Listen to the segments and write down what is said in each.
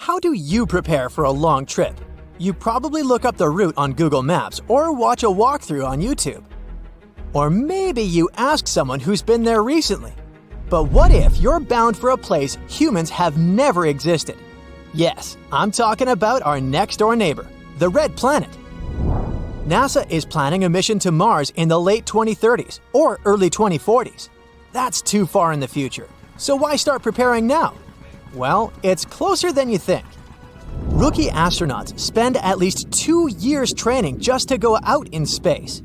How do you prepare for a long trip? You probably look up the route on Google Maps or watch a walkthrough on YouTube. Or maybe you ask someone who's been there recently. But what if you're bound for a place humans have never existed? Yes, I'm talking about our next-door neighbor, the Red Planet. NASA is planning a mission to Mars in the late 2030s or early 2040s. That's too far in the future, so why start preparing now? Well, it's closer than you think. Rookie astronauts spend at least 2 years training just to go out in space.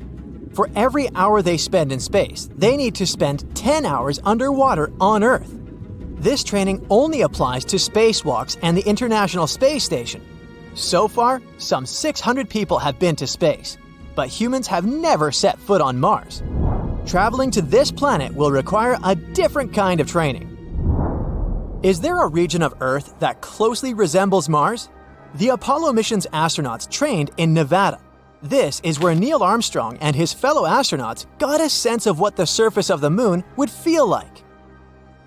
For every hour they spend in space, they need to spend 10 hours underwater on Earth. This training only applies to spacewalks and the International Space Station. So far, some 600 people have been to space, but humans have never set foot on Mars. Traveling to this planet will require a different kind of training. Is there a region of Earth that closely resembles Mars? The Apollo mission's astronauts trained in Nevada. This is where Neil Armstrong and his fellow astronauts got a sense of what the surface of the moon would feel like.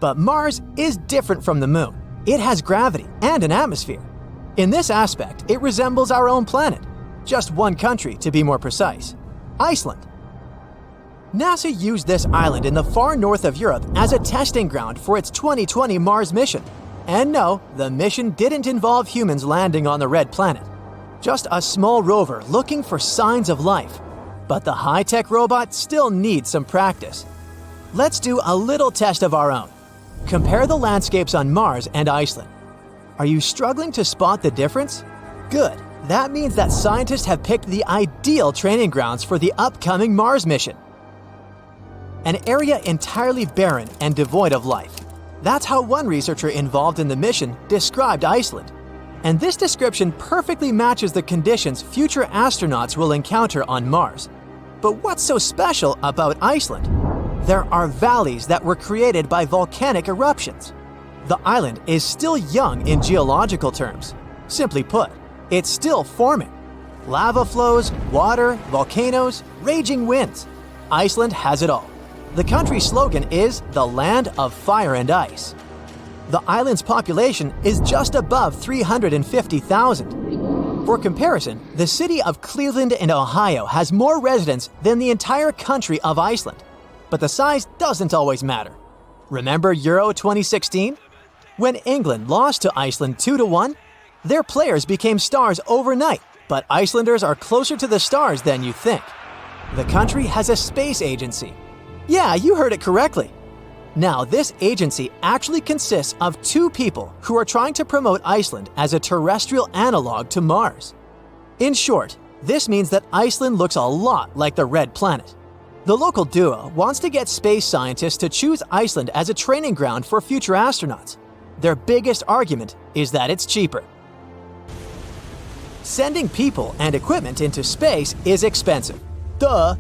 But Mars is different from the moon. It has gravity and an atmosphere. In this aspect, it resembles our own planet. Just one country, to be more precise: Iceland. NASA used this island in the far north of Europe as a testing ground for its 2020 Mars mission. And no, the mission didn't involve humans landing on the Red Planet. Just a small rover looking for signs of life. But the high-tech robot still needs some practice. Let's do a little test of our own. Compare the landscapes on Mars and Iceland. Are you struggling to spot the difference? Good. That means that scientists have picked the ideal training grounds for the upcoming Mars mission. An area entirely barren and devoid of life. That's how one researcher involved in the mission described Iceland. And this description perfectly matches the conditions future astronauts will encounter on Mars. But what's so special about Iceland? There are valleys that were created by volcanic eruptions. The island is still young in geological terms. Simply put, it's still forming. Lava flows, water, volcanoes, raging winds. Iceland has it all. The country's slogan is the land of fire and ice. The island's population is just above 350,000. For comparison, the city of Cleveland in Ohio has more residents than the entire country of Iceland. But the size doesn't always matter. Remember Euro 2016? When England lost to Iceland 2-1, their players became stars overnight, but Icelanders are closer to the stars than you think. The country has a space agency. Yeah, you heard it correctly. Now, this agency actually consists of 2 people who are trying to promote Iceland as a terrestrial analog to Mars. In short, this means that Iceland looks a lot like the Red Planet. The local duo wants to get space scientists to choose Iceland as a training ground for future astronauts. Their biggest argument is that it's cheaper. Sending people and equipment into space is expensive. Duh!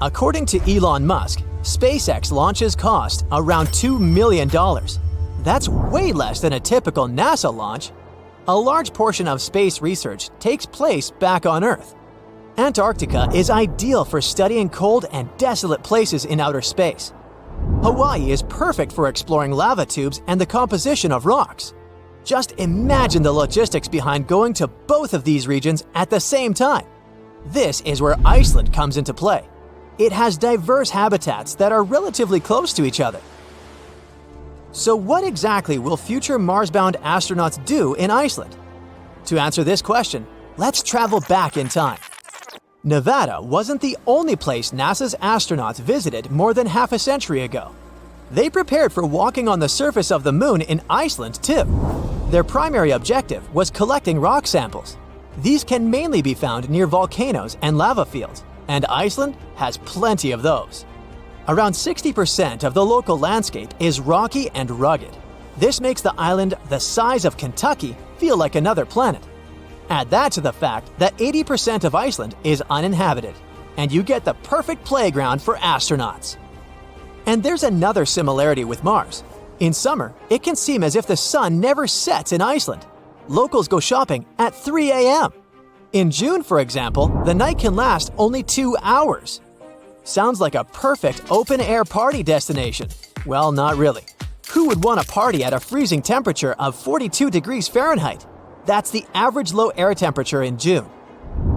According to Elon Musk, SpaceX launches cost around $2 million. That's way less than a typical NASA launch. A large portion of space research takes place back on Earth. Antarctica is ideal for studying cold and desolate places in outer space. Hawaii is perfect for exploring lava tubes and the composition of rocks. Just imagine the logistics behind going to both of these regions at the same time. This is where Iceland comes into play. It has diverse habitats that are relatively close to each other. So what exactly will future Mars-bound astronauts do in Iceland? To answer this question, let's travel back in time. Nevada wasn't the only place NASA's astronauts visited more than half a century ago. They prepared for walking on the surface of the moon in Iceland too. Their primary objective was collecting rock samples. These can mainly be found near volcanoes and lava fields, and Iceland has plenty of those. Around 60% of the local landscape is rocky and rugged. This makes the island the size of Kentucky feel like another planet. Add that to the fact that 80% of Iceland is uninhabited, and you get the perfect playground for astronauts. And there's another similarity with Mars. In summer, it can seem as if the sun never sets in Iceland. Locals go shopping at 3 a.m. In June, for example, the night can last only 2 hours. Sounds like a perfect open-air party destination. Well, not really. Who would want to party at a freezing temperature of 42 degrees Fahrenheit? That's the average low air temperature in June.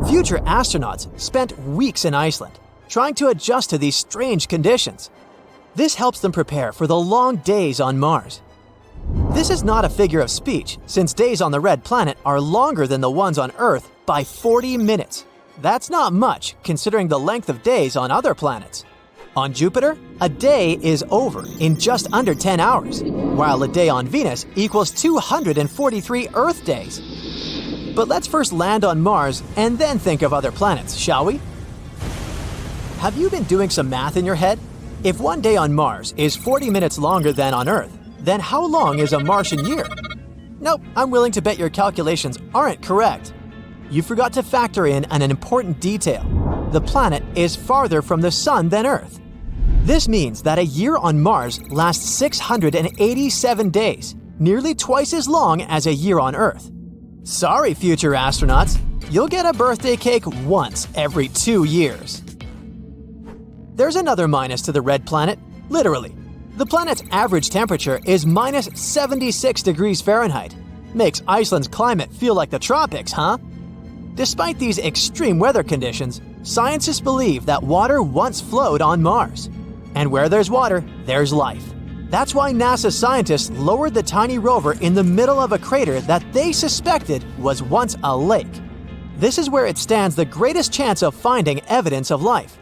Future astronauts spent weeks in Iceland, trying to adjust to these strange conditions. This helps them prepare for the long days on Mars. This is not a figure of speech, since days on the red planet are longer than the ones on Earth by 40 minutes. That's not much, considering the length of days on other planets. On Jupiter, a day is over in just under 10 hours, while a day on Venus equals 243 Earth days. But let's first land on Mars and then think of other planets, shall we? Have you been doing some math in your head? If one day on Mars is 40 minutes longer than on Earth, then how long is a Martian year? Nope, I'm willing to bet your calculations aren't correct. You forgot to factor in an important detail. The planet is farther from the Sun than Earth. This means that a year on Mars lasts 687 days, nearly twice as long as a year on Earth. Sorry, future astronauts, you'll get a birthday cake once every 2 years. There's another minus to the red planet, literally. The planet's average temperature is minus 76 degrees Fahrenheit. Makes Iceland's climate feel like the tropics, huh? Despite these extreme weather conditions, scientists believe that water once flowed on Mars. And where there's water, there's life. That's why NASA scientists lowered the tiny rover in the middle of a crater that they suspected was once a lake. This is where it stands the greatest chance of finding evidence of life.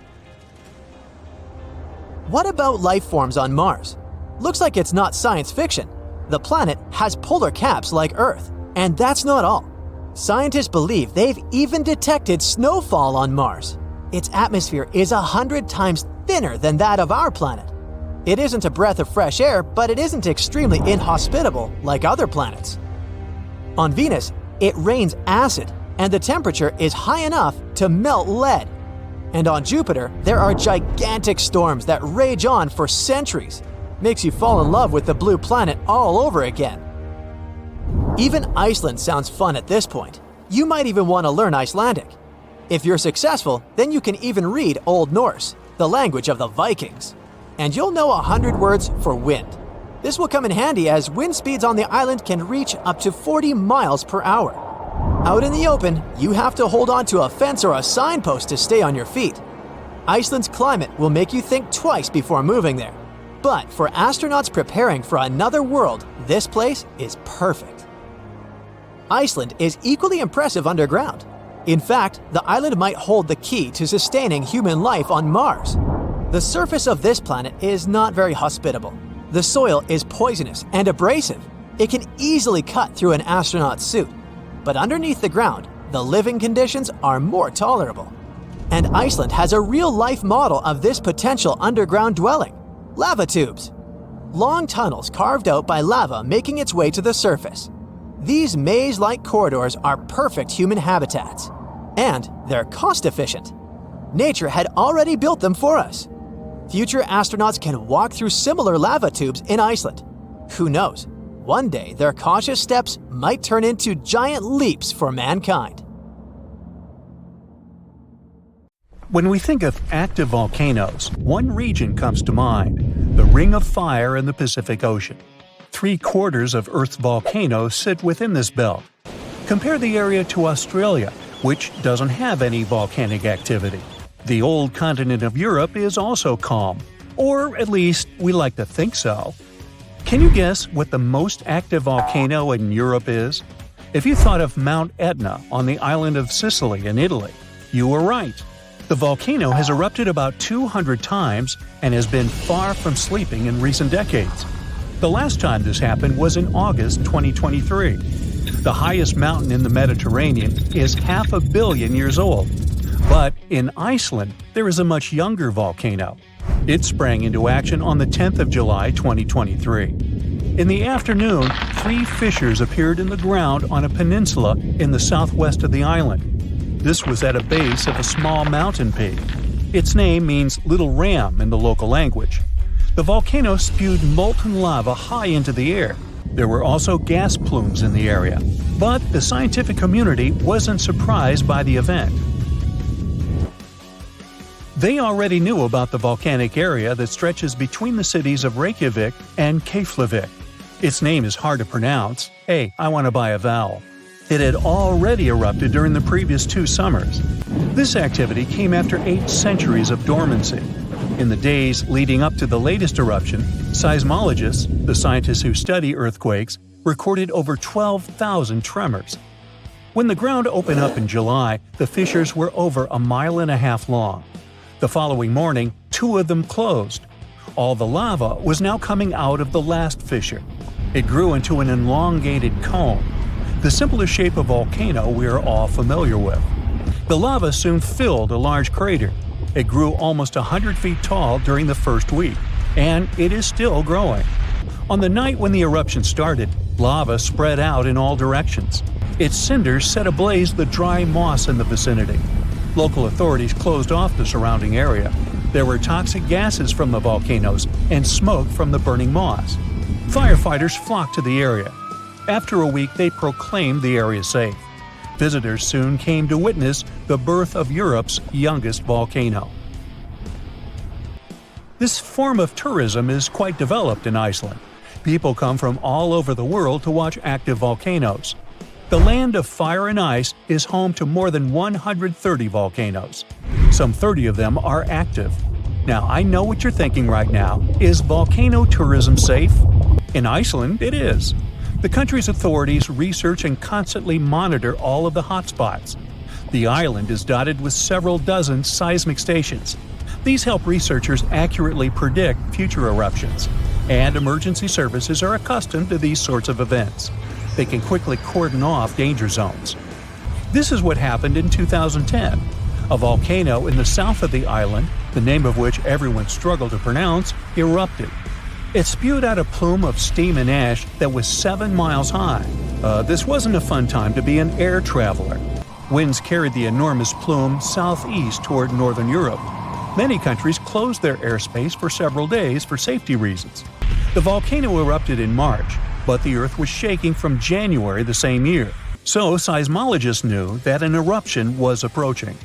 What about life forms on Mars? Looks like it's not science fiction. The planet has polar caps like Earth, and that's not all. Scientists believe they've even detected snowfall on Mars. Its atmosphere is 100 times thinner than that of our planet. It isn't a breath of fresh air, but it isn't extremely inhospitable like other planets. On Venus, it rains acid, and the temperature is high enough to melt lead. And on Jupiter, there are gigantic storms that rage on for centuries. Makes you fall in love with the blue planet all over again. Even Iceland sounds fun at this point. You might even want to learn Icelandic. If you're successful, then you can even read Old Norse, the language of the Vikings. And you'll know 100 words for wind. This will come in handy as wind speeds on the island can reach up to 40 miles per hour. Out in the open, you have to hold on to a fence or a signpost to stay on your feet. Iceland's climate will make you think twice before moving there. But for astronauts preparing for another world, this place is perfect. Iceland is equally impressive underground. In fact, the island might hold the key to sustaining human life on Mars. The surface of this planet is not very hospitable. The soil is poisonous and abrasive. It can easily cut through an astronaut's suit. But underneath the ground, the living conditions are more tolerable. And Iceland has a real-life model of this potential underground dwelling: lava tubes. Long tunnels carved out by lava making its way to the surface. These maze-like corridors are perfect human habitats. And they're cost-efficient. Nature had already built them for us. Future astronauts can walk through similar lava tubes in Iceland. Who knows? One day, their cautious steps might turn into giant leaps for mankind. When we think of active volcanoes, one region comes to mind: the Ring of Fire in the Pacific Ocean. 3/4 of Earth's volcanoes sit within this belt. Compare the area to Australia, which doesn't have any volcanic activity. The old continent of Europe is also calm, or at least we like to think so. Can you guess what the most active volcano in Europe is? If you thought of Mount Etna on the island of Sicily in Italy, you were right. The volcano has erupted about 200 times and has been far from sleeping in recent decades. The last time this happened was in August 2023. The highest mountain in the Mediterranean is 500 million years old. But in Iceland, there is a much younger volcano. It sprang into action on the 10th of July 2023. In the afternoon, 3 fissures appeared in the ground on a peninsula in the southwest of the island. This was at a base of a small mountain peak. Its name means Little Ram in the local language. The volcano spewed molten lava high into the air. There were also gas plumes in the area. But the scientific community wasn't surprised by the event. They already knew about the volcanic area that stretches between the cities of Reykjavik and Keflavik. Its name is hard to pronounce. Hey, I want to buy a vowel. It had already erupted during the previous 2 summers. This activity came after 8 centuries of dormancy. In the days leading up to the latest eruption, seismologists, the scientists who study earthquakes, recorded over 12,000 tremors. When the ground opened up in July, the fissures were over 1.5 miles long. The following morning, 2 of them closed. All the lava was now coming out of the last fissure. It grew into an elongated cone, the simplest shape of volcano we are all familiar with. The lava soon filled a large crater. It grew almost 100 feet tall during the first week, and it is still growing. On the night when the eruption started, lava spread out in all directions. Its cinders set ablaze the dry moss in the vicinity. Local authorities closed off the surrounding area. There were toxic gases from the volcanoes and smoke from the burning moss. Firefighters flocked to the area. After a week, they proclaimed the area safe. Visitors soon came to witness the birth of Europe's youngest volcano. This form of tourism is quite developed in Iceland. People come from all over the world to watch active volcanoes. The land of fire and ice is home to more than 130 volcanoes. Some 30 of them are active. Now, I know what you're thinking right now. Is volcano tourism safe? In Iceland, it is. The country's authorities research and constantly monitor all of the hotspots. The island is dotted with several dozen seismic stations. These help researchers accurately predict future eruptions, and emergency services are accustomed to these sorts of events. They can quickly cordon off danger zones. This is what happened in 2010. A volcano in the south of the island, the name of which everyone struggled to pronounce, erupted. It spewed out a plume of steam and ash that was 7 miles high. This wasn't a fun time to be an air traveler. Winds carried the enormous plume southeast toward northern Europe. Many countries closed their airspace for several days for safety reasons. The volcano erupted in March, but the Earth was shaking from January the same year, so seismologists knew that an eruption was approaching.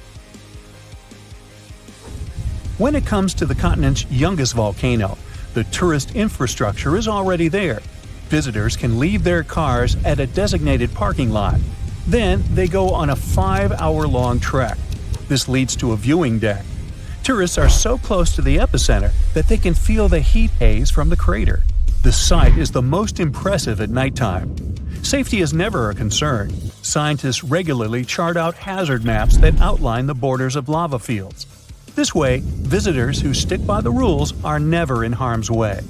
When it comes to the continent's youngest volcano, the tourist infrastructure is already there. Visitors can leave their cars at a designated parking lot. Then they go on a 5-hour-long trek. This leads to a viewing deck. Tourists are so close to the epicenter that they can feel the heat haze from the crater. The sight is the most impressive at nighttime. Safety is never a concern. Scientists regularly chart out hazard maps that outline the borders of lava fields. This way, visitors who stick by the rules are never in harm's way.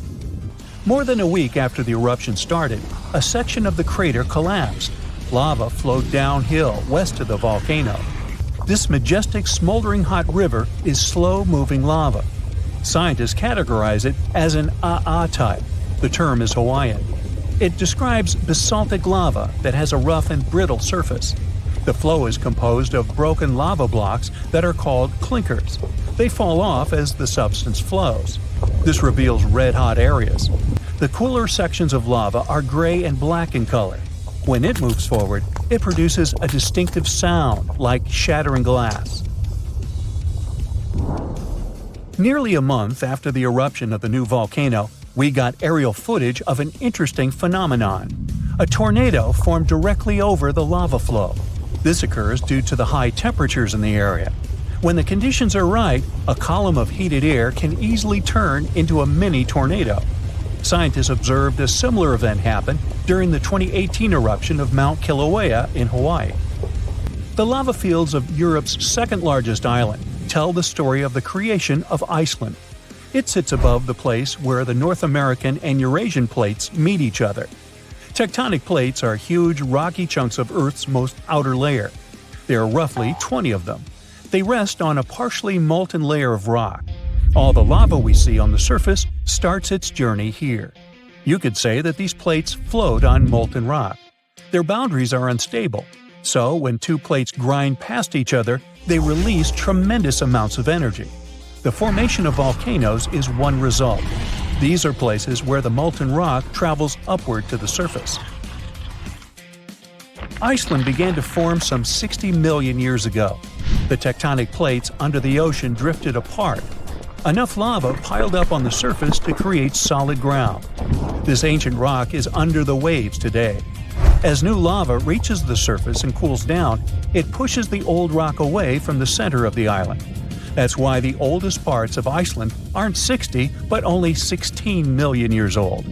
More than a week after the eruption started, a section of the crater collapsed. Lava flowed downhill west of the volcano. This majestic smoldering hot river is slow-moving lava. Scientists categorize it as an AA type. The term is Hawaiian. It describes basaltic lava that has a rough and brittle surface. The flow is composed of broken lava blocks that are called clinkers. They fall off as the substance flows. This reveals red-hot areas. The cooler sections of lava are gray and black in color. When it moves forward, it produces a distinctive sound like shattering glass. Nearly a month after the eruption of the new volcano, we got aerial footage of an interesting phenomenon. A tornado formed directly over the lava flow. This occurs due to the high temperatures in the area. When the conditions are right, a column of heated air can easily turn into a mini tornado. Scientists observed a similar event happen during the 2018 eruption of Mount Kilauea in Hawaii. The lava fields of Europe's second-largest island tell the story of the creation of Iceland. It sits above the place where the North American and Eurasian plates meet each other. Tectonic plates are huge, rocky chunks of Earth's most outer layer. There are roughly 20 of them. They rest on a partially molten layer of rock. All the lava we see on the surface starts its journey here. You could say that these plates float on molten rock. Their boundaries are unstable, so when two plates grind past each other, they release tremendous amounts of energy. The formation of volcanoes is one result. These are places where the molten rock travels upward to the surface. Iceland began to form some 60 million years ago. The tectonic plates under the ocean drifted apart. Enough lava piled up on the surface to create solid ground. This ancient rock is under the waves today. As new lava reaches the surface and cools down, it pushes the old rock away from the center of the island. That's why the oldest parts of Iceland aren't 60 but only 16 million years old.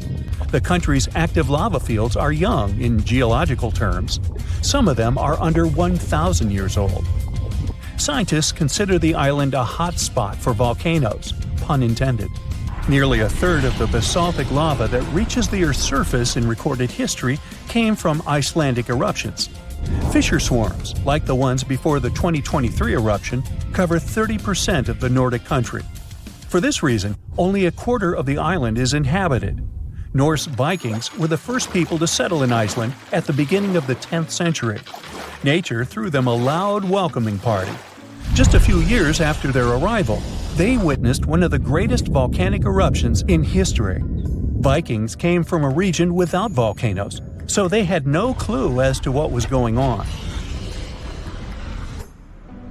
The country's active lava fields are young in geological terms. Some of them are under 1,000 years old. Scientists consider the island a hot spot for volcanoes, pun intended. Nearly a third of the basaltic lava that reaches the Earth's surface in recorded history came from Icelandic eruptions. Fissure swarms, like the ones before the 2023 eruption, cover 30% of the Nordic country. For this reason, only a quarter of the island is inhabited. Norse Vikings were the first people to settle in Iceland at the beginning of the 10th century. Nature threw them a loud welcoming party. Just a few years after their arrival, they witnessed one of the greatest volcanic eruptions in history. Vikings came from a region without volcanoes, so they had no clue as to what was going on.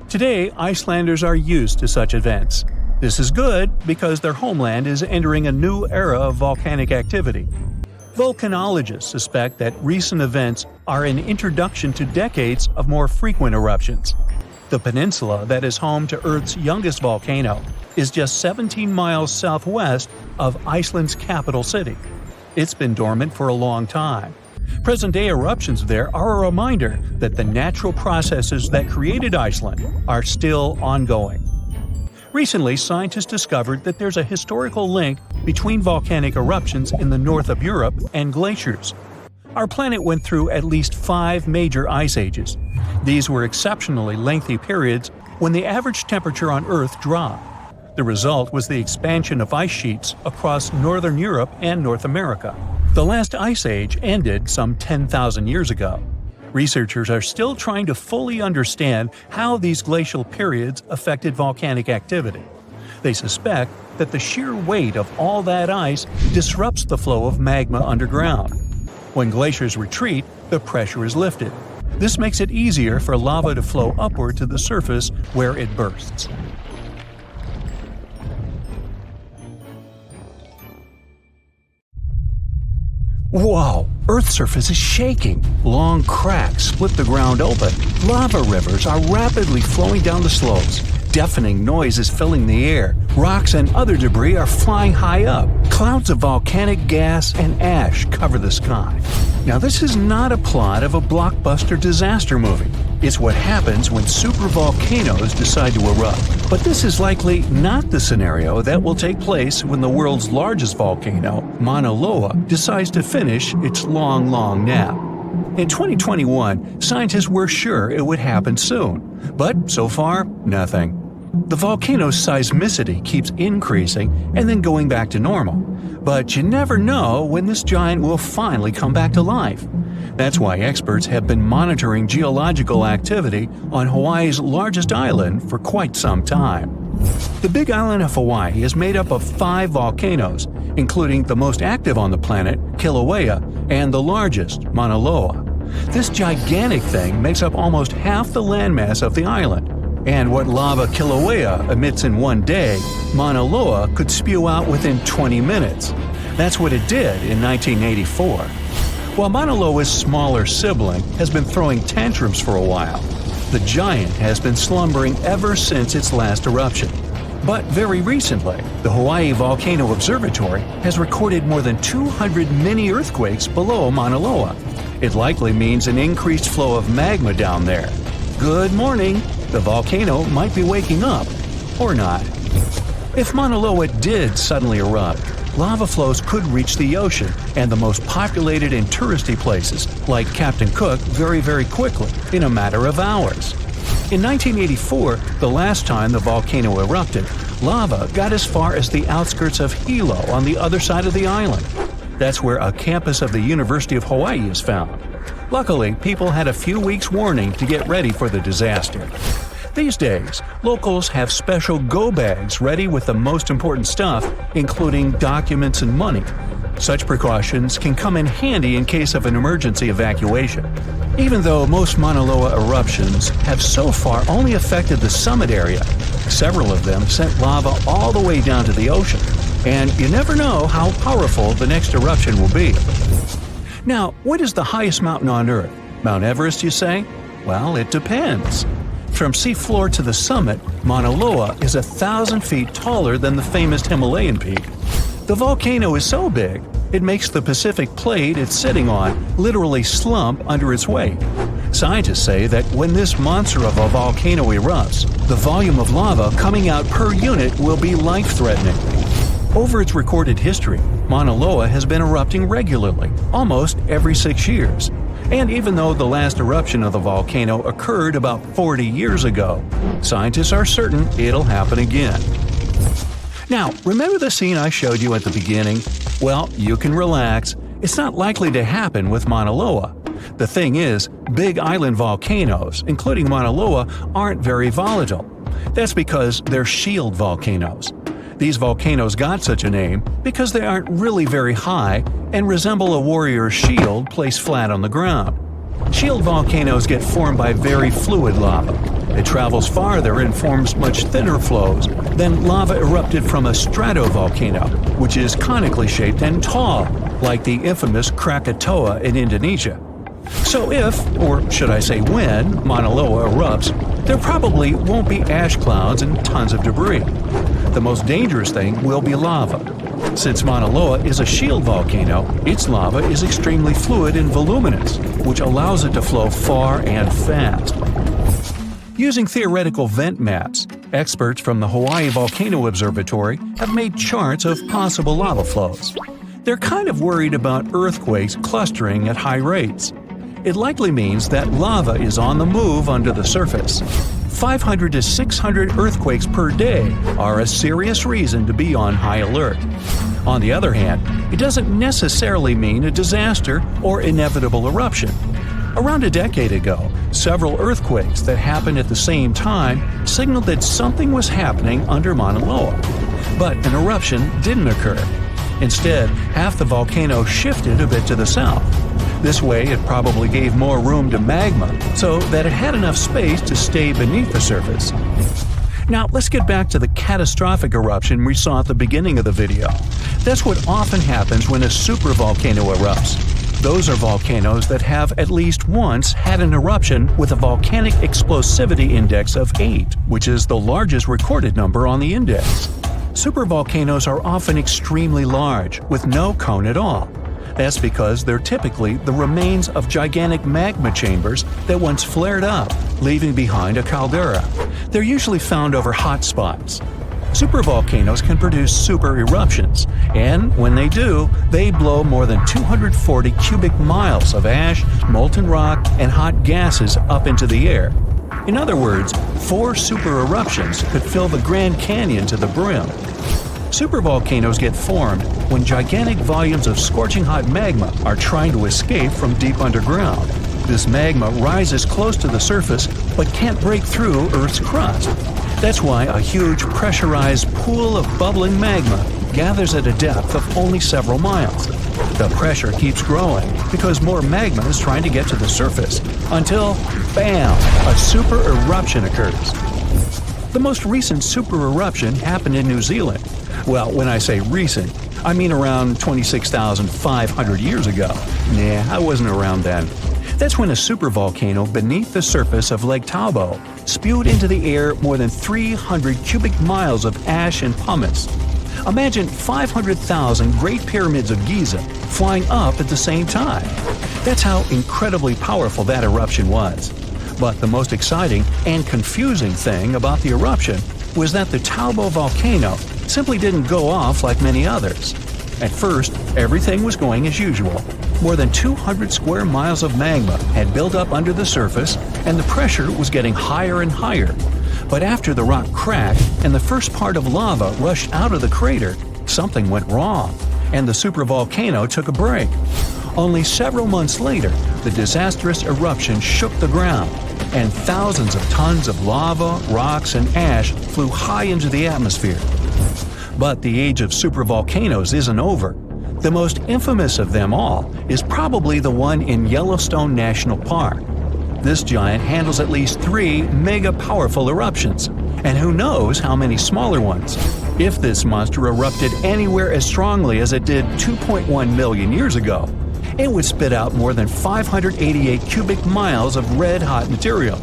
Today, Icelanders are used to such events. This is good because their homeland is entering a new era of volcanic activity. Volcanologists suspect that recent events are an introduction to decades of more frequent eruptions. The peninsula that is home to Earth's youngest volcano is just 17 miles southwest of Iceland's capital city. It's been dormant for a long time. Present-day eruptions there are a reminder that the natural processes that created Iceland are still ongoing. Recently, scientists discovered that there's a historical link between volcanic eruptions in the north of Europe and glaciers. Our planet went through at least 5 major ice ages. These were exceptionally lengthy periods when the average temperature on Earth dropped. The result was the expansion of ice sheets across northern Europe and North America. The last ice age ended some 10,000 years ago. Researchers are still trying to fully understand how these glacial periods affected volcanic activity. They suspect that the sheer weight of all that ice disrupts the flow of magma underground. When glaciers retreat, the pressure is lifted. This makes it easier for lava to flow upward to the surface where it bursts. Whoa! Earth's surface is shaking. Long cracks split the ground open. Lava rivers are rapidly flowing down the slopes. Deafening noise is filling the air. Rocks and other debris are flying high up. Clouds of volcanic gas and ash cover the sky. Now, this is not a plot of a blockbuster disaster movie. It's what happens when supervolcanoes decide to erupt. But this is likely not the scenario that will take place when the world's largest volcano, Mauna Loa, decides to finish its long nap. In 2021, scientists were sure it would happen soon, but so far, nothing. The volcano's seismicity keeps increasing and then going back to normal. But you never know when this giant will finally come back to life. That's why experts have been monitoring geological activity on Hawaii's largest island for quite some time. The Big Island of Hawaii is made up of 5 volcanoes, including the most active on the planet, Kilauea, and the largest, Mauna Loa. This gigantic thing makes up almost half the landmass of the island. And what lava Kilauea emits in one day, Mauna Loa could spew out within 20 minutes. That's what it did in 1984. While Mauna Loa's smaller sibling has been throwing tantrums for a while, the giant has been slumbering ever since its last eruption. But very recently, the Hawaii Volcano Observatory has recorded more than 200 mini-earthquakes below Mauna Loa. It likely means an increased flow of magma down there. Good morning! The volcano might be waking up, or not. If Mauna Loa did suddenly erupt, lava flows could reach the ocean and the most populated and touristy places, like Captain Cook, very quickly, in a matter of hours. In 1984, the last time the volcano erupted, lava got as far as the outskirts of Hilo on the other side of the island. That's where a campus of the University of Hawaii is found. Luckily, people had a few weeks' warning to get ready for the disaster. These days, locals have special go bags ready with the most important stuff, including documents and money. Such precautions can come in handy in case of an emergency evacuation. Even though most Mauna Loa eruptions have so far only affected the summit area, several of them sent lava all the way down to the ocean. And you never know how powerful the next eruption will be. Now, what is the highest mountain on Earth? Mount Everest, you say? Well, it depends. From seafloor to the summit, Mauna Loa is 1,000 feet taller than the famous Himalayan peak. The volcano is so big, it makes the Pacific plate it's sitting on literally slump under its weight. Scientists say that when this monster of a volcano erupts, the volume of lava coming out per unit will be life-threatening. Over its recorded history, Mauna Loa has been erupting regularly, almost every 6 years. And even though the last eruption of the volcano occurred about 40 years ago, scientists are certain it'll happen again. Now, remember the scene I showed you at the beginning? Well, you can relax. It's not likely to happen with Mauna Loa. The thing is, big island volcanoes, including Mauna Loa, aren't very volatile. That's because they're shield volcanoes. These volcanoes got such a name because they aren't really very high and resemble a warrior's shield placed flat on the ground. Shield volcanoes get formed by very fluid lava. It travels farther and forms much thinner flows than lava erupted from a stratovolcano, which is conically shaped and tall, like the infamous Krakatoa in Indonesia. So if, or should I say when, Mauna Loa erupts, there probably won't be ash clouds and tons of debris. The most dangerous thing will be lava. Since Mauna Loa is a shield volcano, its lava is extremely fluid and voluminous, which allows it to flow far and fast. Using theoretical vent maps, experts from the Hawaii Volcano Observatory have made charts of possible lava flows. They're kind of worried about earthquakes clustering at high rates. It likely means that lava is on the move under the surface. 500 to 600 earthquakes per day are a serious reason to be on high alert. On the other hand, it doesn't necessarily mean a disaster or inevitable eruption. Around a decade ago, several earthquakes that happened at the same time signaled that something was happening under Mauna Loa. But an eruption didn't occur. Instead, half the volcano shifted a bit to the south. This way, it probably gave more room to magma so that it had enough space to stay beneath the surface. Now, let's get back to the catastrophic eruption we saw at the beginning of the video. That's what often happens when a supervolcano erupts. Those are volcanoes that have at least once had an eruption with a volcanic explosivity index of 8, which is the largest recorded number on the index. Supervolcanoes are often extremely large, with no cone at all. That's because they're typically the remains of gigantic magma chambers that once flared up, leaving behind a caldera. They're usually found over hot spots. Supervolcanoes can produce super eruptions, and when they do, they blow more than 240 cubic miles of ash, molten rock, and hot gases up into the air. In other words, 4 super eruptions could fill the Grand Canyon to the brim. Supervolcanoes get formed when gigantic volumes of scorching hot magma are trying to escape from deep underground. This magma rises close to the surface but can't break through Earth's crust. That's why a huge pressurized pool of bubbling magma gathers at a depth of only several miles. The pressure keeps growing because more magma is trying to get to the surface until, bam, a super eruption occurs. The most recent super eruption happened in New Zealand. Well, when I say recent, I mean around 26,500 years ago. Nah, I wasn't around then. That's when a supervolcano beneath the surface of Lake Toba spewed into the air more than 300 cubic miles of ash and pumice. Imagine 500,000 Great Pyramids of Giza flying up at the same time. That's how incredibly powerful that eruption was. But the most exciting and confusing thing about the eruption was that the Toba volcano simply didn't go off like many others. At first, everything was going as usual. More than 200 square miles of magma had built up under the surface, and the pressure was getting higher and higher. But after the rock cracked and the first part of lava rushed out of the crater, something went wrong, and the supervolcano took a break. Only several months later, the disastrous eruption shook the ground, and thousands of tons of lava, rocks, and ash flew high into the atmosphere. But the age of supervolcanoes isn't over. The most infamous of them all is probably the one in Yellowstone National Park. This giant handles at least 3 mega-powerful eruptions, and who knows how many smaller ones. If this monster erupted anywhere as strongly as it did 2.1 million years ago, It would spit out more than 588 cubic miles of red-hot material.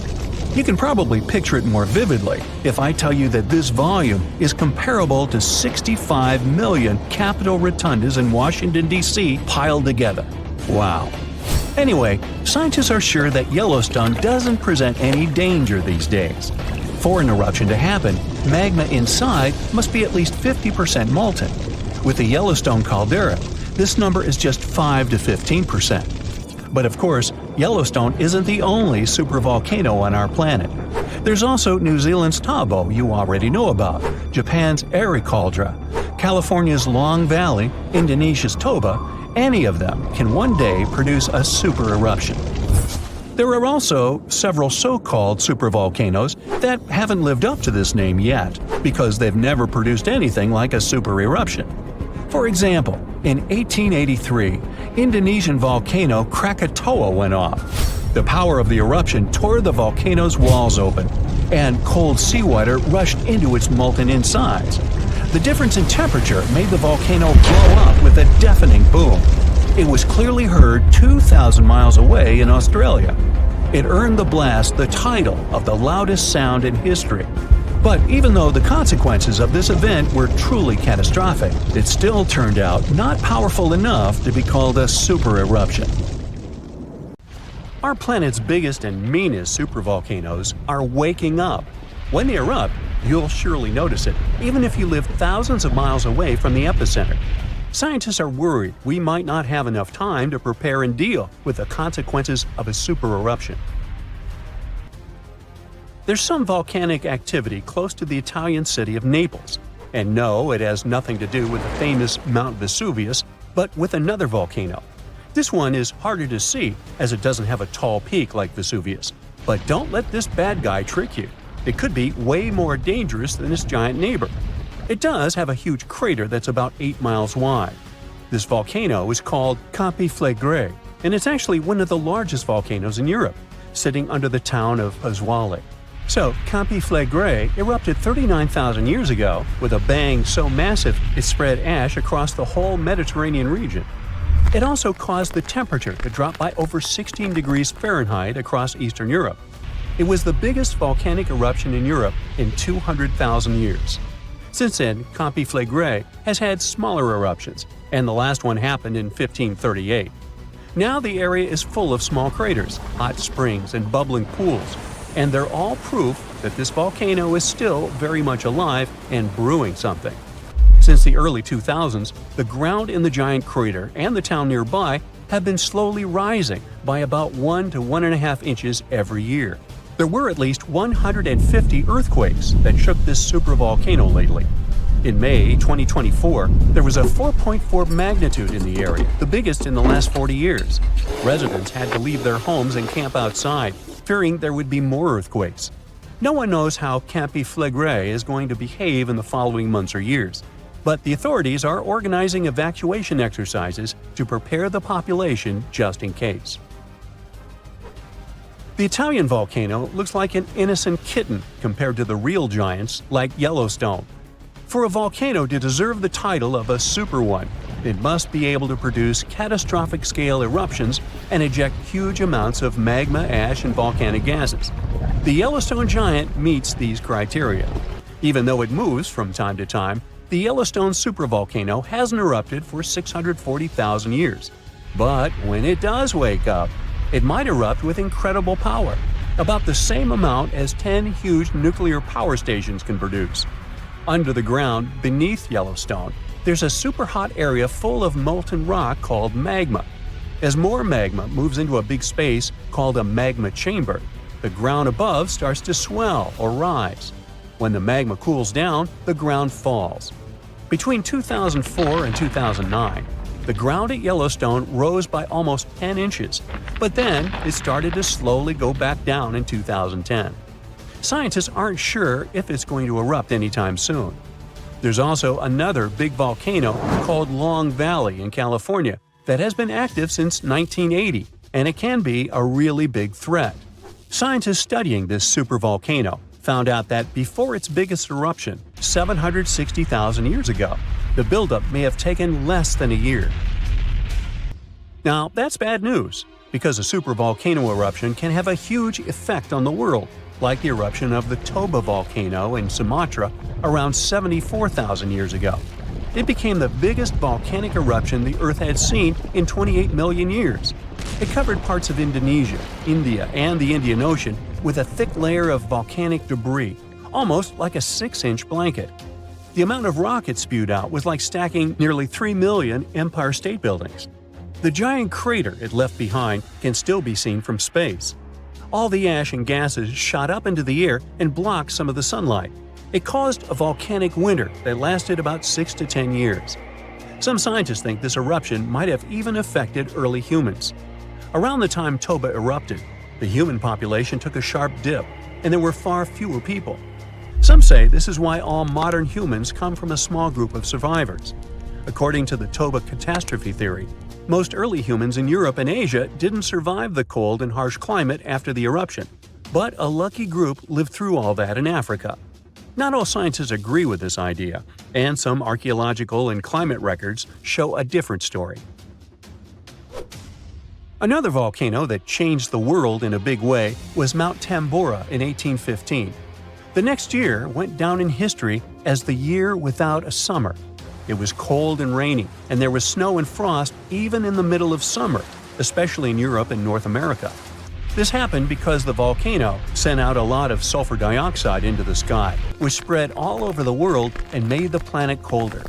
You can probably picture it more vividly if I tell you that this volume is comparable to 65 million Capitol rotundas in Washington, D.C. piled together. Wow. Anyway, scientists are sure that Yellowstone doesn't present any danger these days. For an eruption to happen, magma inside must be at least 50% molten. With the Yellowstone caldera, this number is just 5 to 15%. But of course, Yellowstone isn't the only supervolcano on our planet. There's also New Zealand's Toba you already know about, Japan's Air Caldera, California's Long Valley, Indonesia's Toba. Any of them can one day produce a super eruption. There are also several so-called supervolcanoes that haven't lived up to this name yet because they've never produced anything like a super eruption. For example, in 1883, Indonesian volcano Krakatoa went off. The power of the eruption tore the volcano's walls open, and cold seawater rushed into its molten insides. The difference in temperature made the volcano blow up with a deafening boom. It was clearly heard 2,000 miles away in Australia. It earned the blast the title of the loudest sound in history. But even though the consequences of this event were truly catastrophic, it still turned out not powerful enough to be called a super eruption. Our planet's biggest and meanest supervolcanoes are waking up. When they erupt, you'll surely notice it, even if you live thousands of miles away from the epicenter. Scientists are worried we might not have enough time to prepare and deal with the consequences of a super eruption. There's some volcanic activity close to the Italian city of Naples. And no, it has nothing to do with the famous Mount Vesuvius, but with another volcano. This one is harder to see as it doesn't have a tall peak like Vesuvius. But don't let this bad guy trick you. It could be way more dangerous than its giant neighbor. It does have a huge crater that's about 8 miles wide. This volcano is called Campi Flegrei, and it's actually one of the largest volcanoes in Europe, sitting under the town of Pasquale. So, Campi Flegrei erupted 39,000 years ago with a bang so massive it spread ash across the whole Mediterranean region. It also caused the temperature to drop by over 16 degrees Fahrenheit across Eastern Europe. It was the biggest volcanic eruption in Europe in 200,000 years. Since then, Campi Flegrei has had smaller eruptions, and the last one happened in 1538. Now the area is full of small craters, hot springs, and bubbling pools, and they're all proof that this volcano is still very much alive and brewing something. Since the early 2000s, the ground in the giant crater and the town nearby have been slowly rising by about 1 to 1.5 inches every year. There were at least 150 earthquakes that shook this supervolcano lately. In May 2024, there was a 4.4 magnitude in the area, the biggest in the last 40 years. Residents had to leave their homes and camp outside, fearing there would be more earthquakes. No one knows how Campi Flegrei is going to behave in the following months or years, but the authorities are organizing evacuation exercises to prepare the population just in case. The Italian volcano looks like an innocent kitten compared to the real giants like Yellowstone. For a volcano to deserve the title of a super one, it must be able to produce catastrophic-scale eruptions and eject huge amounts of magma, ash, and volcanic gases. The Yellowstone giant meets these criteria. Even though it moves from time to time, the Yellowstone supervolcano hasn't erupted for 640,000 years. But when it does wake up, it might erupt with incredible power, about the same amount as 10 huge nuclear power stations can produce. Under the ground, beneath Yellowstone, there's a super hot area full of molten rock called magma. As more magma moves into a big space called a magma chamber, the ground above starts to swell or rise. When the magma cools down, the ground falls. Between 2004 and 2009, the ground at Yellowstone rose by almost 10 inches, but then it started to slowly go back down in 2010. Scientists aren't sure if it's going to erupt anytime soon. There's also another big volcano called Long Valley in California that has been active since 1980, and it can be a really big threat. Scientists studying this supervolcano found out that before its biggest eruption, 760,000 years ago, the buildup may have taken less than a year. Now, that's bad news, because a supervolcano eruption can have a huge effect on the world, like the eruption of the Toba volcano in Sumatra around 74,000 years ago. It became the biggest volcanic eruption the Earth had seen in 28 million years. It covered parts of Indonesia, India, and the Indian Ocean with a thick layer of volcanic debris, almost like a 6-inch blanket. The amount of rock it spewed out was like stacking nearly 3 million Empire State Buildings. The giant crater it left behind can still be seen from space. All the ash and gases shot up into the air and blocked some of the sunlight. It caused a volcanic winter that lasted about 6 to 10 years. Some scientists think this eruption might have even affected early humans. Around the time Toba erupted, the human population took a sharp dip, and there were far fewer people. Some say this is why all modern humans come from a small group of survivors. According to the Toba catastrophe theory, most early humans in Europe and Asia didn't survive the cold and harsh climate after the eruption, but a lucky group lived through all that in Africa. Not all scientists agree with this idea, and some archaeological and climate records show a different story. Another volcano that changed the world in a big way was Mount Tambora in 1815. The next year went down in history as the year without a summer. It was cold and rainy, and there was snow and frost even in the middle of summer, especially in Europe and North America. This happened because the volcano sent out a lot of sulfur dioxide into the sky, which spread all over the world and made the planet colder.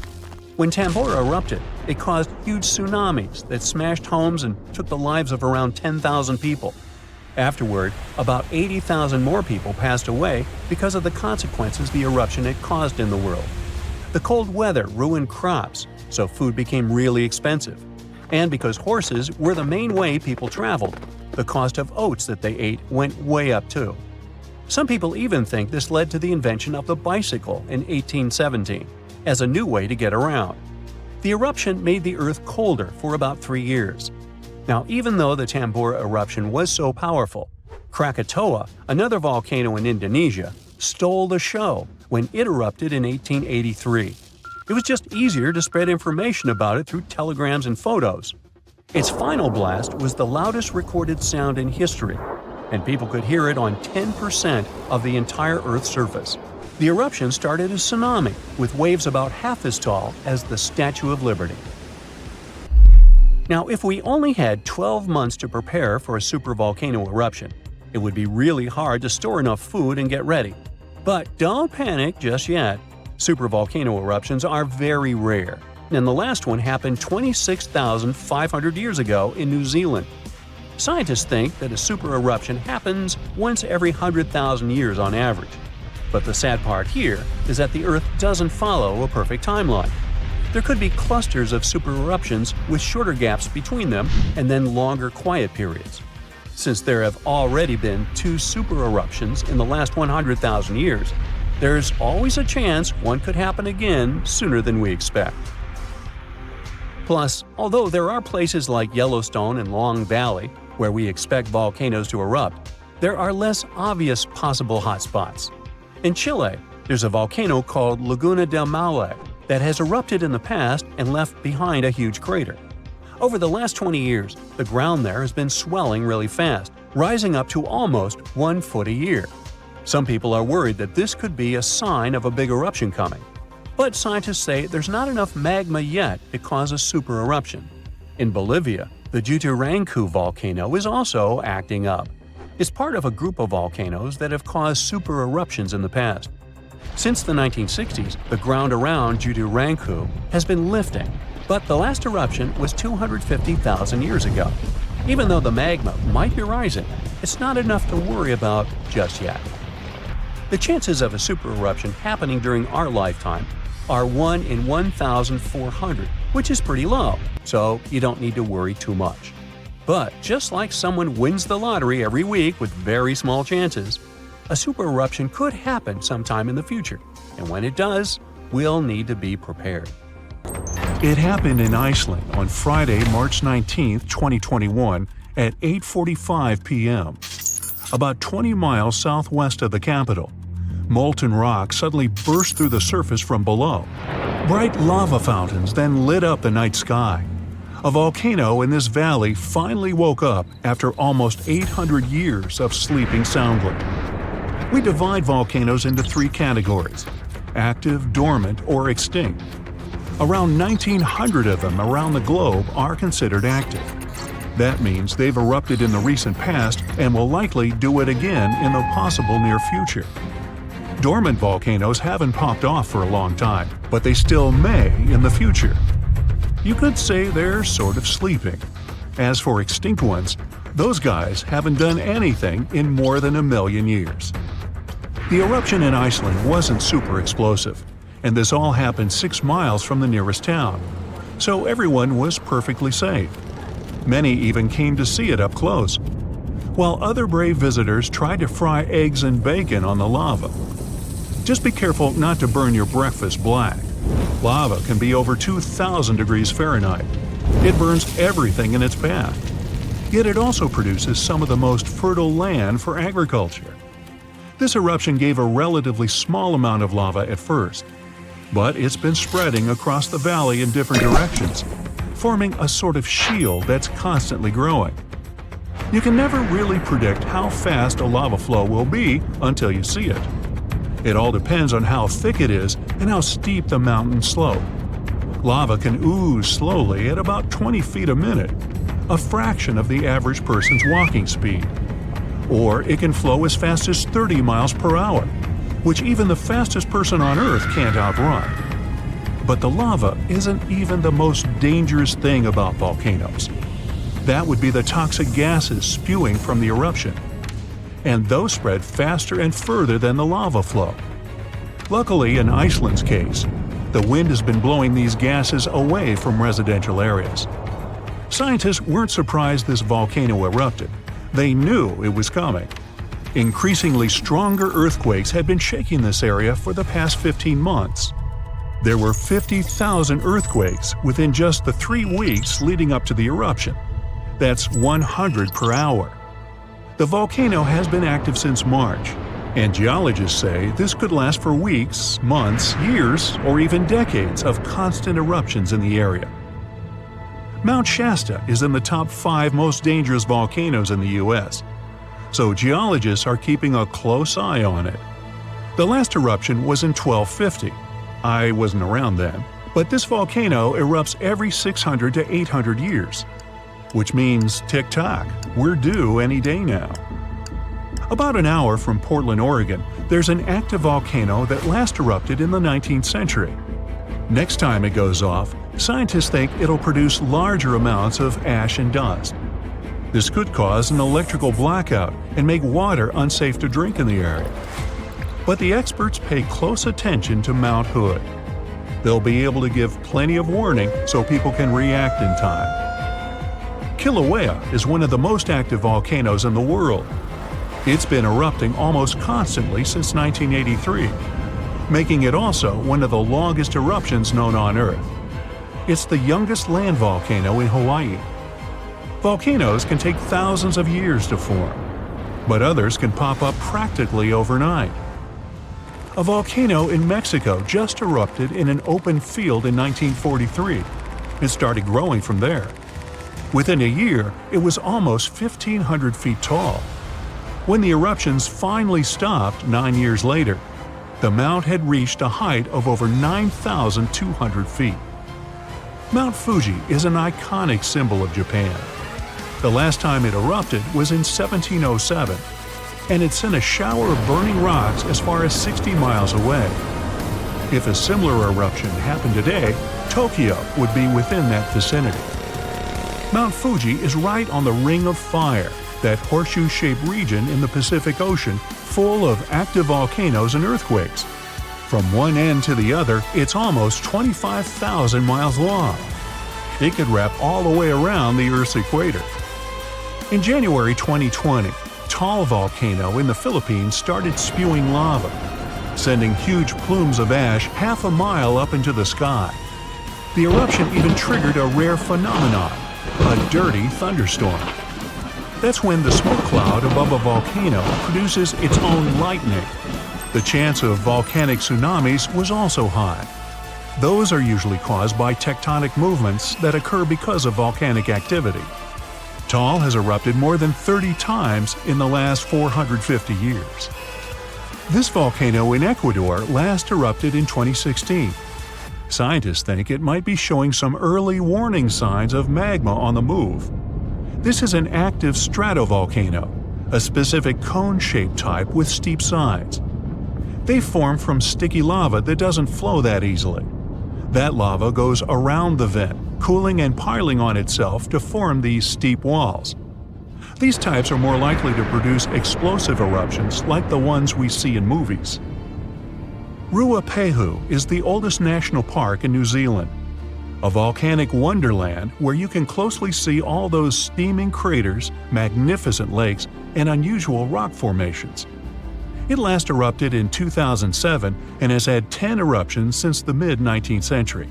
When Tambora erupted, it caused huge tsunamis that smashed homes and took the lives of around 10,000 people. Afterward, about 80,000 more people passed away because of the consequences the eruption had caused in the world. The cold weather ruined crops, so food became really expensive. And because horses were the main way people traveled, the cost of oats that they ate went way up too. Some people even think this led to the invention of the bicycle in 1817 as a new way to get around. The eruption made the Earth colder for about 3 years. Now, even though the Tambora eruption was so powerful, Krakatoa, another volcano in Indonesia, stole the show when it erupted in 1883. It was just easier to spread information about it through telegrams and photos. Its final blast was the loudest recorded sound in history, and people could hear it on 10% of the entire Earth's surface. The eruption started a tsunami, with waves about half as tall as the Statue of Liberty. Now, if we only had 12 months to prepare for a supervolcano eruption, it would be really hard to store enough food and get ready. But don't panic just yet. Supervolcano eruptions are very rare, and the last one happened 26,500 years ago in New Zealand. Scientists think that a super eruption happens once every 100,000 years on average. But the sad part here is that the Earth doesn't follow a perfect timeline. There could be clusters of super eruptions with shorter gaps between them and then longer quiet periods. Since there have already been 2 super eruptions in the last 100,000 years, there's always a chance one could happen again sooner than we expect. Plus, although there are places like Yellowstone and Long Valley where we expect volcanoes to erupt, there are less obvious possible hotspots. In Chile, there's a volcano called Laguna del Maule that has erupted in the past and left behind a huge crater. Over the last 20 years, the ground there has been swelling really fast, rising up to almost 1 foot a year. Some people are worried that this could be a sign of a big eruption coming. But scientists say there's not enough magma yet to cause a super eruption. In Bolivia, the Jutarancu volcano is also acting up. It's part of a group of volcanoes that have caused super eruptions in the past. Since the 1960s, the ground around Jutarancu has been lifting, but the last eruption was 250,000 years ago. Even though the magma might be rising, it's not enough to worry about just yet. The chances of a super eruption happening during our lifetime are 1 in 1,400, which is pretty low, so you don't need to worry too much. But just like someone wins the lottery every week with very small chances, a super eruption could happen sometime in the future, and when it does, we'll need to be prepared. It happened in Iceland on Friday, March 19, 2021 at 8:45 p.m. About 20 miles southwest of the capital, molten rock suddenly burst through the surface from below. Bright lava fountains then lit up the night sky. A volcano in this valley finally woke up after almost 800 years of sleeping soundly. We divide volcanoes into three categories: active, dormant, or extinct. Around 1,900 of them around the globe are considered active. That means they've erupted in the recent past and will likely do it again in the possible near future. Dormant volcanoes haven't popped off for a long time, but they still may in the future. You could say they're sort of sleeping. As for extinct ones, those guys haven't done anything in more than 1,000,000 years. The eruption in Iceland wasn't super explosive, and this all happened 6 miles from the nearest town, so everyone was perfectly safe. Many even came to see it up close, while other brave visitors tried to fry eggs and bacon on the lava. Just be careful not to burn your breakfast black. Lava can be over 2,000 degrees Fahrenheit. It burns everything in its path. Yet it also produces some of the most fertile land for agriculture. This eruption gave a relatively small amount of lava at first, but it's been spreading across the valley in different directions, forming a sort of shield that's constantly growing. You can never really predict how fast a lava flow will be until you see it. It all depends on how thick it is and how steep the mountain slope. Lava can ooze slowly at about 20 feet a minute, a fraction of the average person's walking speed. Or it can flow as fast as 30 miles per hour, which even the fastest person on Earth can't outrun. But the lava isn't even the most dangerous thing about volcanoes. That would be the toxic gases spewing from the eruption. And those spread faster and further than the lava flow. Luckily, in Iceland's case, the wind has been blowing these gases away from residential areas. Scientists weren't surprised this volcano erupted. They knew it was coming. Increasingly stronger earthquakes had been shaking this area for the past 15 months. There were 50,000 earthquakes within just the 3 weeks leading up to the eruption. That's 100 per hour. The volcano has been active since March, and geologists say this could last for weeks, months, years, or even decades of constant eruptions in the area. Mount Shasta is in the top 5 most dangerous volcanoes in the U.S., so geologists are keeping a close eye on it. The last eruption was in 1250. I wasn't around then, but this volcano erupts every 600 to 800 years. Which means, tick-tock, we're due any day now. About an hour from Portland, Oregon, there's an active volcano that last erupted in the 19th century. Next time it goes off, scientists think it'll produce larger amounts of ash and dust. This could cause an electrical blackout and make water unsafe to drink in the area. But the experts pay close attention to Mount Hood. They'll be able to give plenty of warning so people can react in time. Kilauea is one of the most active volcanoes in the world. It's been erupting almost constantly since 1983, making it also one of the longest eruptions known on Earth. It's the youngest land volcano in Hawaii. Volcanoes can take thousands of years to form, but others can pop up practically overnight. A volcano in Mexico just erupted in an open field in 1943. It started growing from there. Within a year, it was almost 1,500 feet tall. When the eruptions finally stopped 9 years later, the mount had reached a height of over 9,200 feet. Mount Fuji is an iconic symbol of Japan. The last time it erupted was in 1707, and it sent a shower of burning rocks as far as 60 miles away. If a similar eruption happened today, Tokyo would be within that vicinity. Mount Fuji is right on the Ring of Fire, that horseshoe-shaped region in the Pacific Ocean full of active volcanoes and earthquakes. From one end to the other, it's almost 25,000 miles long. It could wrap all the way around the Earth's equator. In January 2020, Taal Volcano in the Philippines started spewing lava, sending huge plumes of ash half a mile up into the sky. The eruption even triggered a rare phenomenon, a dirty thunderstorm. That's when the smoke cloud above a volcano produces its own lightning. The chance of volcanic tsunamis was also high. Those are usually caused by tectonic movements that occur because of volcanic activity. Tal has erupted more than 30 times in the last 450 years. This volcano in Ecuador last erupted in 2016. Scientists think it might be showing some early warning signs of magma on the move. This is an active stratovolcano, a specific cone-shaped type with steep sides. They form from sticky lava that doesn't flow that easily. That lava goes around the vent, cooling and piling on itself to form these steep walls. These types are more likely to produce explosive eruptions like the ones we see in movies. Ruapehu is the oldest national park in New Zealand, a volcanic wonderland where you can closely see all those steaming craters, magnificent lakes, and unusual rock formations. It last erupted in 2007 and has had 10 eruptions since the mid-19th century.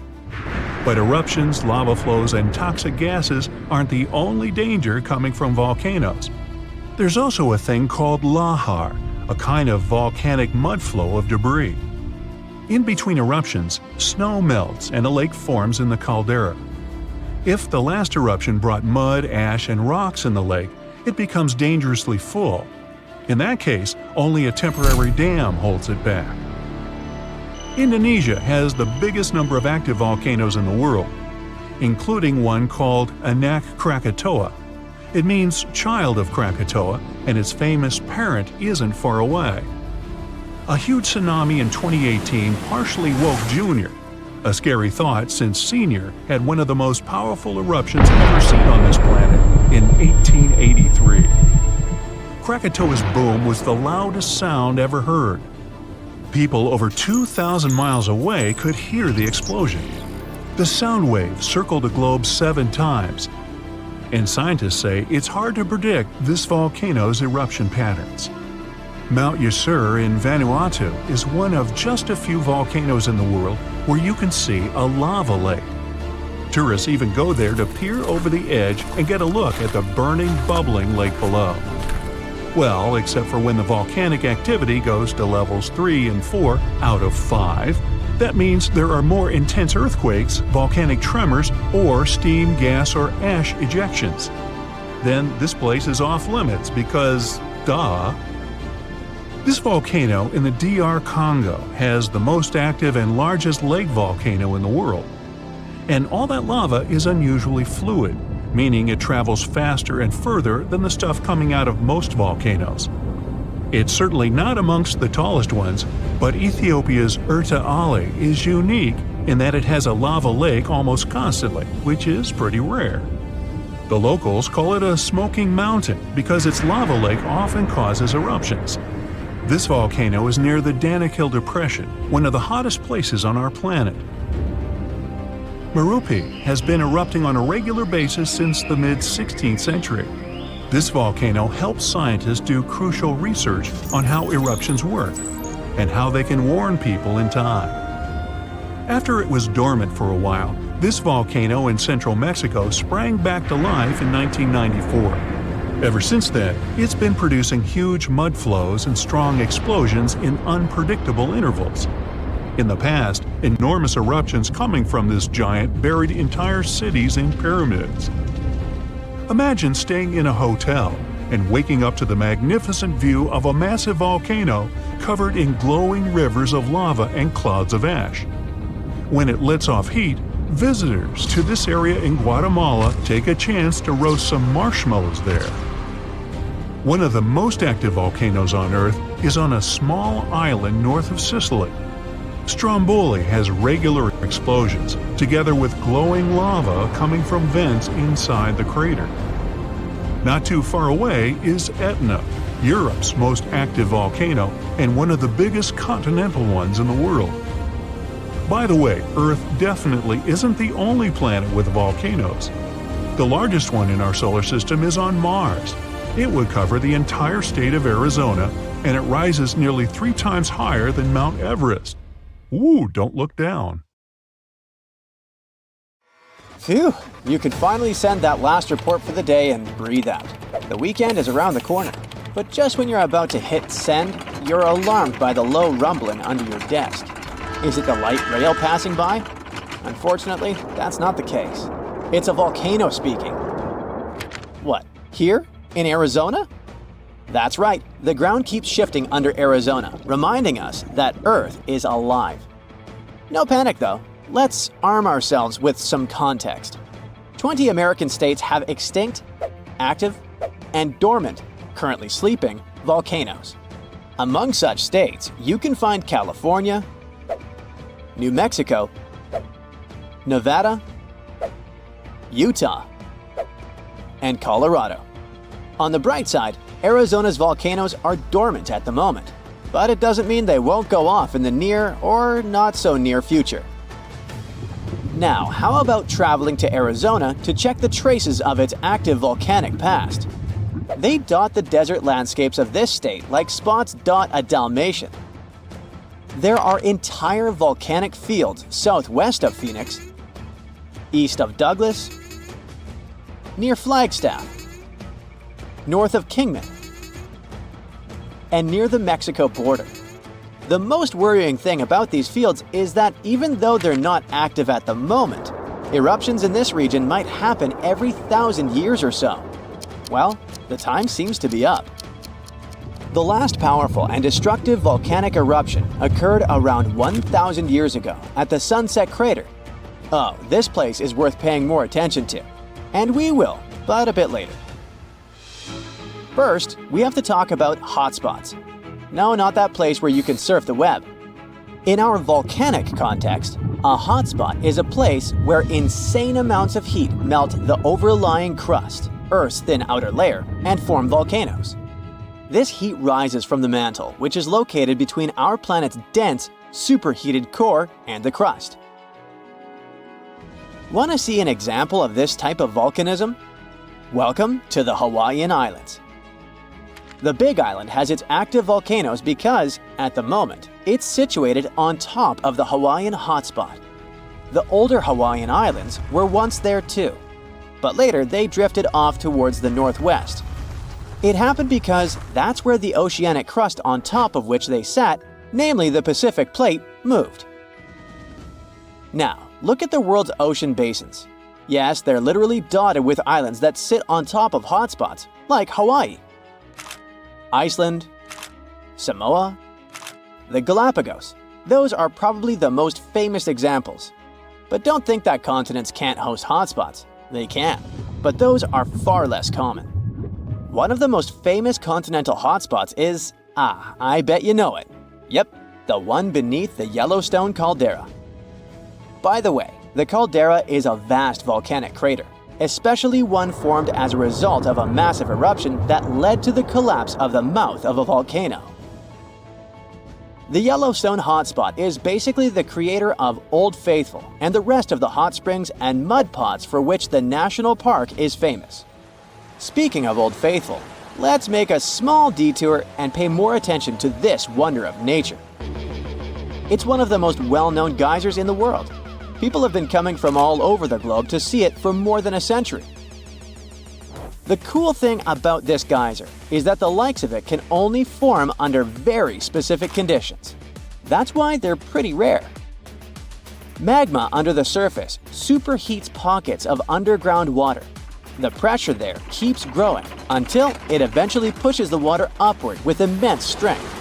But eruptions, lava flows, and toxic gases aren't the only danger coming from volcanoes. There's also a thing called lahar, a kind of volcanic mud flow of debris. In between eruptions, snow melts and a lake forms in the caldera. If the last eruption brought mud, ash, and rocks in the lake, it becomes dangerously full. In that case, only a temporary dam holds it back. Indonesia has the biggest number of active volcanoes in the world, including one called Anak Krakatoa. It means child of Krakatoa, and its famous parent isn't far away. A huge tsunami in 2018 partially woke Junior, a scary thought since Senior had one of the most powerful eruptions ever seen on this planet in 1883. Krakatoa's boom was the loudest sound ever heard. People over 2,000 miles away could hear the explosion. The sound wave circled the globe 7 times, and scientists say it's hard to predict this volcano's eruption patterns. Mount Yasur in Vanuatu is one of just a few volcanoes in the world where you can see a lava lake. Tourists even go there to peer over the edge and get a look at the burning, bubbling lake below. Well, except for when the volcanic activity goes to levels 3 and 4 out of 5. That means there are more intense earthquakes, volcanic tremors, or steam, gas, or ash ejections. Then this place is off limits because, duh. This volcano in the DR Congo has the most active and largest lake volcano in the world. And all that lava is unusually fluid, meaning it travels faster and further than the stuff coming out of most volcanoes. It's certainly not amongst the tallest ones, but Ethiopia's Erta Ale is unique in that it has a lava lake almost constantly, which is pretty rare. The locals call it a smoking mountain because its lava lake often causes eruptions. This volcano is near the Danakil Depression, one of the hottest places on our planet. Merupi has been erupting on a regular basis since the mid-16th century. This volcano helps scientists do crucial research on how eruptions work and how they can warn people in time. After it was dormant for a while, this volcano in central Mexico sprang back to life in 1994. Ever since then, it's been producing huge mud flows and strong explosions in unpredictable intervals. In the past, enormous eruptions coming from this giant buried entire cities in pyramids. Imagine staying in a hotel and waking up to the magnificent view of a massive volcano covered in glowing rivers of lava and clouds of ash. When it lets off heat, visitors to this area in Guatemala take a chance to roast some marshmallows there. One of the most active volcanoes on Earth is on a small island north of Sicily. Stromboli has regular explosions, together with glowing lava coming from vents inside the crater. Not too far away is Etna, Europe's most active volcano and one of the biggest continental ones in the world. By the way, Earth definitely isn't the only planet with volcanoes. The largest one in our solar system is on Mars. It would cover the entire state of Arizona, and it rises nearly 3 times higher than Mount Everest. Ooh, don't look down. Phew, you could finally send that last report for the day and breathe out. The weekend is around the corner, but just when you're about to hit send, you're alarmed by the low rumbling under your desk. Is it the light rail passing by? Unfortunately, that's not the case. It's a volcano speaking. What, here? In Arizona? That's right, the ground keeps shifting under Arizona, reminding us that Earth is alive. No panic though, let's arm ourselves with some context. 20 American states have extinct, active, and dormant, currently sleeping, volcanoes. Among such states, you can find California, New Mexico, Nevada, Utah, and Colorado. On the bright side, Arizona's volcanoes are dormant at the moment, but it doesn't mean they won't go off in the near or not so near future. Now, how about traveling to Arizona to check the traces of its active volcanic past? They dot the desert landscapes of this state like spots dot a Dalmatian. There are entire volcanic fields southwest of Phoenix, east of Douglas, near Flagstaff, north of Kingman, and near the Mexico border. The most worrying thing about these fields is that even though they're not active at the moment, eruptions in this region might happen every 1,000 years or so. Well, the time seems to be up. The last powerful and destructive volcanic eruption occurred around 1,000 years ago at the Sunset Crater. Oh, this place is worth paying more attention to. And we will, but a bit later. First, we have to talk about hotspots. No, not that place where you can surf the web. In our volcanic context, a hotspot is a place where insane amounts of heat melt the overlying crust, Earth's thin outer layer, and form volcanoes. This heat rises from the mantle, which is located between our planet's dense, superheated core and the crust. Want to see an example of this type of volcanism? Welcome to the Hawaiian Islands. The Big Island has its active volcanoes because, at the moment, it's situated on top of the Hawaiian hotspot. The older Hawaiian Islands were once there too, but later they drifted off towards the northwest. It happened because that's where the oceanic crust on top of which they sat, namely the Pacific Plate, moved. Now, look at the world's ocean basins. Yes, they're literally dotted with islands that sit on top of hotspots, like Hawaii, Iceland, Samoa, the Galapagos. Those are probably the most famous examples. But don't think that continents can't host hotspots. They can, but those are far less common. One of the most famous continental hotspots is, I bet you know it. Yep, the one beneath the Yellowstone caldera. By the way, the caldera is a vast volcanic crater, especially one formed as a result of a massive eruption that led to the collapse of the mouth of a volcano. The Yellowstone hotspot is basically the creator of Old Faithful and the rest of the hot springs and mud pots for which the national park is famous. Speaking of Old Faithful, let's make a small detour and pay more attention to this wonder of nature. It's one of the most well-known geysers in the world. People have been coming from all over the globe to see it for more than a century. The cool thing about this geyser is that the likes of it can only form under very specific conditions. That's why they're pretty rare. Magma under the surface superheats pockets of underground water. The pressure there keeps growing until it eventually pushes the water upward with immense strength.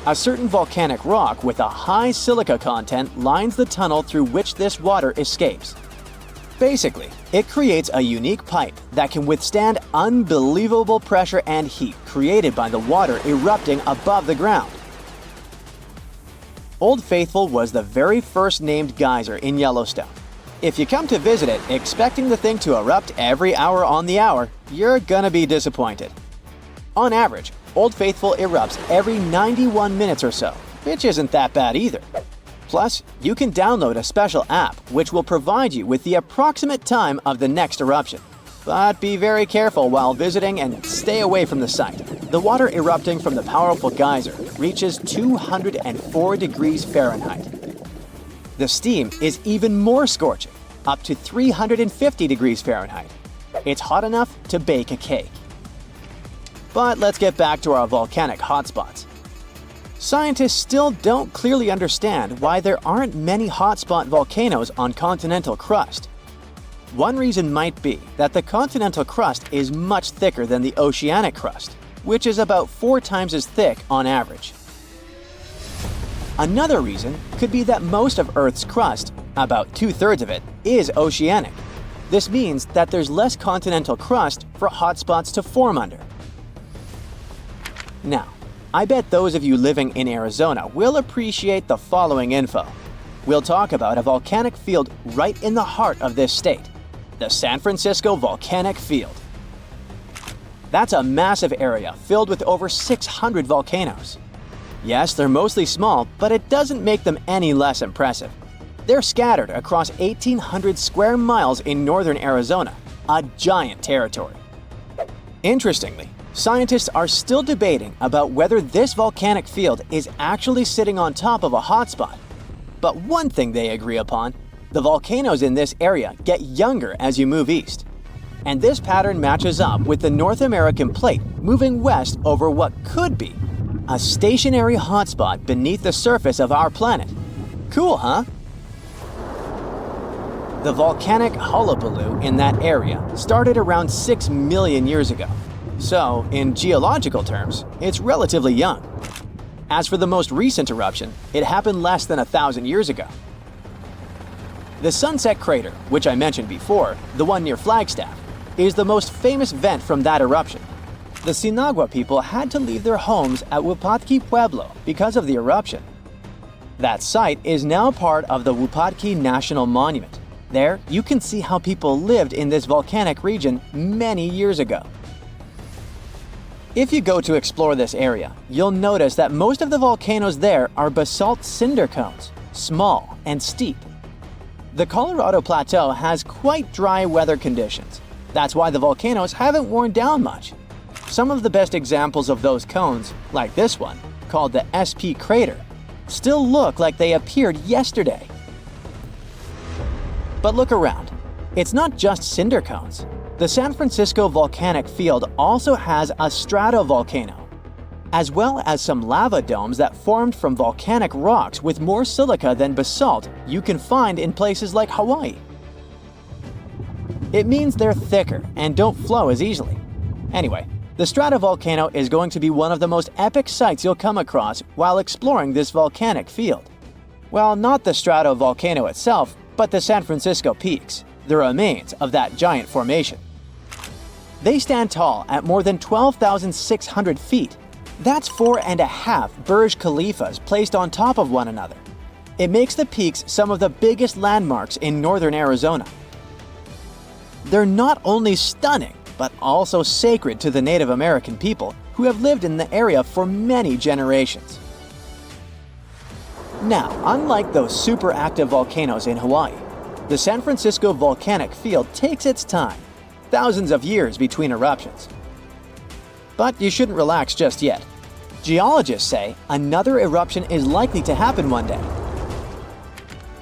A certain volcanic rock with a high silica content lines the tunnel through which this water escapes. Basically, it creates a unique pipe that can withstand unbelievable pressure and heat created by the water erupting above the ground. Old Faithful was the very first named geyser in Yellowstone. If you come to visit it expecting the thing to erupt every hour on the hour, you're gonna be disappointed. On average, Old Faithful erupts every 91 minutes or so, which isn't that bad either. Plus, you can download a special app which will provide you with the approximate time of the next eruption. But be very careful while visiting and stay away from the site. The water erupting from the powerful geyser reaches 204 degrees Fahrenheit. The steam is even more scorching, up to 350 degrees Fahrenheit. It's hot enough to bake a cake. But let's get back to our volcanic hotspots. Scientists still don't clearly understand why there aren't many hotspot volcanoes on continental crust. One reason might be that the continental crust is much thicker than the oceanic crust, which is about 4 times as thick on average. Another reason could be that most of Earth's crust, about 2/3 of it, is oceanic. This means that there's less continental crust for hotspots to form under. Now, I bet those of you living in Arizona will appreciate the following info. We'll talk about a volcanic field right in the heart of this state, the San Francisco Volcanic Field. That's a massive area filled with over 600 volcanoes. Yes, they're mostly small, but it doesn't make them any less impressive. They're scattered across 1,800 square miles in northern Arizona, a giant territory. Interestingly, scientists are still debating about whether this volcanic field is actually sitting on top of a hotspot. But one thing they agree upon, the volcanoes in this area get younger as you move east. And this pattern matches up with the North American plate moving west over what could be a stationary hotspot beneath the surface of our planet. Cool, huh? The volcanic hullabaloo in that area started around 6 million years ago. So, in geological terms, it's relatively young. As for the most recent eruption, it happened less than 1,000 years ago. The Sunset Crater, which I mentioned before, the one near Flagstaff, is the most famous vent from that eruption. The Sinagua people had to leave their homes at Wupatki Pueblo because of the eruption. That site is now part of the Wupatki National Monument. There, you can see how people lived in this volcanic region many years ago. If you go to explore this area, you'll notice that most of the volcanoes there are basalt cinder cones, small and steep. The Colorado Plateau has quite dry weather conditions. That's why the volcanoes haven't worn down much. Some of the best examples of those cones, like this one, called the SP crater, still look like they appeared yesterday. But look around. It's not just cinder cones. The San Francisco Volcanic Field also has a stratovolcano, as well as some lava domes that formed from volcanic rocks with more silica than basalt you can find in places like Hawaii. It means they're thicker and don't flow as easily. Anyway, the stratovolcano is going to be one of the most epic sights you'll come across while exploring this volcanic field. Well, not the stratovolcano itself, but the San Francisco peaks, the remains of that giant formation. They stand tall at more than 12,600 feet. That's 4.5 Burj Khalifas placed on top of one another. It makes the peaks some of the biggest landmarks in northern Arizona. They're not only stunning, but also sacred to the Native American people who have lived in the area for many generations. Now, unlike those super active volcanoes in Hawaii, the San Francisco Volcanic Field takes its time, thousands of years between eruptions. But you shouldn't relax just yet. Geologists say another eruption is likely to happen one day.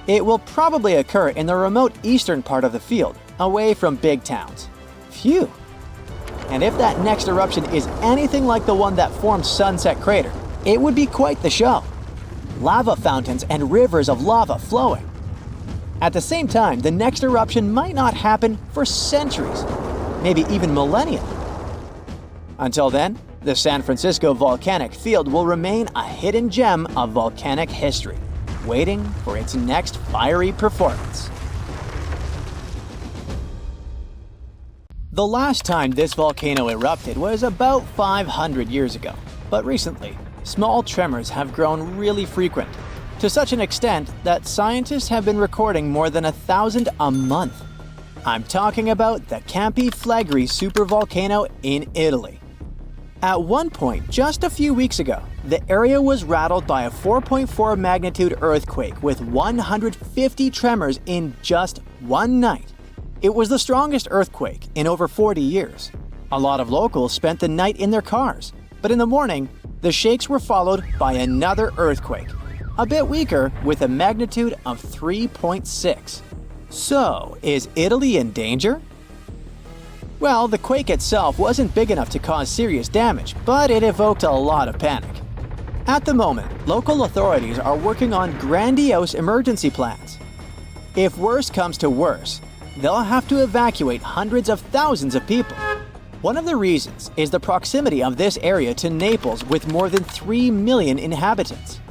It will probably occur in the remote eastern part of the field, away from big towns. Phew! And if that next eruption is anything like the one that formed Sunset Crater, it would be quite the show. Lava fountains and rivers of lava flowing. At the same time, the next eruption might not happen for centuries, maybe even millennia. Until then, the San Francisco Volcanic Field will remain a hidden gem of volcanic history, waiting for its next fiery performance. The last time this volcano erupted was about 500 years ago, but recently, small tremors have grown really frequent, to such an extent that scientists have been recording more than 1,000 a month. I'm talking about the Campi Flegrei supervolcano in Italy. At one point, just a few weeks ago, the area was rattled by a 4.4 magnitude earthquake with 150 tremors in just one night. It was the strongest earthquake in over 40 years. A lot of locals spent the night in their cars, but in the morning, the shakes were followed by another earthquake, a bit weaker with a magnitude of 3.6. So, is Italy in danger? Well, the quake itself wasn't big enough to cause serious damage, but it evoked a lot of panic. At the moment, local authorities are working on grandiose emergency plans. If worse comes to worse, they'll have to evacuate hundreds of thousands of people. One of the reasons is the proximity of this area to Naples with more than 3 million inhabitants.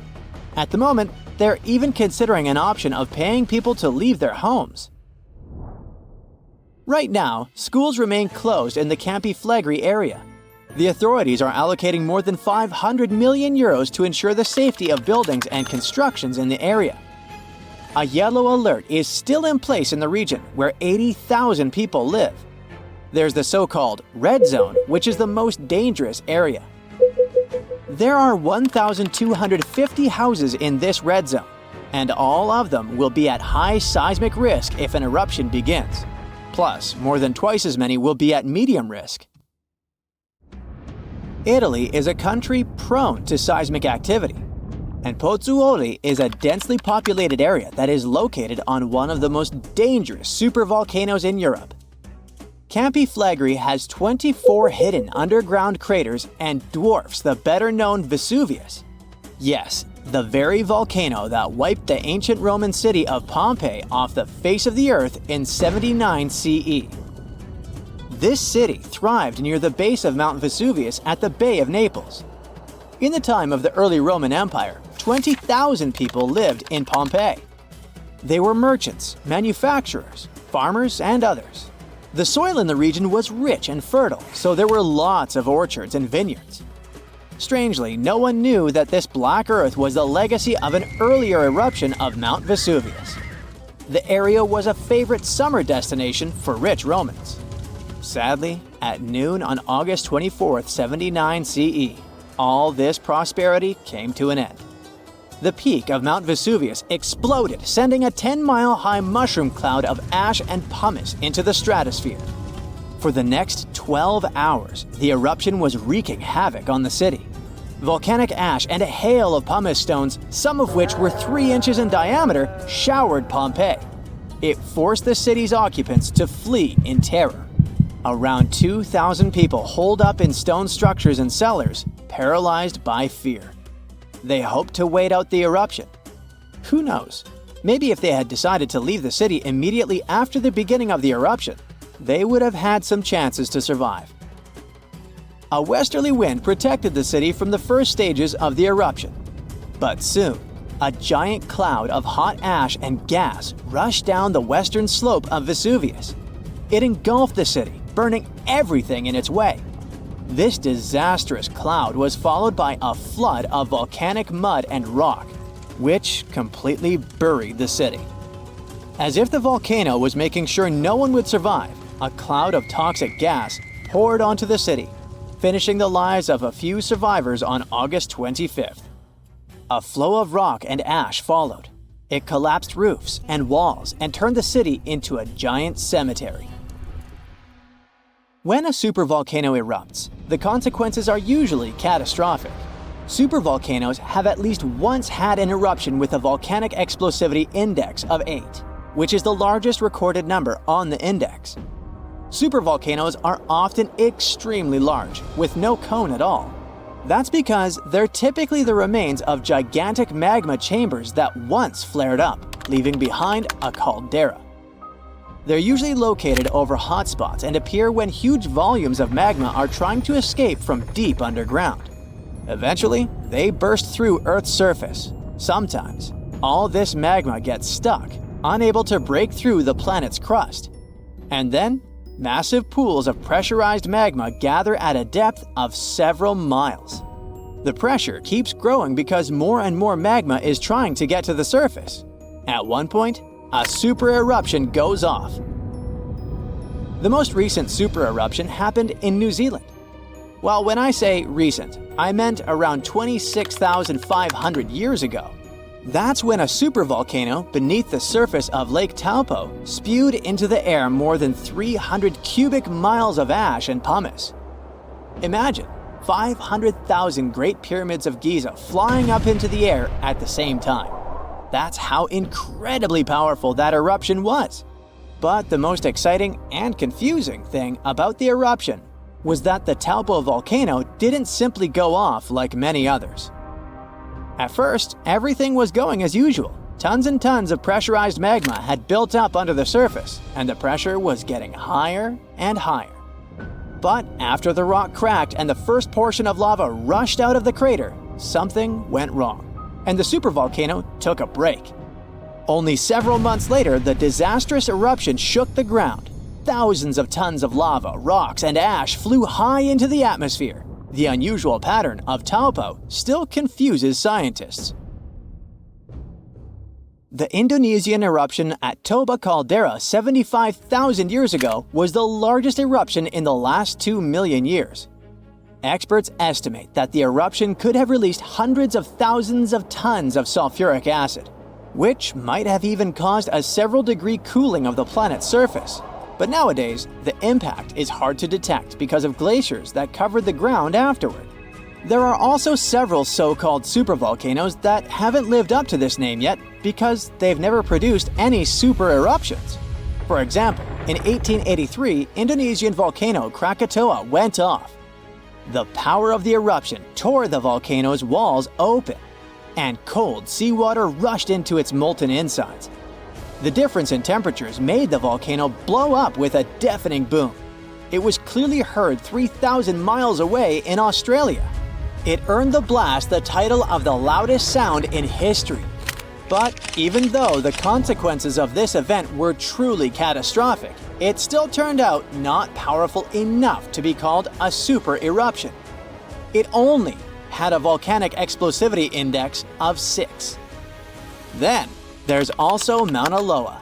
At the moment, they're even considering an option of paying people to leave their homes. Right now, schools remain closed in the Campi Flegrei area. The authorities are allocating more than 500 million euros to ensure the safety of buildings and constructions in the area. A yellow alert is still in place in the region where 80,000 people live. There's the so-called red zone, which is the most dangerous area. There are 1,250 houses in this red zone, and all of them will be at high seismic risk if an eruption begins. Plus, more than twice as many will be at medium risk. Italy is a country prone to seismic activity, and Pozzuoli is a densely populated area that is located on one of the most dangerous supervolcanoes in Europe. Campi Flegrei has 24 hidden underground craters and dwarfs the better-known Vesuvius. Yes, the very volcano that wiped the ancient Roman city of Pompeii off the face of the earth in 79 CE. This city thrived near the base of Mount Vesuvius at the Bay of Naples. In the time of the early Roman Empire, 20,000 people lived in Pompeii. They were merchants, manufacturers, farmers, and others. The soil in the region was rich and fertile, so there were lots of orchards and vineyards. Strangely, no one knew that this black earth was the legacy of an earlier eruption of Mount Vesuvius. The area was a favorite summer destination for rich Romans. Sadly, at noon on August 24, 79 CE, all this prosperity came to an end. The peak of Mount Vesuvius exploded, sending a 10-mile-high mushroom cloud of ash and pumice into the stratosphere. For the next 12 hours, the eruption was wreaking havoc on the city. Volcanic ash and a hail of pumice stones, some of which were 3 inches in diameter, showered Pompeii. It forced the city's occupants to flee in terror. Around 2,000 people holed up in stone structures and cellars, paralyzed by fear. They hoped to wait out the eruption. Who knows? Maybe if they had decided to leave the city immediately after the beginning of the eruption, they would have had some chances to survive. A westerly wind protected the city from the first stages of the eruption. But soon, a giant cloud of hot ash and gas rushed down the western slope of Vesuvius. It engulfed the city, burning everything in its way. This disastrous cloud was followed by a flood of volcanic mud and rock, which completely buried the city. As if the volcano was making sure no one would survive, a cloud of toxic gas poured onto the city, finishing the lives of a few survivors on August 25th. A flow of rock and ash followed. It collapsed roofs and walls and turned the city into a giant cemetery. When a supervolcano erupts, the consequences are usually catastrophic. Supervolcanoes have at least once had an eruption with a volcanic explosivity index of 8, which is the largest recorded number on the index. Supervolcanoes are often extremely large, with no cone at all. That's because they're typically the remains of gigantic magma chambers that once flared up, leaving behind a caldera. They're usually located over hotspots and appear when huge volumes of magma are trying to escape from deep underground. Eventually, they burst through Earth's surface. Sometimes, all this magma gets stuck, unable to break through the planet's crust. And then, massive pools of pressurized magma gather at a depth of several miles. The pressure keeps growing because more and more magma is trying to get to the surface. At one point, a super eruption goes off. The most recent super eruption happened in New Zealand. Well, when I say recent, I meant around 26,500 years ago. That's when a supervolcano beneath the surface of Lake Taupo spewed into the air more than 300 cubic miles of ash and pumice. Imagine 500,000 Great Pyramids of Giza flying up into the air at the same time. That's how incredibly powerful that eruption was. But the most exciting and confusing thing about the eruption was that the Taupo volcano didn't simply go off like many others. At first, everything was going as usual. Tons and tons of pressurized magma had built up under the surface, and the pressure was getting higher and higher. But after the rock cracked and the first portion of lava rushed out of the crater, something went wrong, and the supervolcano took a break. Only several months later, the disastrous eruption shook the ground. Thousands of tons of lava, rocks, and ash flew high into the atmosphere. The unusual pattern of taupo still confuses scientists. The Indonesian eruption at Toba caldera 75,000 years ago was the largest eruption in the last 2 million years. Experts estimate that the eruption could have released hundreds of thousands of tons of sulfuric acid, which might have even caused a several-degree cooling of the planet's surface. But nowadays, the impact is hard to detect because of glaciers that covered the ground afterward. There are also several so-called supervolcanoes that haven't lived up to this name yet because they've never produced any super eruptions. For example, in 1883, Indonesian volcano Krakatoa went off. The power of the eruption tore the volcano's walls open, and cold seawater rushed into its molten insides. The difference in temperatures made the volcano blow up with a deafening boom. It was clearly heard 3,000 miles away in Australia. It earned the blast the title of the loudest sound in history. But even though the consequences of this event were truly catastrophic, it still turned out not powerful enough to be called a super eruption. It only had a volcanic explosivity index of 6. Then, there's also Mauna Loa.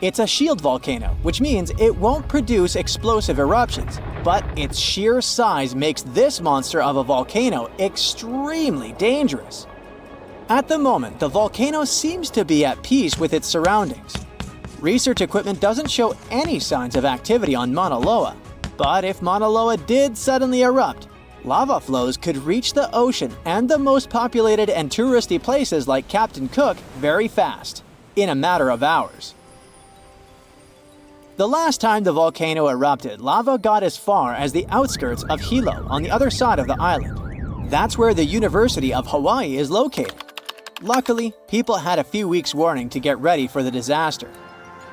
It's a shield volcano, which means it won't produce explosive eruptions, but its sheer size makes this monster of a volcano extremely dangerous. At the moment, the volcano seems to be at peace with its surroundings. Research equipment doesn't show any signs of activity on Mauna Loa, but if Mauna Loa did suddenly erupt, lava flows could reach the ocean and the most populated and touristy places like Captain Cook very fast, in a matter of hours. The last time the volcano erupted, lava got as far as the outskirts of Hilo on the other side of the island. That's where the University of Hawaii is located. Luckily, people had a few weeks' warning to get ready for the disaster.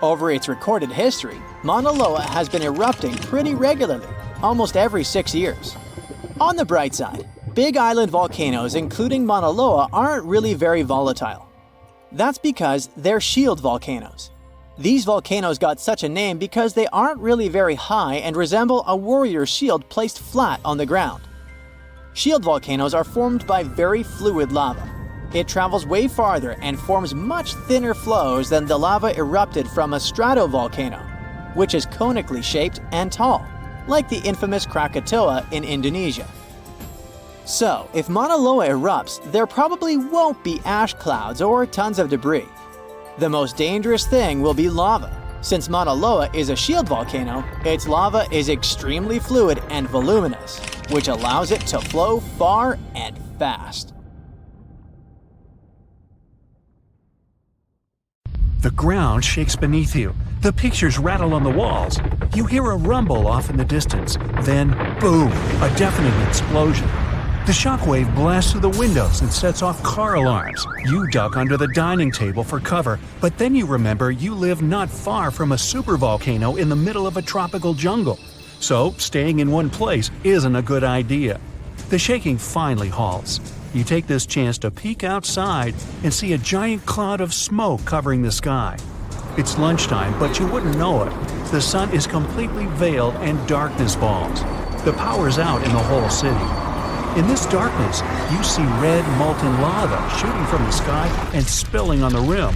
Over its recorded history, Mauna Loa has been erupting pretty regularly, almost every 6 years. On the bright side, big island volcanoes including Mauna Loa aren't really very volatile. That's because they're shield volcanoes. These volcanoes got such a name because they aren't really very high and resemble a warrior's shield placed flat on the ground. Shield volcanoes are formed by very fluid lava. It travels way farther and forms much thinner flows than the lava erupted from a stratovolcano, which is conically shaped and tall, like the infamous Krakatoa in Indonesia. So, if Mauna Loa erupts, there probably won't be ash clouds or tons of debris. The most dangerous thing will be lava. Since Mauna Loa is a shield volcano, its lava is extremely fluid and voluminous, which allows it to flow far and fast. The ground shakes beneath you. The pictures rattle on the walls. You hear a rumble off in the distance. Then, boom, a deafening explosion. The shockwave blasts through the windows and sets off car alarms. You duck under the dining table for cover, but then you remember you live not far from a supervolcano in the middle of a tropical jungle. So, staying in one place isn't a good idea. The shaking finally halts. You take this chance to peek outside and see a giant cloud of smoke covering the sky. It's lunchtime, but you wouldn't know it. The sun is completely veiled and darkness falls. The power's out in the whole city. In this darkness, you see red molten lava shooting from the sky and spilling on the rim.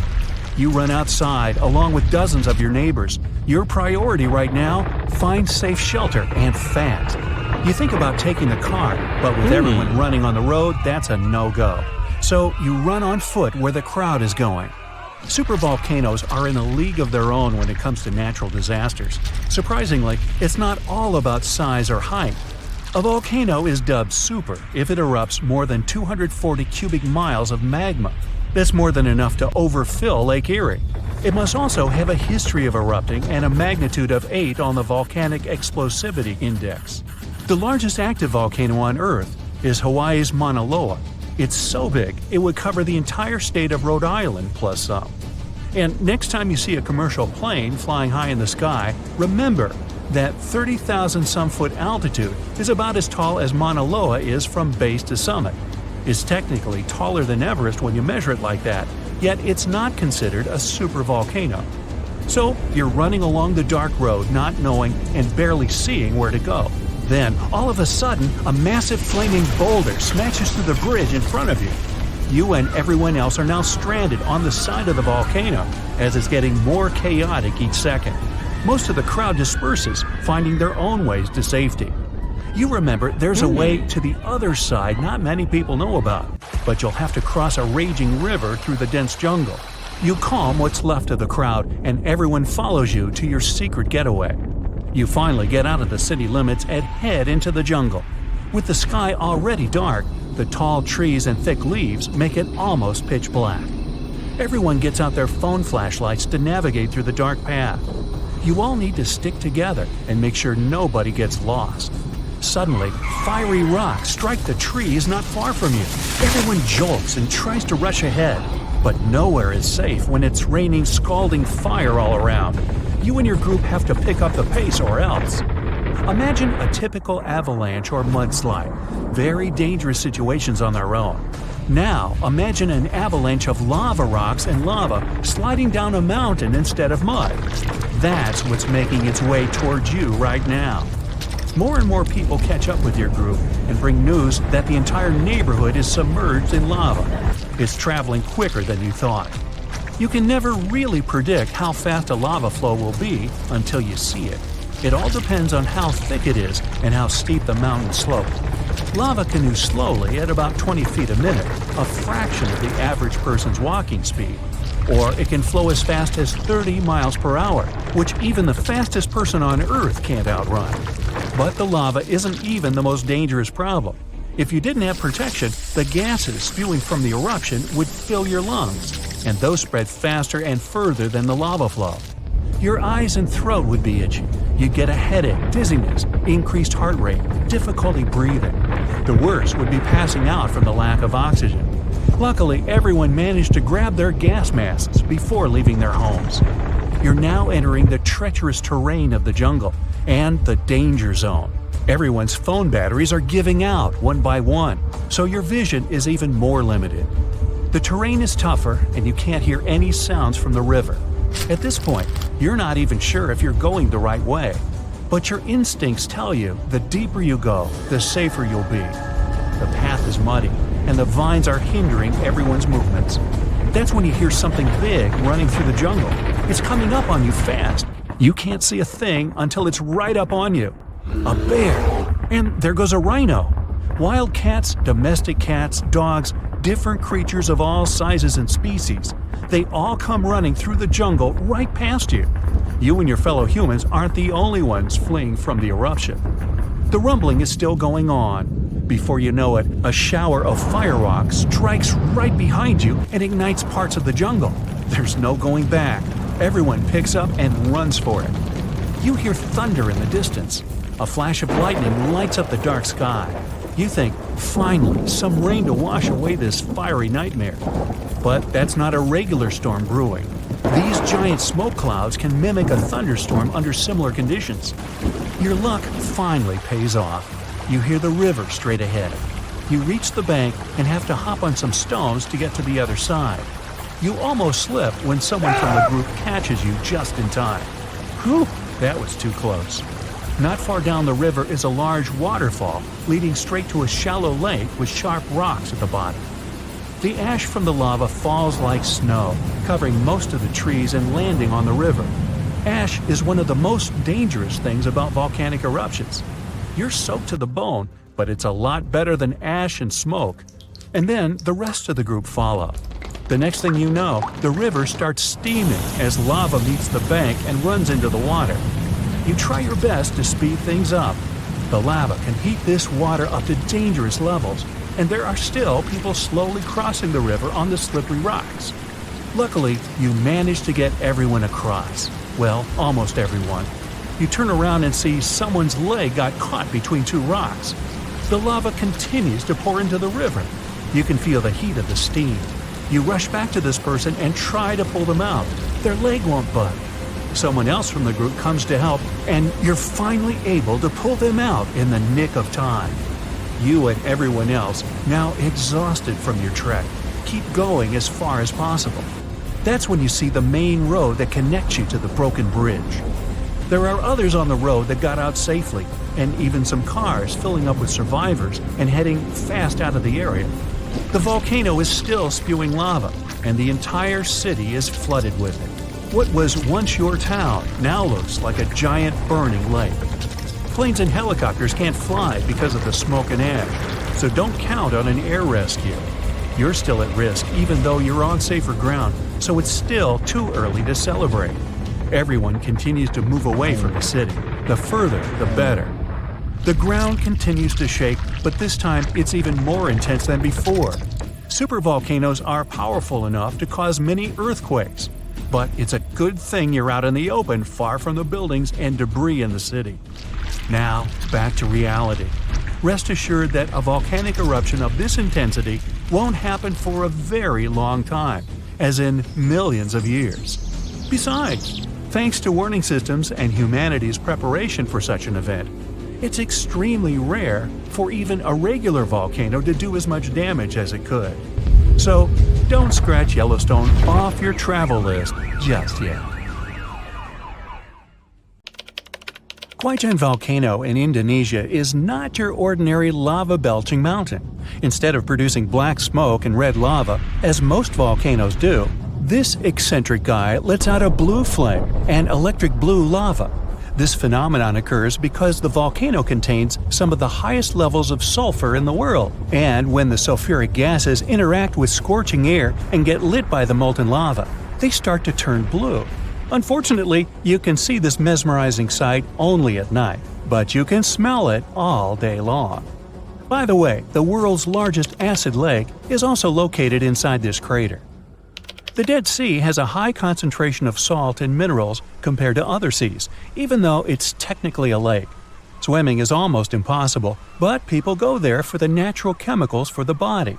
You run outside along with dozens of your neighbors. Your priority right now, find safe shelter and fast. You think about taking the car, but with everyone running on the road, that's a no-go. So you run on foot where the crowd is going. Supervolcanoes are in a league of their own when it comes to natural disasters. Surprisingly, it's not all about size or height. A volcano is dubbed super if it erupts more than 240 cubic miles of magma. That's more than enough to overfill Lake Erie. It must also have a history of erupting and a magnitude of 8 on the Volcanic Explosivity Index. The largest active volcano on Earth is Hawaii's Mauna Loa. It's so big, it would cover the entire state of Rhode Island plus some. And next time you see a commercial plane flying high in the sky, remember that 30,000-some-foot altitude is about as tall as Mauna Loa is from base to summit. It's technically taller than Everest when you measure it like that, yet it's not considered a supervolcano. So you're running along the dark road not knowing and barely seeing where to go. Then, all of a sudden, a massive flaming boulder smashes through the bridge in front of you. You and everyone else are now stranded on the side of the volcano as it's getting more chaotic each second. Most of the crowd disperses, finding their own ways to safety. You remember there's a way to the other side not many people know about, but you'll have to cross a raging river through the dense jungle. You calm what's left of the crowd, and everyone follows you to your secret getaway. You finally get out of the city limits and head into the jungle. With the sky already dark, the tall trees and thick leaves make it almost pitch black. Everyone gets out their phone flashlights to navigate through the dark path. You all need to stick together and make sure nobody gets lost. Suddenly, fiery rocks strike the trees not far from you. Everyone jolts and tries to rush ahead, but nowhere is safe when it's raining scalding fire all around. You and your group have to pick up the pace or else. Imagine a typical avalanche or mudslide, very dangerous situations on their own. Now, imagine an avalanche of lava rocks and lava sliding down a mountain instead of mud. That's what's making its way towards you right now. More and more people catch up with your group and bring news that the entire neighborhood is submerged in lava. It's traveling quicker than you thought. You can never really predict how fast a lava flow will be until you see it. It all depends on how thick it is and how steep the mountain slope. Lava can move slowly at about 20 feet a minute, a fraction of the average person's walking speed. Or it can flow as fast as 30 miles per hour, which even the fastest person on Earth can't outrun. But the lava isn't even the most dangerous problem. If you didn't have protection, the gases spewing from the eruption would fill your lungs, and those spread faster and further than the lava flow. Your eyes and throat would be itchy. You'd get a headache, dizziness, increased heart rate, difficulty breathing. The worst would be passing out from the lack of oxygen. Luckily, everyone managed to grab their gas masks before leaving their homes. You're now entering the treacherous terrain of the jungle and the danger zone. Everyone's phone batteries are giving out one by one, so your vision is even more limited. The terrain is tougher and you can't hear any sounds from the river. At this point, you're not even sure if you're going the right way. But your instincts tell you the deeper you go, the safer you'll be. The path is muddy, and the vines are hindering everyone's movements. That's when you hear something big running through the jungle. It's coming up on you fast. You can't see a thing until it's right up on you. A bear! And there goes a rhino. Wild cats, domestic cats, dogs, different creatures of all sizes and species. They all come running through the jungle right past you. You and your fellow humans aren't the only ones fleeing from the eruption. The rumbling is still going on. Before you know it, a shower of fire rocks strikes right behind you and ignites parts of the jungle. There's no going back. Everyone picks up and runs for it. You hear thunder in the distance. A flash of lightning lights up the dark sky. You think, finally, some rain to wash away this fiery nightmare. But that's not a regular storm brewing. These giant smoke clouds can mimic a thunderstorm under similar conditions. Your luck finally pays off. You hear the river straight ahead. You reach the bank and have to hop on some stones to get to the other side. You almost slip when someone from the group catches you just in time. Whew, that was too close. Not far down the river is a large waterfall leading straight to a shallow lake with sharp rocks at the bottom. The ash from the lava falls like snow, covering most of the trees and landing on the river. Ash is one of the most dangerous things about volcanic eruptions. You're soaked to the bone, but it's a lot better than ash and smoke. And then the rest of the group follow. The next thing you know, the river starts steaming as lava meets the bank and runs into the water. You try your best to speed things up. The lava can heat this water up to dangerous levels, and there are still people slowly crossing the river on the slippery rocks. Luckily, you manage to get everyone across. Well, almost everyone. You turn around and see someone's leg got caught between two rocks. The lava continues to pour into the river. You can feel the heat of the steam. You rush back to this person and try to pull them out. Their leg won't budge. Someone else from the group comes to help, and you're finally able to pull them out in the nick of time. You and everyone else, now exhausted from your trek, keep going as far as possible. That's when you see the main road that connects you to the broken bridge. There are others on the road that got out safely, and even some cars filling up with survivors and heading fast out of the area. The volcano is still spewing lava, and the entire city is flooded with it. What was once your town now looks like a giant burning lake. Planes and helicopters can't fly because of the smoke and ash, so don't count on an air rescue. You're still at risk even though you're on safer ground, so it's still too early to celebrate. Everyone continues to move away from the city. The further, the better. The ground continues to shake, but this time it's even more intense than before. Supervolcanoes are powerful enough to cause many earthquakes, but it's a good thing you're out in the open, far from the buildings and debris in the city. Now, back to reality. Rest assured that a volcanic eruption of this intensity won't happen for a very long time, as in millions of years. Besides, thanks to warning systems and humanity's preparation for such an event, it's extremely rare for even a regular volcano to do as much damage as it could. So, don't scratch Yellowstone off your travel list just yet. Huaychan Volcano in Indonesia is not your ordinary lava-belching mountain. Instead of producing black smoke and red lava, as most volcanoes do, this eccentric guy lets out a blue flame and electric blue lava. This phenomenon occurs because the volcano contains some of the highest levels of sulfur in the world, and when the sulfuric gases interact with scorching air and get lit by the molten lava, they start to turn blue. Unfortunately, you can see this mesmerizing sight only at night, but you can smell it all day long. By the way, the world's largest acid lake is also located inside this crater. The Dead Sea has a high concentration of salt and minerals compared to other seas, even though it's technically a lake. Swimming is almost impossible, but people go there for the natural chemicals for the body.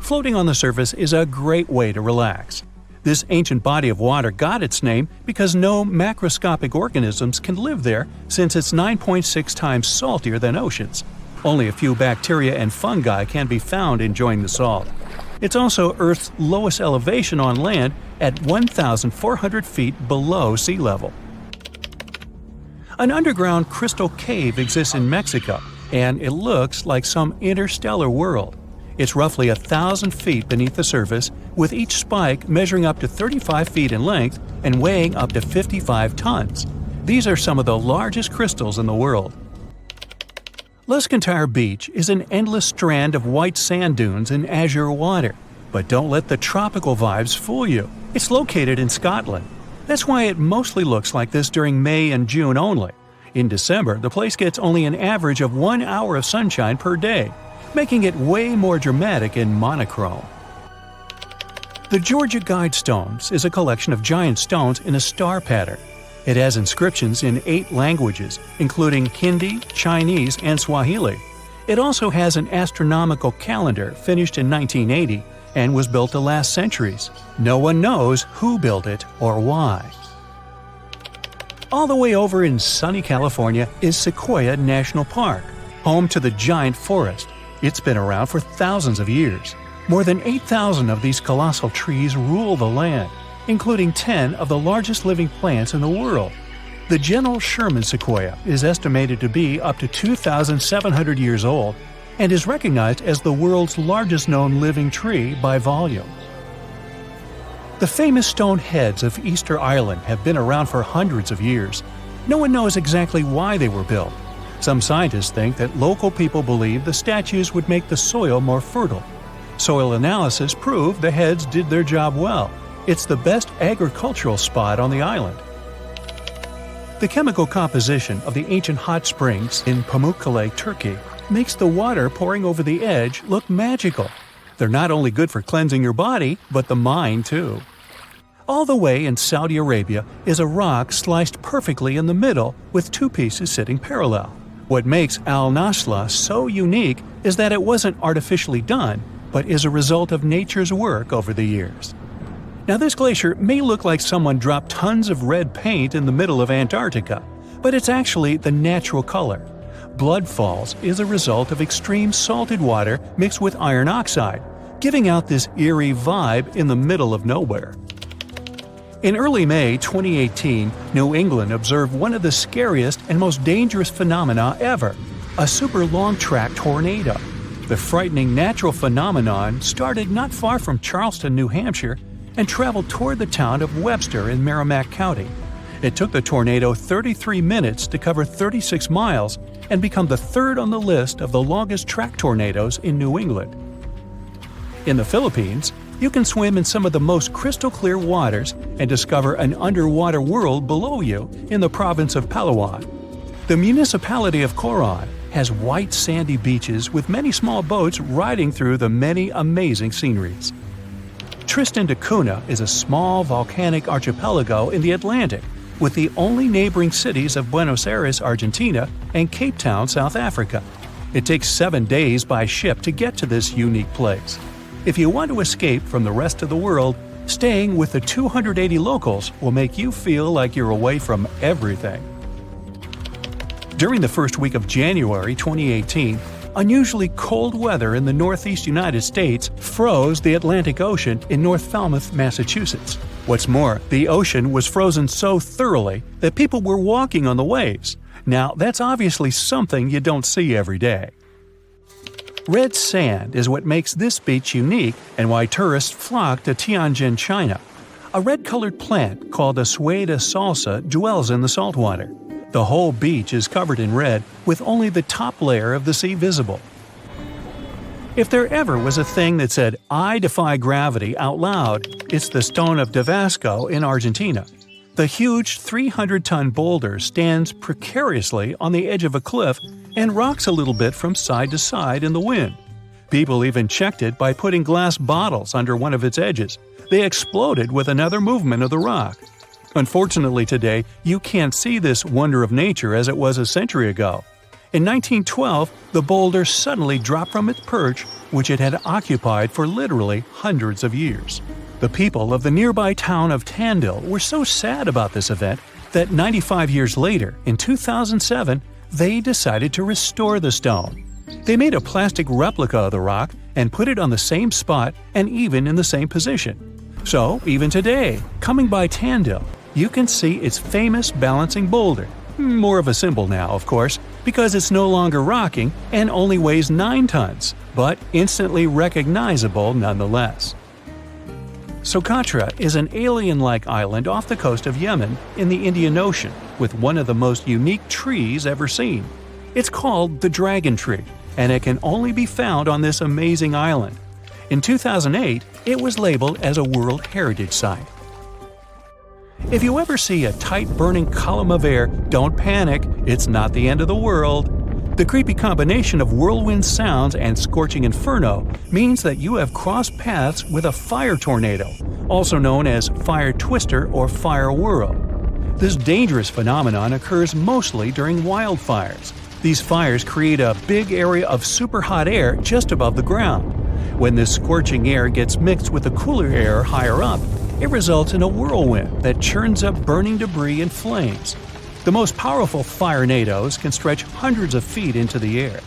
Floating on the surface is a great way to relax. This ancient body of water got its name because no macroscopic organisms can live there since it's 9.6 times saltier than oceans. Only a few bacteria and fungi can be found enjoying the salt. It's also Earth's lowest elevation on land at 1,400 feet below sea level. An underground crystal cave exists in Mexico, and it looks like some interstellar world. It's roughly 1,000 feet beneath the surface, with each spike measuring up to 35 feet in length and weighing up to 55 tons. These are some of the largest crystals in the world. Luscantire Beach is an endless strand of white sand dunes and azure water. But don't let the tropical vibes fool you. It's located in Scotland. That's why it mostly looks like this during May and June only. In December, the place gets only an average of 1 hour of sunshine per day, making it way more dramatic in monochrome. The Georgia Guidestones is a collection of giant stones in a star pattern. It has inscriptions in 8 languages, including Hindi, Chinese, and Swahili. It also has an astronomical calendar finished in 1980 and was built to last centuries. No one knows who built it or why. All the way over in sunny California is Sequoia National Park, home to the giant forest. It's been around for thousands of years. More than 8,000 of these colossal trees rule the land, including 10 of the largest living plants in the world. The General Sherman sequoia is estimated to be up to 2,700 years old and is recognized as the world's largest known living tree by volume. The famous stone heads of Easter Island have been around for hundreds of years. No one knows exactly why they were built. Some scientists think that local people believed the statues would make the soil more fertile. Soil analysis proved the heads did their job well. It's the best agricultural spot on the island. The chemical composition of the ancient hot springs in Pamukkale, Turkey, makes the water pouring over the edge look magical. They're not only good for cleansing your body, but the mind too. All the way in Saudi Arabia is a rock sliced perfectly in the middle with 2 pieces sitting parallel. What makes Al Nasla so unique is that it wasn't artificially done. but is a result of nature's work over the years. Now, this glacier may look like someone dropped tons of red paint in the middle of Antarctica, but it's actually the natural color. Blood falls is a result of extreme salted water mixed with iron oxide, giving out this eerie vibe in the middle of nowhere. In early May 2018, New England observed one of the scariest and most dangerous phenomena ever, a super long-track tornado. The frightening natural phenomenon started not far from Charleston, New Hampshire, and traveled toward the town of Webster in Merrimack County. It took the tornado 33 minutes to cover 36 miles and become the third on the list of the longest track tornadoes in New England. In the Philippines, you can swim in some of the most crystal-clear waters and discover an underwater world below you in the province of Palawan. The municipality of Coron has white sandy beaches with many small boats riding through the many amazing sceneries. Tristan da Cunha is a small volcanic archipelago in the Atlantic, with the only neighboring cities of Buenos Aires, Argentina, and Cape Town, South Africa. It takes 7 days by ship to get to this unique place. If you want to escape from the rest of the world, staying with the 280 locals will make you feel like you're away from everything. During the first week of January 2018, unusually cold weather in the northeast United States froze the Atlantic Ocean in North Falmouth, Massachusetts. What's more, the ocean was frozen so thoroughly that people were walking on the waves. Now, that's obviously something you don't see every day. Red sand is what makes this beach unique and why tourists flock to Tianjin, China. A red-colored plant called a sueda salsa dwells in the saltwater. The whole beach is covered in red, with only the top layer of the sea visible. If there ever was a thing that said, "I defy gravity" out loud, it's the stone of Tabasco in Argentina. The huge 300-ton boulder stands precariously on the edge of a cliff and rocks a little bit from side to side in the wind. People even checked it by putting glass bottles under one of its edges. They exploded with another movement of the rock. Unfortunately today, you can't see this wonder of nature as it was a century ago. In 1912, the boulder suddenly dropped from its perch, which it had occupied for literally hundreds of years. The people of the nearby town of Tandil were so sad about this event that 95 years later, in 2007, they decided to restore the stone. They made a plastic replica of the rock and put it on the same spot and even in the same position. So, even today, coming by Tandil, you can see its famous balancing boulder. More of a symbol now, of course, because it's no longer rocking and only weighs 9 tons, but instantly recognizable nonetheless. Socotra is an alien-like island off the coast of Yemen in the Indian Ocean with one of the most unique trees ever seen. It's called the dragon tree, and it can only be found on this amazing island. In 2008, it was labeled as a World Heritage Site. If you ever see a tight burning column of air, don't panic, it's not the end of the world. The creepy combination of whirlwind sounds and scorching inferno means that you have crossed paths with a fire tornado, also known as fire twister or fire whirl. This dangerous phenomenon occurs mostly during wildfires. These fires create a big area of super hot air just above the ground. When this scorching air gets mixed with the cooler air higher up, it results in a whirlwind that churns up burning debris and flames. The most powerful firenadoes can stretch hundreds of feet into the air.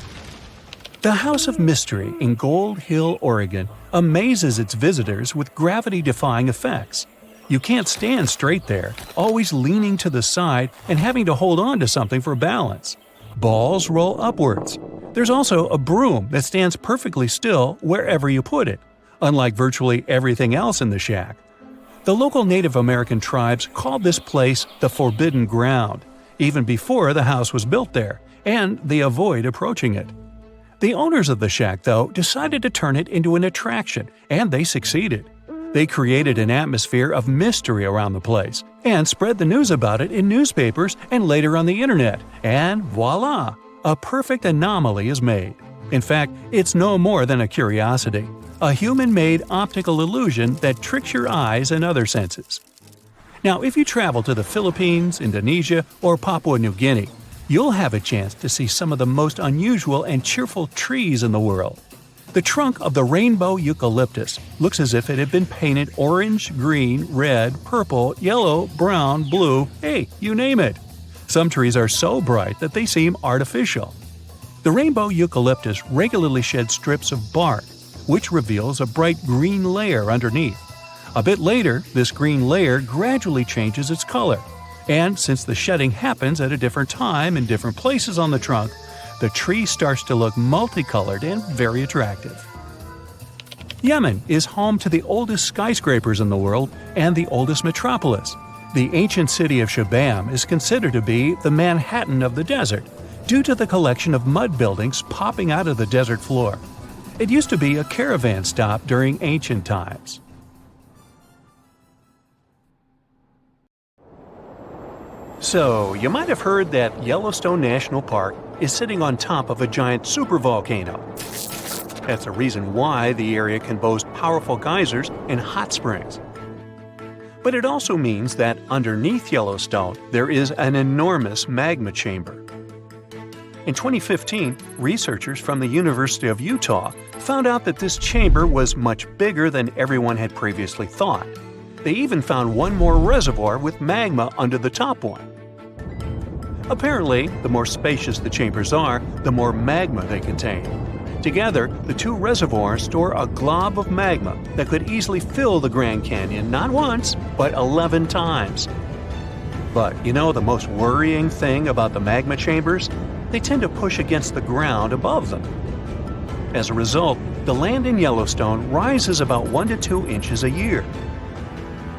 The House of Mystery in Gold Hill, Oregon, amazes its visitors with gravity-defying effects. You can't stand straight there, always leaning to the side and having to hold on to something for balance. Balls roll upwards. There's also a broom that stands perfectly still wherever you put it, unlike virtually everything else in the shack. The local Native American tribes called this place the Forbidden Ground, even before the house was built there, and they avoid approaching it. The owners of the shack, though, decided to turn it into an attraction, and they succeeded. They created an atmosphere of mystery around the place, and spread the news about it in newspapers and later on the internet, and voila! A perfect anomaly is made. In fact, it's no more than a curiosity. A human-made optical illusion that tricks your eyes and other senses. Now, if you travel to the Philippines, Indonesia, or Papua New Guinea, you'll have a chance to see some of the most unusual and cheerful trees in the world. The trunk of the rainbow eucalyptus looks as if it had been painted orange, green, red, purple, yellow, brown, blue, hey, you name it. Some trees are so bright that they seem artificial. The rainbow eucalyptus regularly sheds strips of bark, which reveals a bright green layer underneath. A bit later, this green layer gradually changes its color, and since the shedding happens at a different time in different places on the trunk, the tree starts to look multicolored and very attractive. Yemen is home to the oldest skyscrapers in the world and the oldest metropolis. The ancient city of Shabam is considered to be the Manhattan of the desert due to the collection of mud buildings popping out of the desert floor. It used to be a caravan stop during ancient times. So, you might have heard that Yellowstone National Park is sitting on top of a giant supervolcano. That's the reason why the area can boast powerful geysers and hot springs. But it also means that underneath Yellowstone, there is an enormous magma chamber. In 2015, researchers from the University of Utah found out that this chamber was much bigger than everyone had previously thought. They even found one more reservoir with magma under the top one. Apparently, the more spacious the chambers are, the more magma they contain. Together, the two reservoirs store a glob of magma that could easily fill the Grand Canyon not once, but 11 times. But you know the most worrying thing about the magma chambers? They tend to push against the ground above them. As a result, the land in Yellowstone rises about 1 to 2 inches a year.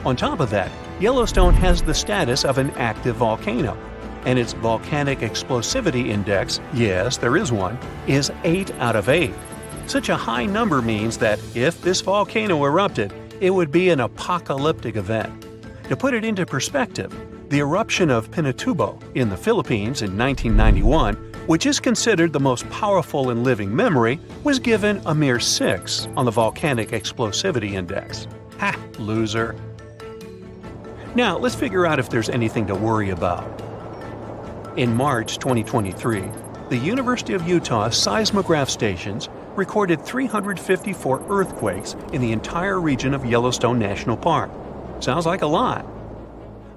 On top of that, Yellowstone has the status of an active volcano, and its volcanic explosivity index, yes, there is one, is 8 out of 8. Such a high number means that if this volcano erupted, it would be an apocalyptic event. To put it into perspective, the eruption of Pinatubo in the Philippines in 1991, which is considered the most powerful in living memory, was given a mere 6 on the volcanic explosivity index. Ha, loser. Now, let's figure out if there's anything to worry about. In March 2023, the University of Utah seismograph stations recorded 354 earthquakes in the entire region of Yellowstone National Park. Sounds like a lot.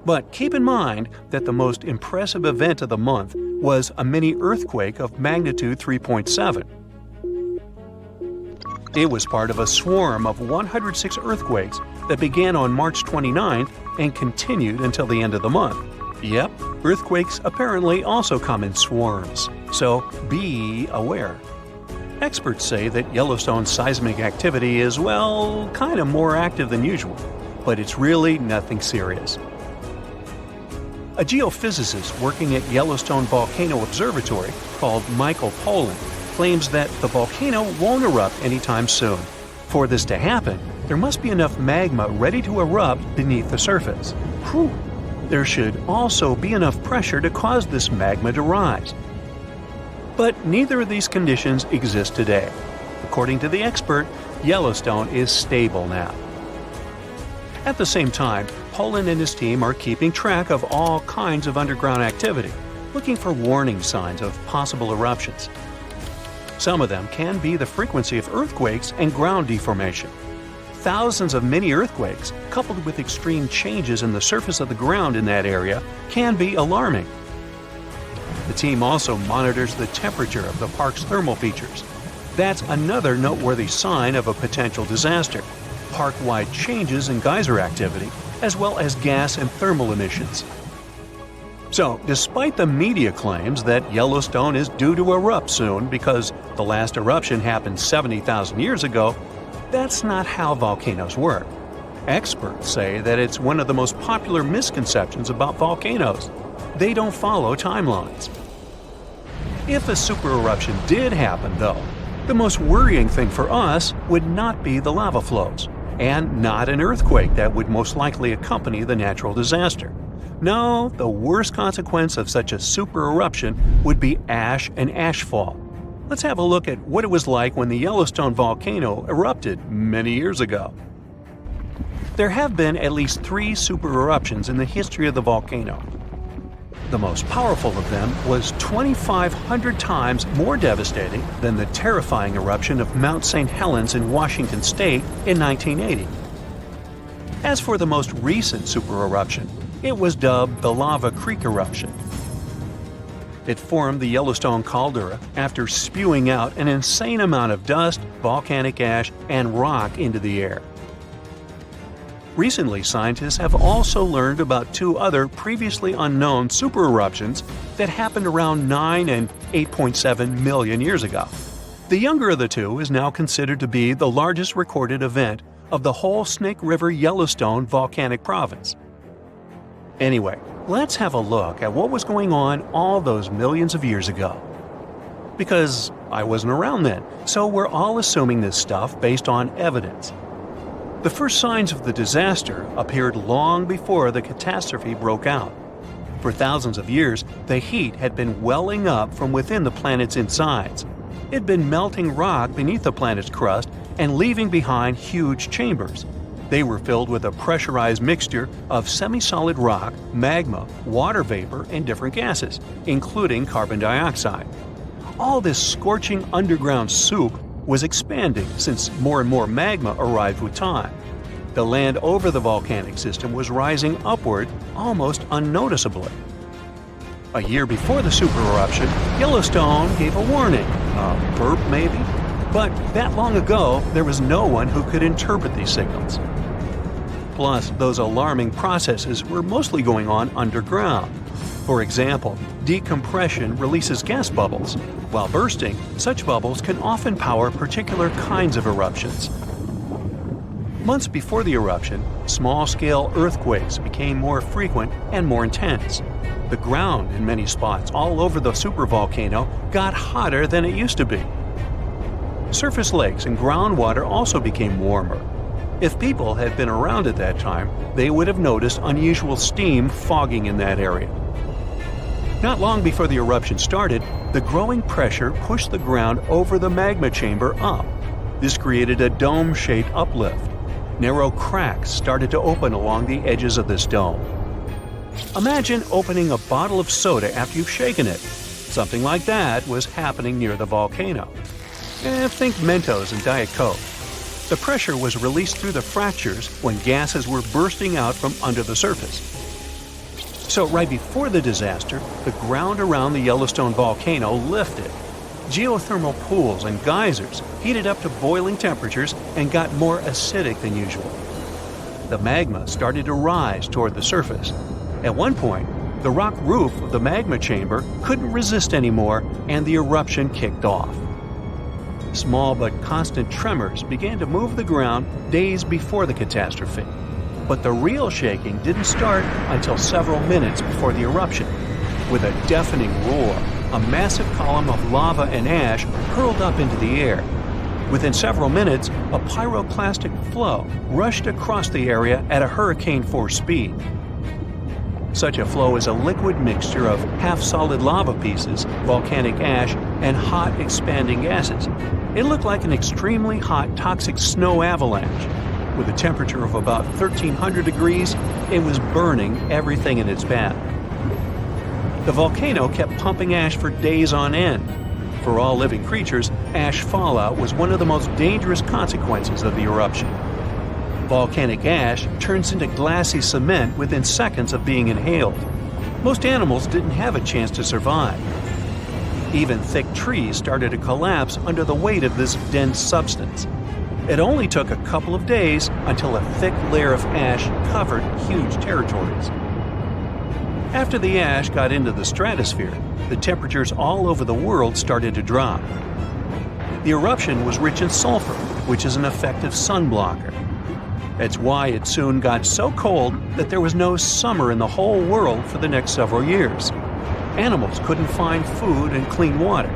But keep in mind that the most impressive event of the month was a mini earthquake of magnitude 3.7. It was part of a swarm of 106 earthquakes that began on March 29th and continued until the end of the month. Yep, earthquakes apparently also come in swarms, so be aware. Experts say that Yellowstone's seismic activity is, well, kind of more active than usual, but it's really nothing serious. A geophysicist working at Yellowstone Volcano Observatory called Michael Pollan claims that the volcano won't erupt anytime soon. For this to happen, there must be enough magma ready to erupt beneath the surface. Whew. There should also be enough pressure to cause this magma to rise. But neither of these conditions exist today. According to the expert, Yellowstone is stable now. At the same time, Pollan and his team are keeping track of all kinds of underground activity, looking for warning signs of possible eruptions. Some of them can be the frequency of earthquakes and ground deformation. Thousands of mini earthquakes, coupled with extreme changes in the surface of the ground in that area, can be alarming. The team also monitors the temperature of the park's thermal features. That's another noteworthy sign of a potential disaster: park-wide changes in geyser activity, as well as gas and thermal emissions. So, despite the media claims that Yellowstone is due to erupt soon because the last eruption happened 70,000 years ago, that's not how volcanoes work. Experts say that it's one of the most popular misconceptions about volcanoes. They don't follow timelines. If a supereruption did happen, though, the most worrying thing for us would not be the lava flows, and not an earthquake that would most likely accompany the natural disaster. No, the worst consequence of such a supereruption would be ash and ashfall. Let's have a look at what it was like when the Yellowstone volcano erupted many years ago. There have been at least 3 supereruptions in the history of the volcano. The most powerful of them was 2,500 times more devastating than the terrifying eruption of Mount St. Helens in Washington state in 1980. As for the most recent supereruption, it was dubbed the Lava Creek eruption. It formed the Yellowstone caldera after spewing out an insane amount of dust, volcanic ash, and rock into the air. Recently, scientists have also learned about two other previously unknown supereruptions that happened around 9 and 8.7 million years ago. The younger of the two is now considered to be the largest recorded event of the whole Snake River Yellowstone volcanic province. Anyway, let's have a look at what was going on all those millions of years ago. Because I wasn't around then, so we're all assuming this stuff based on evidence. The first signs of the disaster appeared long before the catastrophe broke out. For thousands of years, the heat had been welling up from within the planet's insides. It had been melting rock beneath the planet's crust and leaving behind huge chambers. They were filled with a pressurized mixture of semi-solid rock, magma, water vapor, and different gases, including carbon dioxide. All this scorching underground soup was expanding since more and more magma arrived with time. The land over the volcanic system was rising upward almost unnoticeably. A year before the supereruption, Yellowstone gave a warning, a burp maybe, but that long ago there was no one who could interpret these signals. Plus, those alarming processes were mostly going on underground. For example, decompression releases gas bubbles. While bursting, such bubbles can often power particular kinds of eruptions. Months before the eruption, small-scale earthquakes became more frequent and more intense. The ground in many spots all over the supervolcano got hotter than it used to be. Surface lakes and groundwater also became warmer. If people had been around at that time, they would have noticed unusual steam fogging in that area. Not long before the eruption started, the growing pressure pushed the ground over the magma chamber up. This created a dome-shaped uplift. Narrow cracks started to open along the edges of this dome. Imagine opening a bottle of soda after you've shaken it. Something like that was happening near the volcano. Think Mentos and Diet Coke. The pressure was released through the fractures when gases were bursting out from under the surface. So right before the disaster, the ground around the Yellowstone volcano lifted. Geothermal pools and geysers heated up to boiling temperatures and got more acidic than usual. The magma started to rise toward the surface. At one point, the rock roof of the magma chamber couldn't resist anymore and the eruption kicked off. Small but constant tremors began to move the ground days before the catastrophe. But the real shaking didn't start until several minutes before the eruption. With a deafening roar, a massive column of lava and ash hurled up into the air. Within several minutes, a pyroclastic flow rushed across the area at a hurricane-force speed. Such a flow is a liquid mixture of half-solid lava pieces, volcanic ash, and hot, expanding gases. It looked like an extremely hot, toxic snow avalanche. With a temperature of about 1,300 degrees, it was burning everything in its path. The volcano kept pumping ash for days on end. For all living creatures, ash fallout was one of the most dangerous consequences of the eruption. Volcanic ash turns into glassy cement within seconds of being inhaled. Most animals didn't have a chance to survive. Even thick trees started to collapse under the weight of this dense substance. It only took a couple of days until a thick layer of ash covered huge territories. After the ash got into the stratosphere, the temperatures all over the world started to drop. The eruption was rich in sulfur, which is an effective sunblocker. That's why it soon got so cold that there was no summer in the whole world for the next several years. Animals couldn't find food and clean water.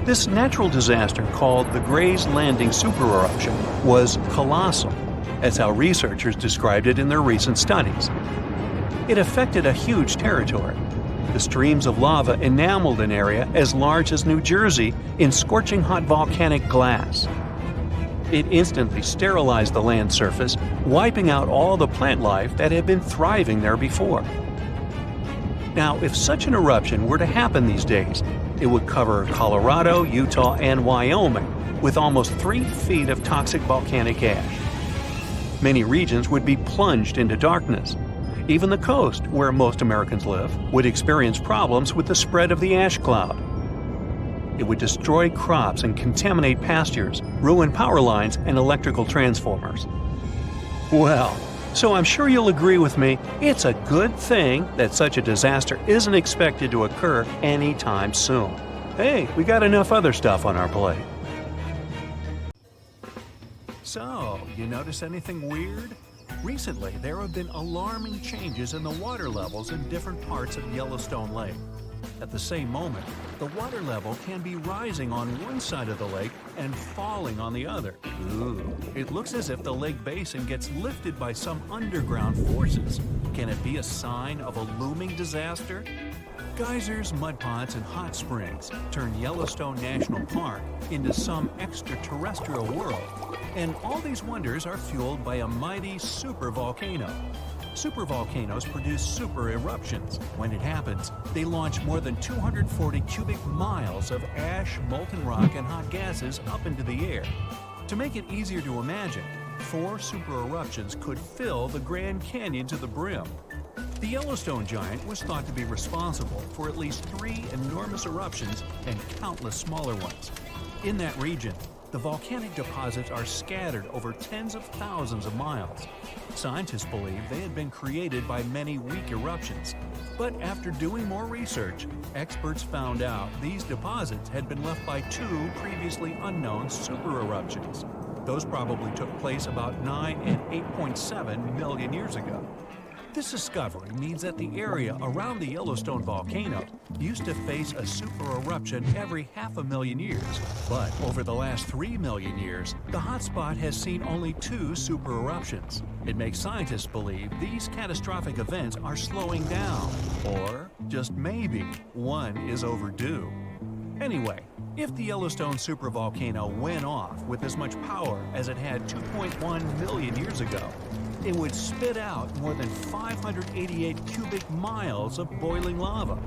This natural disaster, called the Gray's Landing supereruption, was colossal. That's how researchers described it in their recent studies. It affected a huge territory. The streams of lava enameled an area as large as New Jersey in scorching hot volcanic glass. It instantly sterilized the land surface, wiping out all the plant life that had been thriving there before. Now, if such an eruption were to happen these days, it would cover Colorado, Utah, and Wyoming with almost 3 feet of toxic volcanic ash. Many regions would be plunged into darkness. Even the coast, where most Americans live, would experience problems with the spread of the ash cloud. It would destroy crops and contaminate pastures, ruin power lines and electrical transformers. Well, so I'm sure you'll agree with me, it's a good thing that such a disaster isn't expected to occur anytime soon. Hey, we got enough other stuff on our plate. So, you notice anything weird? Recently, there have been alarming changes in the water levels in different parts of Yellowstone Lake. At the same moment, the water level can be rising on one side of the lake and falling on the other. Ooh, it looks as if the lake basin gets lifted by some underground forces. Can it be a sign of a looming disaster? Geysers, mud ponds, and hot springs turn Yellowstone National Park into some extraterrestrial world. And all these wonders are fueled by a mighty supervolcano. Supervolcanoes produce super eruptions. When it happens, they launch more than 240 cubic miles of ash, molten rock, and hot gases up into the air. To make it easier to imagine, 4 super eruptions could fill the Grand Canyon to the brim. The Yellowstone giant was thought to be responsible for at least 3 enormous eruptions and countless smaller ones. In that region, the volcanic deposits are scattered over tens of thousands of miles. Scientists believe they had been created by many weak eruptions. But after doing more research, experts found out these deposits had been left by 2 previously unknown super eruptions. Those probably took place about 9 and 8.7 million years ago. This discovery means that the area around the Yellowstone volcano used to face a super eruption every 500,000 years. But over the last 3 million years, the hotspot has seen only 2 super eruptions. It makes scientists believe these catastrophic events are slowing down, or just maybe one is overdue. Anyway, if the Yellowstone supervolcano went off with as much power as it had 2.1 million years ago, it would spit out more than 588 cubic miles of boiling lava.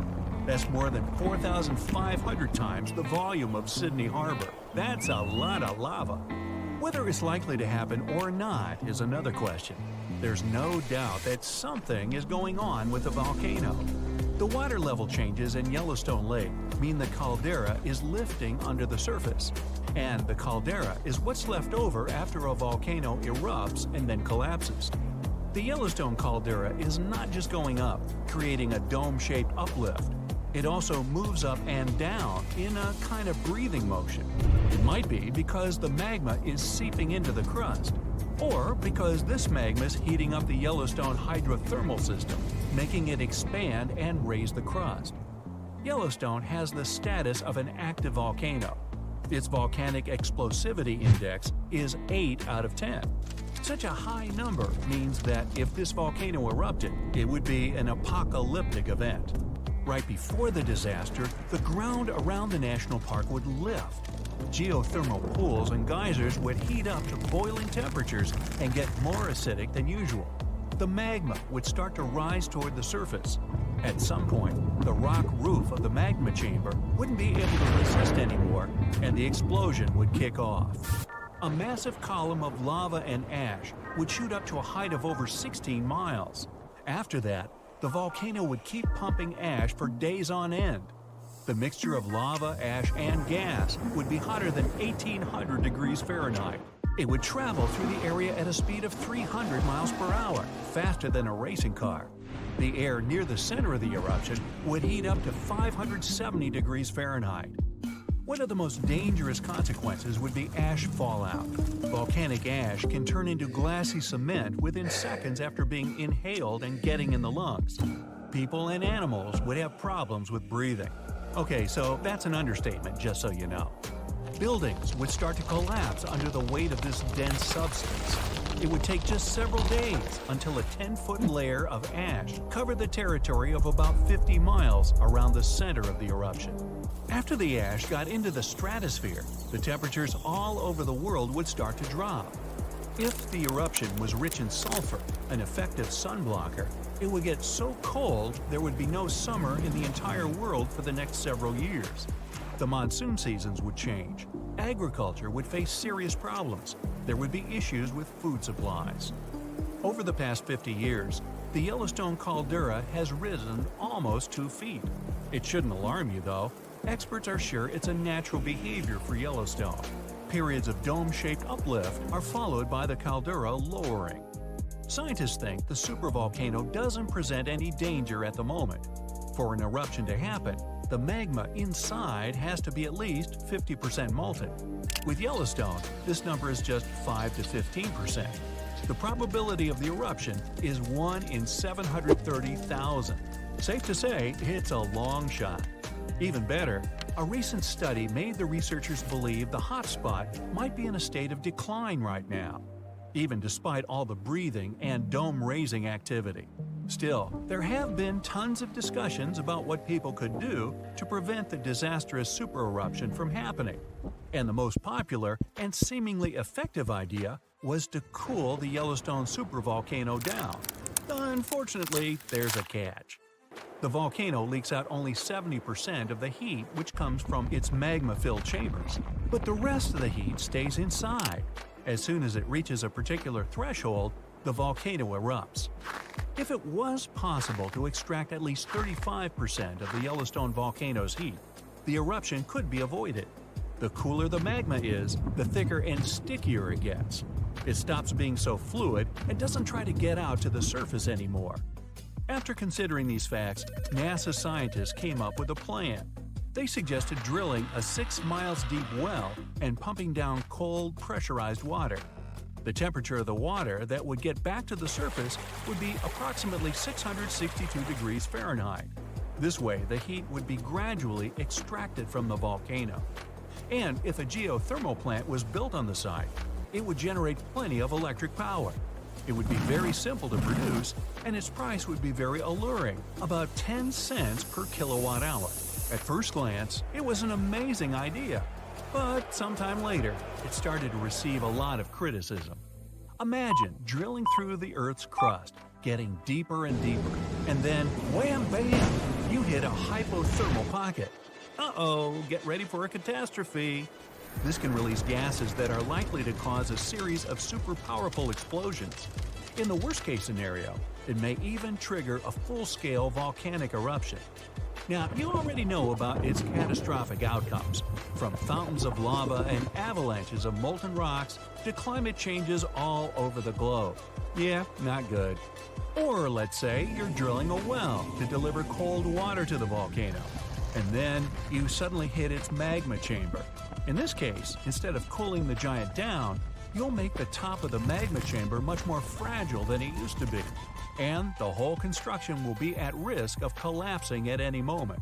That's more than 4,500 times the volume of Sydney Harbor. That's a lot of lava. Whether it's likely to happen or not is another question. There's no doubt that something is going on with the volcano. The water level changes in Yellowstone Lake mean the caldera is lifting under the surface. And the caldera is what's left over after a volcano erupts and then collapses. The Yellowstone caldera is not just going up, creating a dome-shaped uplift. It also moves up and down in a kind of breathing motion. It might be because the magma is seeping into the crust, or because this magma is heating up the Yellowstone hydrothermal system, making it expand and raise the crust. Yellowstone has the status of an active volcano. Its volcanic explosivity index is 8 out of 10. Such a high number means that if this volcano erupted, it would be an apocalyptic event. Right before the disaster, the ground around the national park would lift. Geothermal pools and geysers would heat up to boiling temperatures and get more acidic than usual. The magma would start to rise toward the surface. At some point, the rock roof of the magma chamber wouldn't be able to resist anymore, and the explosion would kick off. A massive column of lava and ash would shoot up to a height of over 16 miles. After that, the volcano would keep pumping ash for days on end. The mixture of lava, ash, and gas would be hotter than 1,800 degrees Fahrenheit. It would travel through the area at a speed of 300 miles per hour, faster than a racing car. The air near the center of the eruption would heat up to 570 degrees Fahrenheit. One of the most dangerous consequences would be ash fallout. Volcanic ash can turn into glassy cement within seconds after being inhaled and getting in the lungs. People and animals would have problems with breathing. Okay, so that's an understatement, just so you know. Buildings would start to collapse under the weight of this dense substance. It would take just several days until a 10-foot layer of ash covered the territory of about 50 miles around the center of the eruption. After the ash got into the stratosphere, the temperatures all over the world would start to drop. If the eruption was rich in sulfur, an effective sunblocker, it would get so cold there would be no summer in the entire world for the next several years. The monsoon seasons would change. Agriculture would face serious problems. There would be issues with food supplies. Over the past 50 years, the Yellowstone caldera has risen almost 2 feet. It shouldn't alarm you, though. Experts are sure it's a natural behavior for Yellowstone. Periods of dome-shaped uplift are followed by the caldera lowering. Scientists think the supervolcano doesn't present any danger at the moment. For an eruption to happen, the magma inside has to be at least 50% molten. With Yellowstone, this number is just 5 to 15%. The probability of the eruption is 1 in 730,000. Safe to say, it's a long shot. Even better, a recent study made the researchers believe the hotspot might be in a state of decline right now, even despite all the breathing and dome-raising activity. Still, there have been tons of discussions about what people could do to prevent the disastrous supereruption from happening. And the most popular and seemingly effective idea was to cool the Yellowstone supervolcano down. Unfortunately, there's a catch. The volcano leaks out only 70% of the heat which comes from its magma-filled chambers, but the rest of the heat stays inside. As soon as it reaches a particular threshold, the volcano erupts. If it was possible to extract at least 35% of the Yellowstone volcano's heat, the eruption could be avoided. The cooler the magma is, the thicker and stickier it gets. It stops being so fluid and doesn't try to get out to the surface anymore. After considering these facts, NASA scientists came up with a plan. They suggested drilling a 6 miles deep well and pumping down cold, pressurized water. The temperature of the water that would get back to the surface would be approximately 662 degrees Fahrenheit. This way, the heat would be gradually extracted from the volcano. And if a geothermal plant was built on the site, it would generate plenty of electric power. It would be very simple to produce, and its price would be very alluring, about 10 cents per kilowatt hour. At first glance, it was an amazing idea. But sometime later, it started to receive a lot of criticism. Imagine drilling through the Earth's crust, getting deeper and deeper, and then wham bam, you hit a hypothermal pocket. Uh-oh, get ready for a catastrophe. This can release gases that are likely to cause a series of super powerful explosions. In the worst-case scenario, it may even trigger a full-scale volcanic eruption. Now, you already know about its catastrophic outcomes, from fountains of lava and avalanches of molten rocks to climate changes all over the globe. Yeah, not good. Or let's say you're drilling a well to deliver cold water to the volcano, and then you suddenly hit its magma chamber. In this case, instead of cooling the giant down, you'll make the top of the magma chamber much more fragile than it used to be. And the whole construction will be at risk of collapsing at any moment.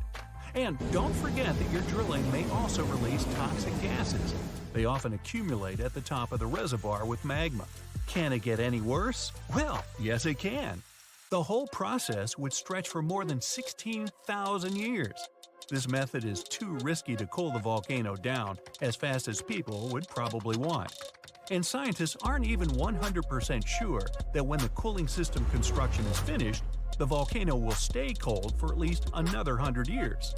And don't forget that your drilling may also release toxic gases. They often accumulate at the top of the reservoir with magma. Can it get any worse? Well, yes it can. The whole process would stretch for more than 16,000 years. This method is too risky to cool the volcano down as fast as people would probably want. And scientists aren't even 100% sure that when the cooling system construction is finished, the volcano will stay cold for at least another 100 years.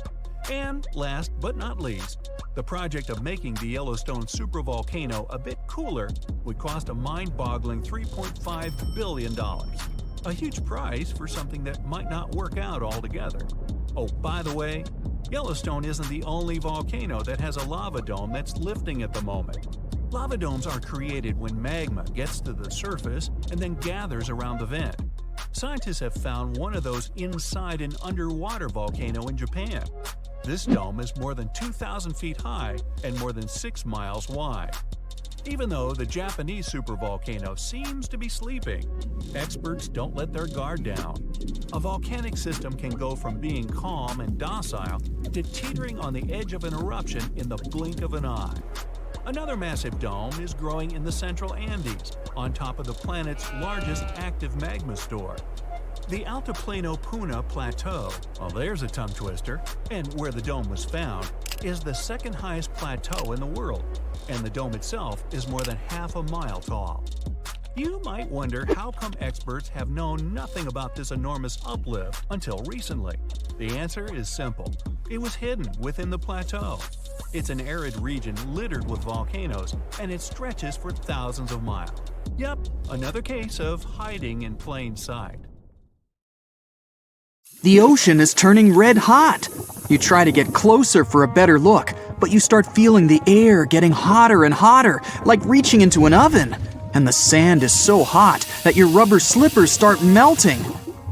And last but not least, the project of making the Yellowstone supervolcano a bit cooler would cost a mind-boggling $3.5 billion. A huge price for something that might not work out altogether. Oh, by the way, Yellowstone isn't the only volcano that has a lava dome that's lifting at the moment. Lava domes are created when magma gets to the surface and then gathers around the vent. Scientists have found one of those inside an underwater volcano in Japan. This dome is more than 2,000 feet high and more than 6 miles wide. Even though the Japanese supervolcano seems to be sleeping, experts don't let their guard down. A volcanic system can go from being calm and docile to teetering on the edge of an eruption in the blink of an eye. Another massive dome is growing in the central Andes, on top of the planet's largest active magma store. The Altiplano Puna Plateau, well there's a tongue twister, and where the dome was found, is the second highest plateau in the world, and the dome itself is more than half a mile tall. You might wonder how come experts have known nothing about this enormous uplift until recently. The answer is simple. It was hidden within the plateau. It's an arid region littered with volcanoes, and it stretches for thousands of miles. Yep, another case of hiding in plain sight. The ocean is turning red hot. You try to get closer for a better look, but you start feeling the air getting hotter and hotter, like reaching into an oven. And the sand is so hot that your rubber slippers start melting.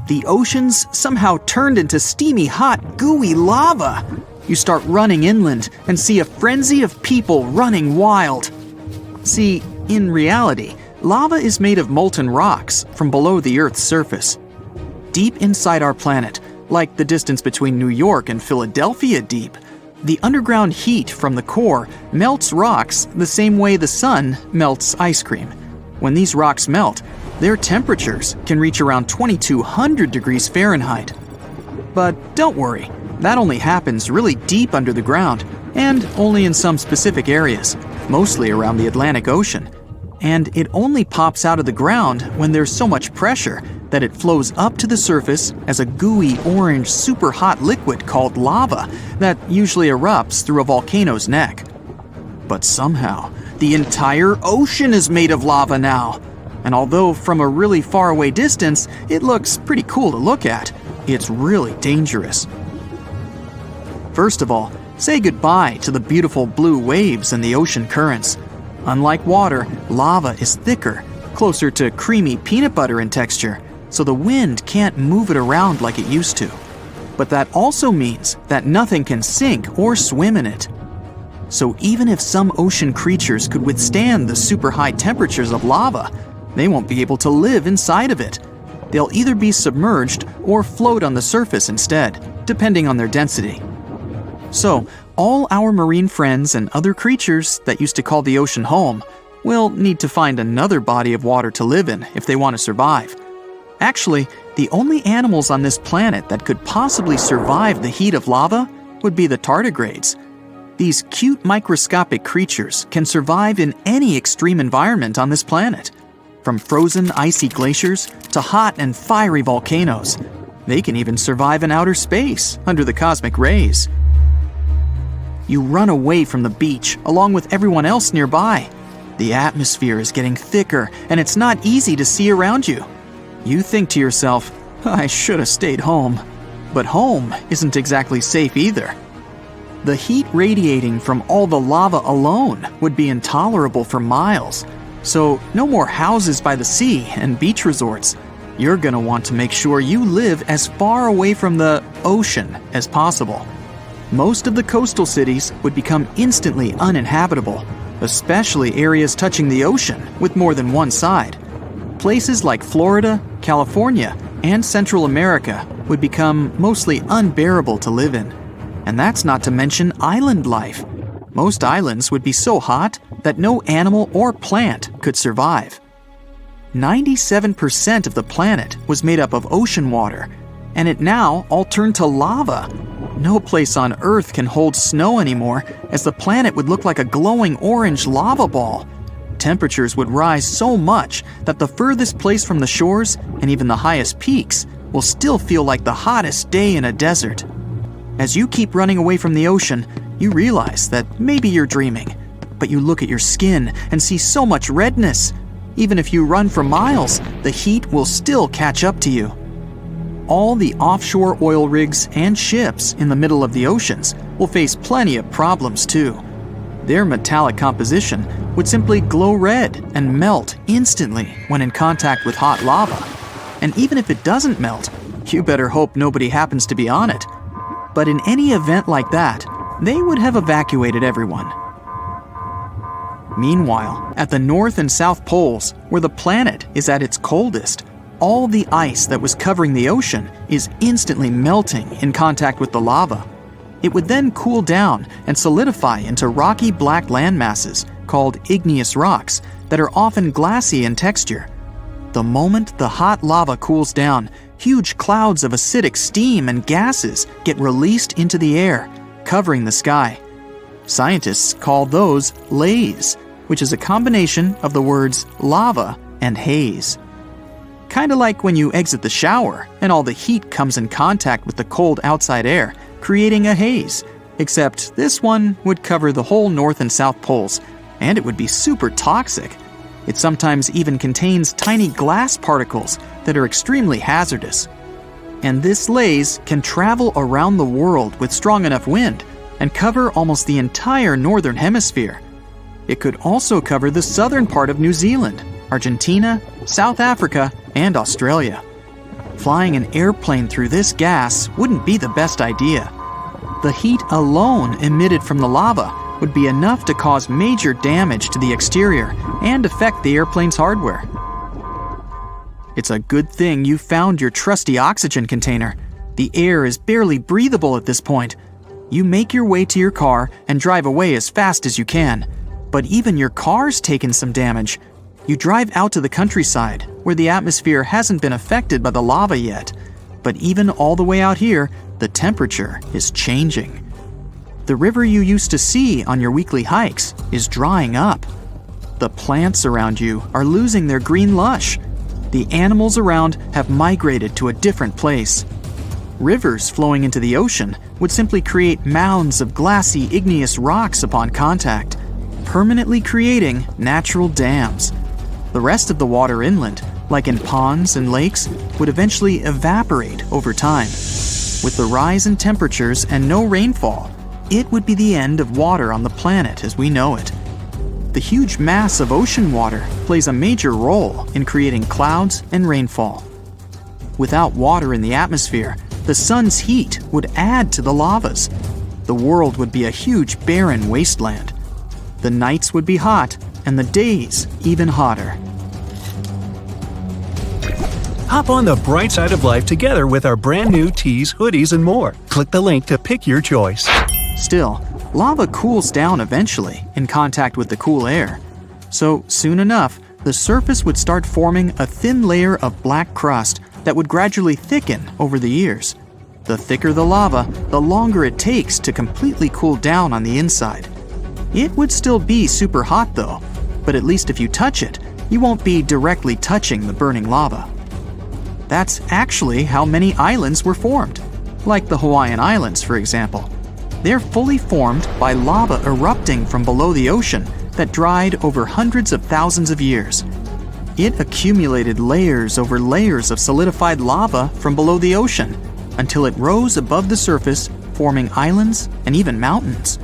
The ocean's somehow turned into steamy hot, gooey lava. You start running inland and see a frenzy of people running wild. See, in reality, lava is made of molten rocks from below the Earth's surface. Deep inside our planet, like the distance between New York and Philadelphia deep, the underground heat from the core melts rocks the same way the sun melts ice cream. When these rocks melt, their temperatures can reach around 2200 degrees Fahrenheit. But don't worry, that only happens really deep under the ground and only in some specific areas, mostly around the Atlantic Ocean. And it only pops out of the ground when there's so much pressure that it flows up to the surface as a gooey orange super hot liquid called lava that usually erupts through a volcano's neck. But somehow, the entire ocean is made of lava now. And although from a really far away distance, it looks pretty cool to look at, it's really dangerous. First of all, say goodbye to the beautiful blue waves and the ocean currents. Unlike water, lava is thicker, closer to creamy peanut butter in texture, so the wind can't move it around like it used to. But that also means that nothing can sink or swim in it. So even if some ocean creatures could withstand the super high temperatures of lava, they won't be able to live inside of it. They'll either be submerged or float on the surface instead, depending on their density. So, all our marine friends and other creatures that used to call the ocean home will need to find another body of water to live in if they want to survive. Actually, the only animals on this planet that could possibly survive the heat of lava would be the tardigrades. These cute microscopic creatures can survive in any extreme environment on this planet. From frozen icy glaciers to hot and fiery volcanoes. They can even survive in outer space under the cosmic rays. You run away from the beach along with everyone else nearby. The atmosphere is getting thicker and it's not easy to see around you. You think to yourself, I should have stayed home. But home isn't exactly safe either. The heat radiating from all the lava alone would be intolerable for miles. So no more houses by the sea and beach resorts. You're gonna want to make sure you live as far away from the ocean as possible. Most of the coastal cities would become instantly uninhabitable, especially areas touching the ocean with more than one side. Places like Florida, California, and Central America would become mostly unbearable to live in. And that's not to mention island life. Most islands would be so hot that no animal or plant could survive. 97% of the planet was made up of ocean water, and it now all turned to lava. No place on Earth can hold snow anymore, as the planet would look like a glowing orange lava ball. Temperatures would rise so much that the furthest place from the shores and even the highest peaks will still feel like the hottest day in a desert. As you keep running away from the ocean, you realize that maybe you're dreaming, but you look at your skin and see so much redness. Even if you run for miles, the heat will still catch up to you. All the offshore oil rigs and ships in the middle of the oceans will face plenty of problems too. Their metallic composition would simply glow red and melt instantly when in contact with hot lava. And even if it doesn't melt, you better hope nobody happens to be on it. But in any event like that, they would have evacuated everyone. Meanwhile, at the North and South Poles, where the planet is at its coldest, all the ice that was covering the ocean is instantly melting in contact with the lava. It would then cool down and solidify into rocky black landmasses called igneous rocks that are often glassy in texture. The moment the hot lava cools down, huge clouds of acidic steam and gases get released into the air, covering the sky. Scientists call those lays, which is a combination of the words lava and haze. Kinda like when you exit the shower and all the heat comes in contact with the cold outside air, creating a haze. Except this one would cover the whole North and South poles, and it would be super toxic. It sometimes even contains tiny glass particles that are extremely hazardous. And this laze can travel around the world with strong enough wind and cover almost the entire northern hemisphere. It could also cover the southern part of New Zealand, Argentina, South Africa, and Australia. Flying an airplane through this gas wouldn't be the best idea. The heat alone emitted from the lava would be enough to cause major damage to the exterior and affect the airplane's hardware. It's a good thing you found your trusty oxygen container. The air is barely breathable at this point. You make your way to your car and drive away as fast as you can. But even your car's taken some damage. You drive out to the countryside, where the atmosphere hasn't been affected by the lava yet. But even all the way out here, the temperature is changing. The river you used to see on your weekly hikes is drying up. The plants around you are losing their green lush. The animals around have migrated to a different place. Rivers flowing into the ocean would simply create mounds of glassy igneous rocks upon contact, permanently creating natural dams. The rest of the water inland, like in ponds and lakes, would eventually evaporate over time. With the rise in temperatures and no rainfall, it would be the end of water on the planet as we know it. The huge mass of ocean water plays a major role in creating clouds and rainfall. Without water in the atmosphere, the sun's heat would add to the lavas. The world would be a huge barren wasteland. The nights would be hot and the days even hotter. Hop on the bright side of life together with our brand new tees, hoodies, and more. Click the link to pick your choice. Still, lava cools down eventually in contact with the cool air. So soon enough, the surface would start forming a thin layer of black crust that would gradually thicken over the years. The thicker the lava, the longer it takes to completely cool down on the inside. It would still be super hot though, but at least if you touch it, you won't be directly touching the burning lava. That's actually how many islands were formed, like the Hawaiian Islands, for example. They're fully formed by lava erupting from below the ocean that dried over hundreds of thousands of years. It accumulated layers over layers of solidified lava from below the ocean until it rose above the surface, forming islands and even mountains.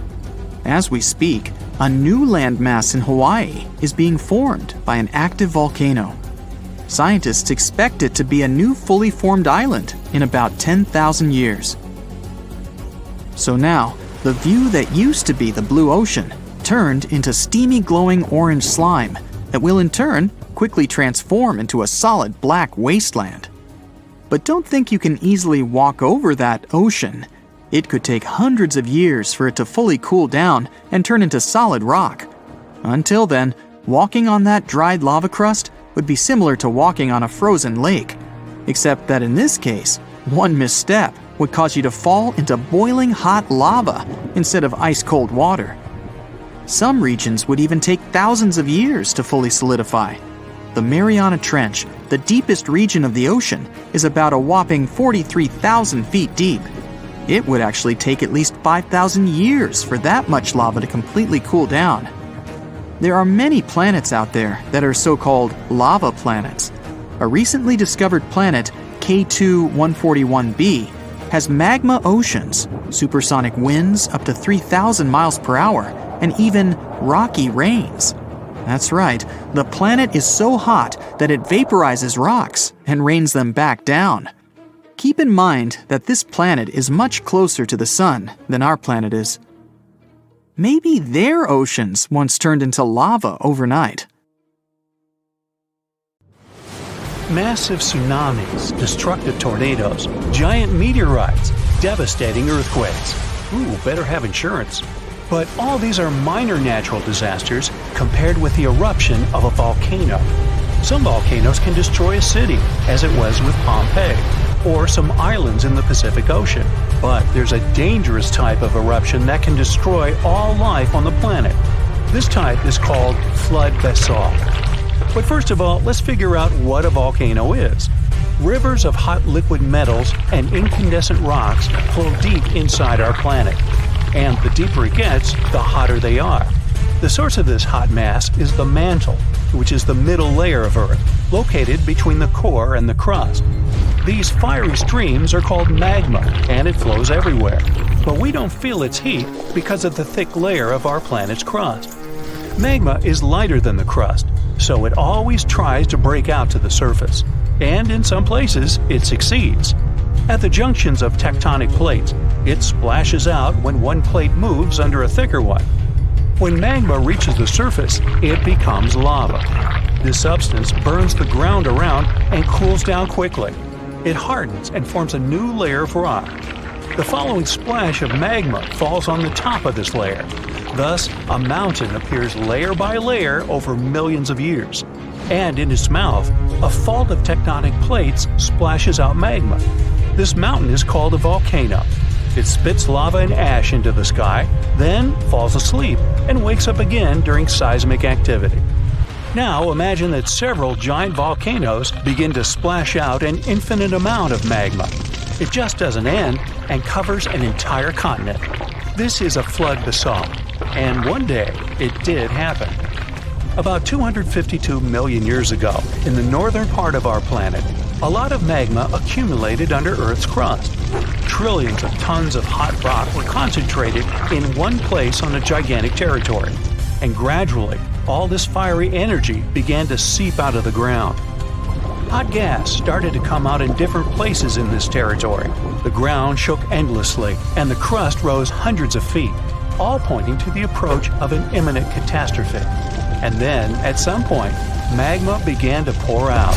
As we speak, a new landmass in Hawaii is being formed by an active volcano. Scientists expect it to be a new fully formed island in about 10,000 years. So now, the view that used to be the blue ocean turned into steamy glowing orange slime that will in turn quickly transform into a solid black wasteland. But don't think you can easily walk over that ocean. It could take hundreds of years for it to fully cool down and turn into solid rock. Until then, walking on that dried lava crust would be similar to walking on a frozen lake, except that in this case, one misstep would cause you to fall into boiling hot lava instead of ice-cold water. Some regions would even take thousands of years to fully solidify. The Mariana Trench, the deepest region of the ocean, is about a whopping 43,000 feet deep. It would actually take at least 5,000 years for that much lava to completely cool down. There are many planets out there that are so-called lava planets. A recently discovered planet, K2-141b, has magma oceans, supersonic winds up to 3,000 miles per hour, and even rocky rains. That's right, the planet is so hot that it vaporizes rocks and rains them back down. Keep in mind that this planet is much closer to the sun than our planet is. Maybe their oceans once turned into lava overnight. Massive tsunamis, destructive tornadoes, giant meteorites, devastating earthquakes. Ooh, better have insurance. But all these are minor natural disasters compared with the eruption of a volcano. Some volcanoes can destroy a city, as it was with Pompeii, or some islands in the Pacific Ocean. But there's a dangerous type of eruption that can destroy all life on the planet. This type is called flood basalt. But first of all, let's figure out what a volcano is. Rivers of hot liquid metals and incandescent rocks flow deep inside our planet. And the deeper it gets, the hotter they are. The source of this hot mass is the mantle, which is the middle layer of Earth, located between the core and the crust. These fiery streams are called magma, and it flows everywhere. But we don't feel its heat because of the thick layer of our planet's crust. Magma is lighter than the crust, so it always tries to break out to the surface. And in some places, it succeeds. At the junctions of tectonic plates, it splashes out when one plate moves under a thicker one. When magma reaches the surface, it becomes lava. This substance burns the ground around and cools down quickly. It hardens and forms a new layer of rock. The following splash of magma falls on the top of this layer. Thus, a mountain appears layer by layer over millions of years. And in its mouth, a fault of tectonic plates splashes out magma. This mountain is called a volcano. It spits lava and ash into the sky, then falls asleep and wakes up again during seismic activity. Now imagine that several giant volcanoes begin to splash out an infinite amount of magma. It just doesn't end and covers an entire continent. This is a flood basalt, and one day it did happen. About 252 million years ago, in the northern part of our planet, a lot of magma accumulated under Earth's crust. Trillions of tons of hot rock were concentrated in one place on a gigantic territory. And gradually, all this fiery energy began to seep out of the ground. Hot gas started to come out in different places in this territory. The ground shook endlessly, and the crust rose hundreds of feet, all pointing to the approach of an imminent catastrophe. And then, at some point, magma began to pour out.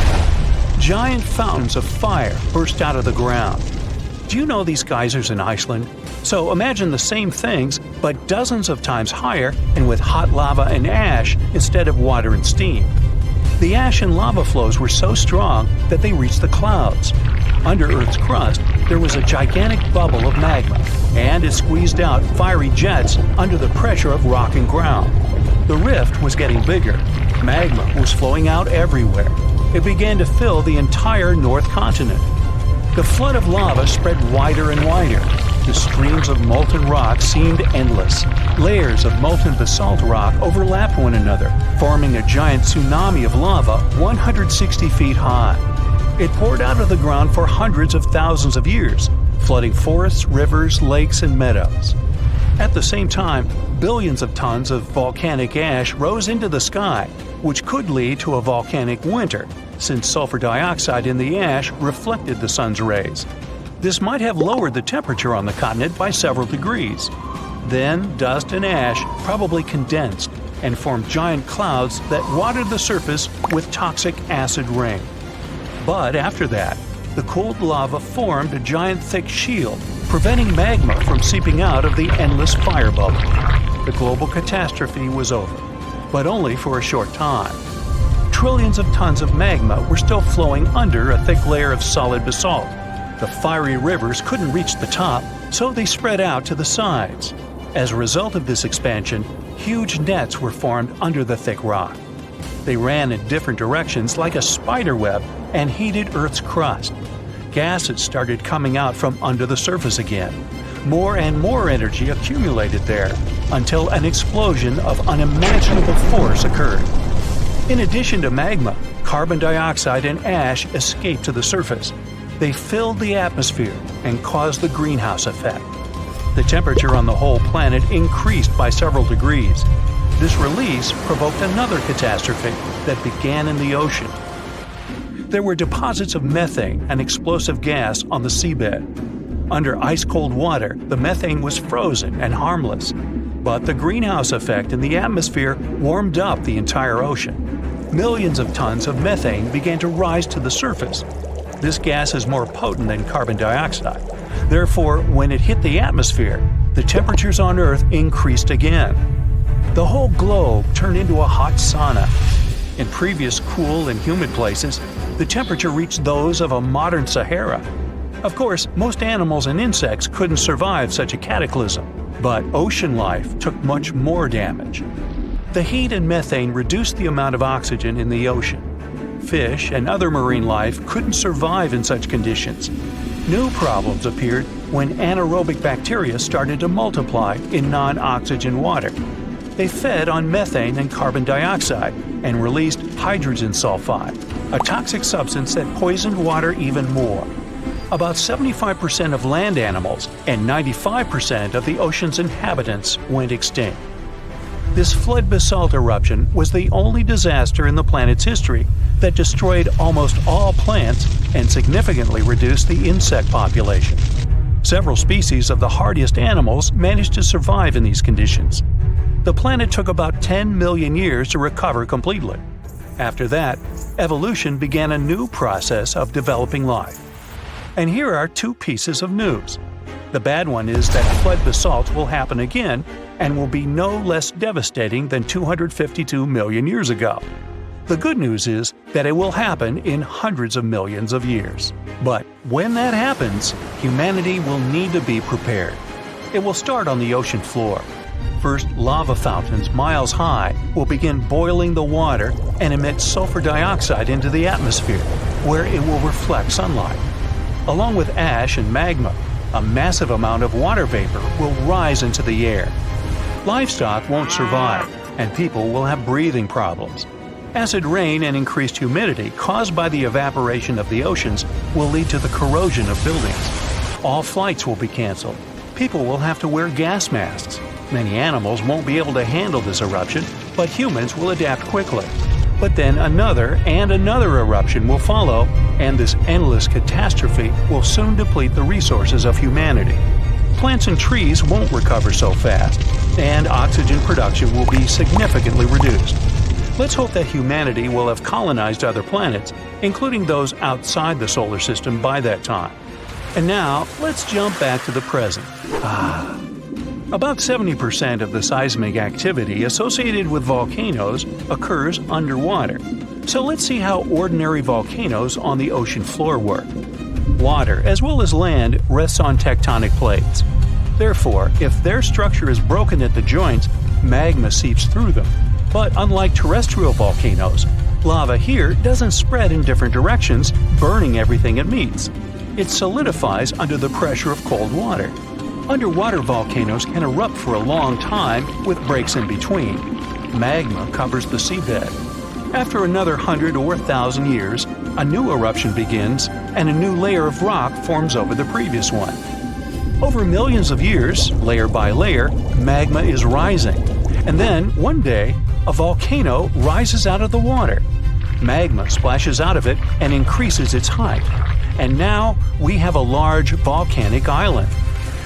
Giant fountains of fire burst out of the ground. Do you know these geysers in Iceland? So imagine the same things, but dozens of times higher and with hot lava and ash instead of water and steam. The ash and lava flows were so strong that they reached the clouds. Under Earth's crust, there was a gigantic bubble of magma, and it squeezed out fiery jets under the pressure of rock and ground. The rift was getting bigger. Magma was flowing out everywhere. It began to fill the entire North Continent. The flood of lava spread wider and wider. The streams of molten rock seemed endless. Layers of molten basalt rock overlapped one another, forming a giant tsunami of lava 160 feet high. It poured out of the ground for hundreds of thousands of years, flooding forests, rivers, lakes, and meadows. At the same time, billions of tons of volcanic ash rose into the sky, which could lead to a volcanic winter, since sulfur dioxide in the ash reflected the sun's rays. This might have lowered the temperature on the continent by several degrees. Then, dust and ash probably condensed and formed giant clouds that watered the surface with toxic acid rain. But after that, the cooled lava formed a giant thick shield, preventing magma from seeping out of the endless fire bubble. The global catastrophe was over, but only for a short time. Trillions of tons of magma were still flowing under a thick layer of solid basalt. The fiery rivers couldn't reach the top, so they spread out to the sides. As a result of this expansion, huge nets were formed under the thick rock. They ran in different directions like a spider web and heated Earth's crust. Gases started coming out from under the surface again. More and more energy accumulated there until an explosion of unimaginable force occurred. In addition to magma, carbon dioxide and ash escaped to the surface. They filled the atmosphere and caused the greenhouse effect. The temperature on the whole planet increased by several degrees. This release provoked another catastrophe that began in the ocean. There were deposits of methane, an explosive gas, on the seabed. Under ice-cold water, the methane was frozen and harmless. But the greenhouse effect in the atmosphere warmed up the entire ocean. Millions of tons of methane began to rise to the surface. This gas is more potent than carbon dioxide. Therefore, when it hit the atmosphere, the temperatures on Earth increased again. The whole globe turned into a hot sauna. In previous cool and humid places, the temperature reached those of a modern Sahara. Of course, most animals and insects couldn't survive such a cataclysm, but ocean life took much more damage. The heat and methane reduced the amount of oxygen in the ocean. Fish and other marine life couldn't survive in such conditions. New problems appeared when anaerobic bacteria started to multiply in non-oxygen water. They fed on methane and carbon dioxide and released hydrogen sulfide, a toxic substance that poisoned water even more. About 75% of land animals and 95% of the ocean's inhabitants went extinct. This flood basalt eruption was the only disaster in the planet's history that destroyed almost all plants and significantly reduced the insect population. Several species of the hardiest animals managed to survive in these conditions. The planet took about 10 million years to recover completely. After that, evolution began a new process of developing life. And here are two pieces of news. The bad one is that flood basalt will happen again and will be no less devastating than 252 million years ago. The good news is that it will happen in hundreds of millions of years. But when that happens, humanity will need to be prepared. It will start on the ocean floor. First, lava fountains miles high will begin boiling the water and emit sulfur dioxide into the atmosphere, where it will reflect sunlight. Along with ash and magma, a massive amount of water vapor will rise into the air. Livestock won't survive, and people will have breathing problems. Acid rain and increased humidity caused by the evaporation of the oceans will lead to the corrosion of buildings. All flights will be canceled. People will have to wear gas masks. Many animals won't be able to handle this eruption, but humans will adapt quickly. But then another and another eruption will follow, and this endless catastrophe will soon deplete the resources of humanity. Plants and trees won't recover so fast, and oxygen production will be significantly reduced. Let's hope that humanity will have colonized other planets, including those outside the solar system by that time. And now, let's jump back to the present. About 70% of the seismic activity associated with volcanoes occurs underwater. So let's see how ordinary volcanoes on the ocean floor work. Water, as well as land, rests on tectonic plates. Therefore, if their structure is broken at the joints, magma seeps through them. But unlike terrestrial volcanoes, lava here doesn't spread in different directions, burning everything it meets. It solidifies under the pressure of cold water. Underwater volcanoes can erupt for a long time with breaks in between. Magma covers the seabed. After another 100 or 1,000 years, a new eruption begins and a new layer of rock forms over the previous one. Over millions of years, layer by layer, magma is rising. And then, one day, a volcano rises out of the water. Magma splashes out of it and increases its height. And now we have a large volcanic island.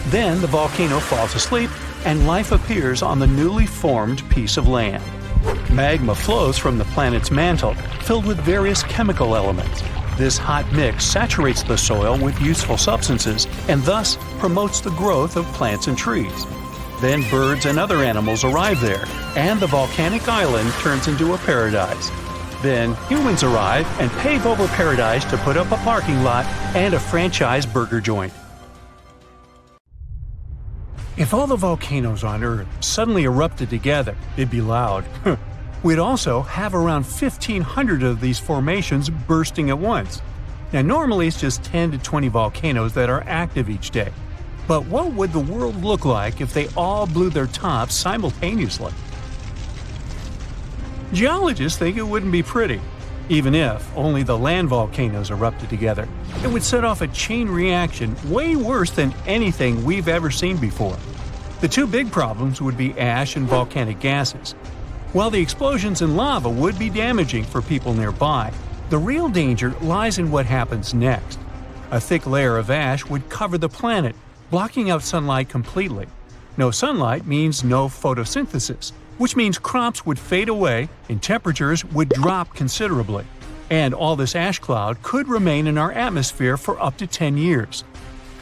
Then the volcano falls asleep and life appears on the newly formed piece of land. Magma flows from the planet's mantle, filled with various chemical elements. This hot mix saturates the soil with useful substances and thus promotes the growth of plants and trees. Then birds and other animals arrive there, and the volcanic island turns into a paradise. Then humans arrive and pave over paradise to put up a parking lot and a franchise burger joint. If all the volcanoes on Earth suddenly erupted together, it'd be loud. We'd also have around 1,500 of these formations bursting at once. Now normally it's just 10 to 20 volcanoes that are active each day. But what would the world look like if they all blew their tops simultaneously? Geologists think it wouldn't be pretty. Even if only the land volcanoes erupted together, it would set off a chain reaction way worse than anything we've ever seen before. The two big problems would be ash and volcanic gases. While the explosions in lava would be damaging for people nearby, the real danger lies in what happens next. A thick layer of ash would cover the planet, blocking out sunlight completely. No sunlight means no photosynthesis, which means crops would fade away and temperatures would drop considerably. And all this ash cloud could remain in our atmosphere for up to 10 years.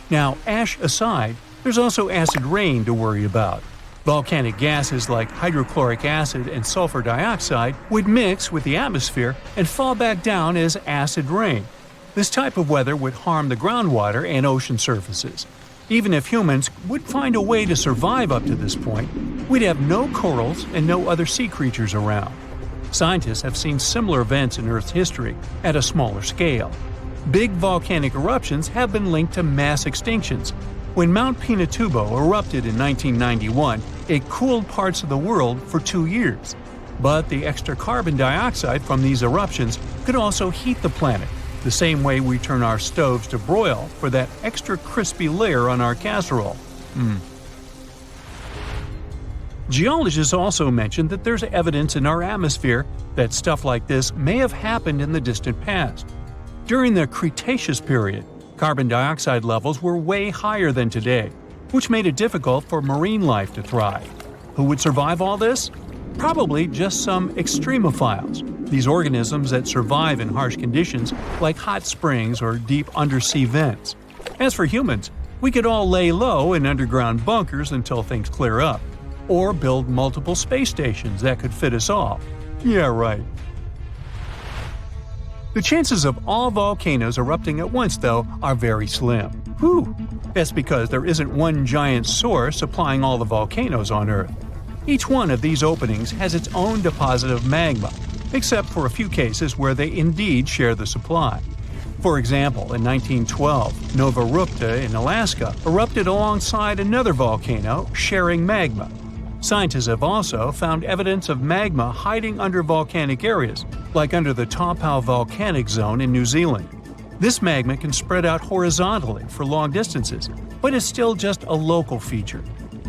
Now, ash aside, there's also acid rain to worry about. Volcanic gases like hydrochloric acid and sulfur dioxide would mix with the atmosphere and fall back down as acid rain. This type of weather would harm the groundwater and ocean surfaces. Even if humans would find a way to survive up to this point, we'd have no corals and no other sea creatures around. Scientists have seen similar events in Earth's history at a smaller scale. Big volcanic eruptions have been linked to mass extinctions. When Mount Pinatubo erupted in 1991, it cooled parts of the world for 2 years. But the extra carbon dioxide from these eruptions could also heat the planet, the same way we turn our stoves to broil for that extra crispy layer on our casserole. Geologists also mentioned that there's evidence in our atmosphere that stuff like this may have happened in the distant past. During the Cretaceous period, carbon dioxide levels were way higher than today, which made it difficult for marine life to thrive. Who would survive all this? Probably just some extremophiles, these organisms that survive in harsh conditions like hot springs or deep undersea vents. As for humans, we could all lay low in underground bunkers until things clear up, or build multiple space stations that could fit us all. Yeah, right. The chances of all volcanoes erupting at once, though, are very slim. Whew! That's because there isn't one giant source supplying all the volcanoes on Earth. Each one of these openings has its own deposit of magma, except for a few cases where they indeed share the supply. For example, in 1912, Nova Rupta in Alaska erupted alongside another volcano sharing magma. Scientists have also found evidence of magma hiding under volcanic areas, like under the Toba volcanic zone in New Zealand. This magma can spread out horizontally for long distances, but is still just a local feature.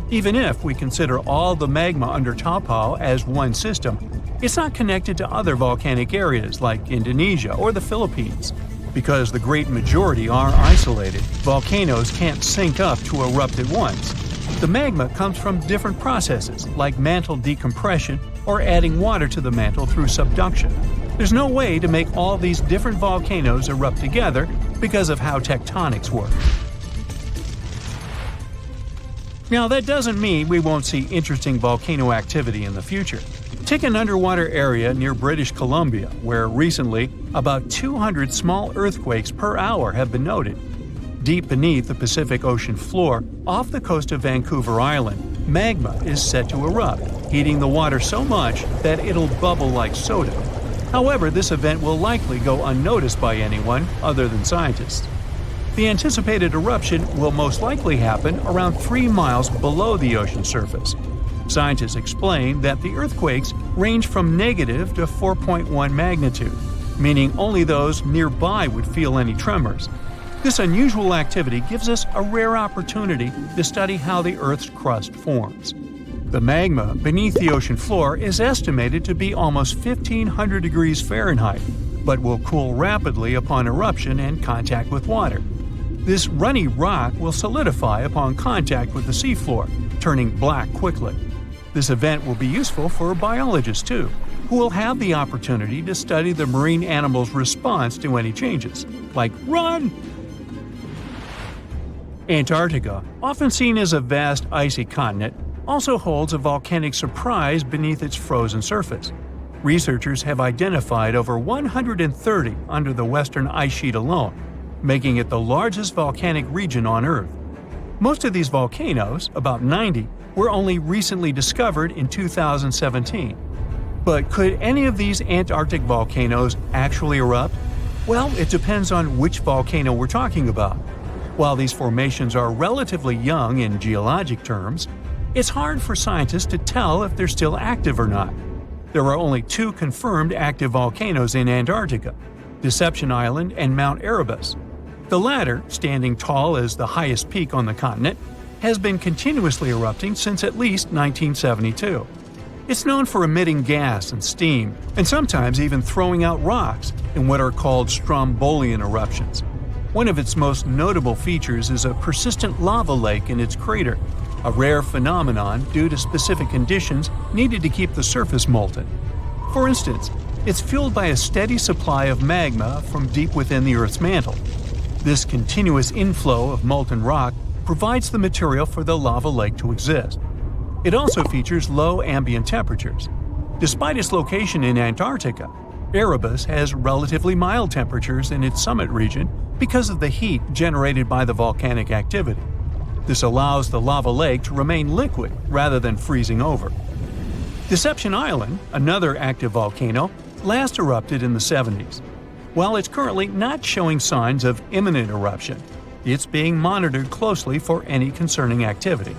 Even if we consider all the magma under Toba as one system, it's not connected to other volcanic areas like Indonesia or the Philippines. Because the great majority are isolated, volcanoes can't sync up to erupt at once. The magma comes from different processes, like mantle decompression or adding water to the mantle through subduction. There's no way to make all these different volcanoes erupt together because of how tectonics work. Now, that doesn't mean we won't see interesting volcano activity in the future. Take an underwater area near British Columbia, where recently about 200 small earthquakes per hour have been noted. Deep beneath the Pacific Ocean floor, off the coast of Vancouver Island, magma is set to erupt, heating the water so much that it'll bubble like soda. However, this event will likely go unnoticed by anyone other than scientists. The anticipated eruption will most likely happen around 3 miles below the ocean surface. Scientists explain that the earthquakes range from negative to 4.1 magnitude, meaning only those nearby would feel any tremors. This unusual activity gives us a rare opportunity to study how the Earth's crust forms. The magma beneath the ocean floor is estimated to be almost 1,500 degrees Fahrenheit, but will cool rapidly upon eruption and contact with water. This runny rock will solidify upon contact with the seafloor, turning black quickly. This event will be useful for biologists too, who will have the opportunity to study the marine animal's response to any changes, like run! Antarctica, often seen as a vast icy continent, also holds a volcanic surprise beneath its frozen surface. Researchers have identified over 130 under the western ice sheet alone, making it the largest volcanic region on Earth. Most of these volcanoes, about 90, were only recently discovered in 2017. But could any of these Antarctic volcanoes actually erupt? Well, it depends on which volcano we're talking about. While these formations are relatively young in geologic terms, it's hard for scientists to tell if they're still active or not. There are only 2 confirmed active volcanoes in Antarctica, Deception Island and Mount Erebus. The latter, standing tall as the highest peak on the continent, has been continuously erupting since at least 1972. It's known for emitting gas and steam, and sometimes even throwing out rocks in what are called strombolian eruptions. One of its most notable features is a persistent lava lake in its crater, a rare phenomenon due to specific conditions needed to keep the surface molten. For instance, it's fueled by a steady supply of magma from deep within the Earth's mantle. This continuous inflow of molten rock provides the material for the lava lake to exist. It also features low ambient temperatures. Despite its location in Antarctica, Erebus has relatively mild temperatures in its summit region because of the heat generated by the volcanic activity. This allows the lava lake to remain liquid rather than freezing over. Deception Island, another active volcano, last erupted in the 70s. While it's currently not showing signs of imminent eruption, it's being monitored closely for any concerning activity.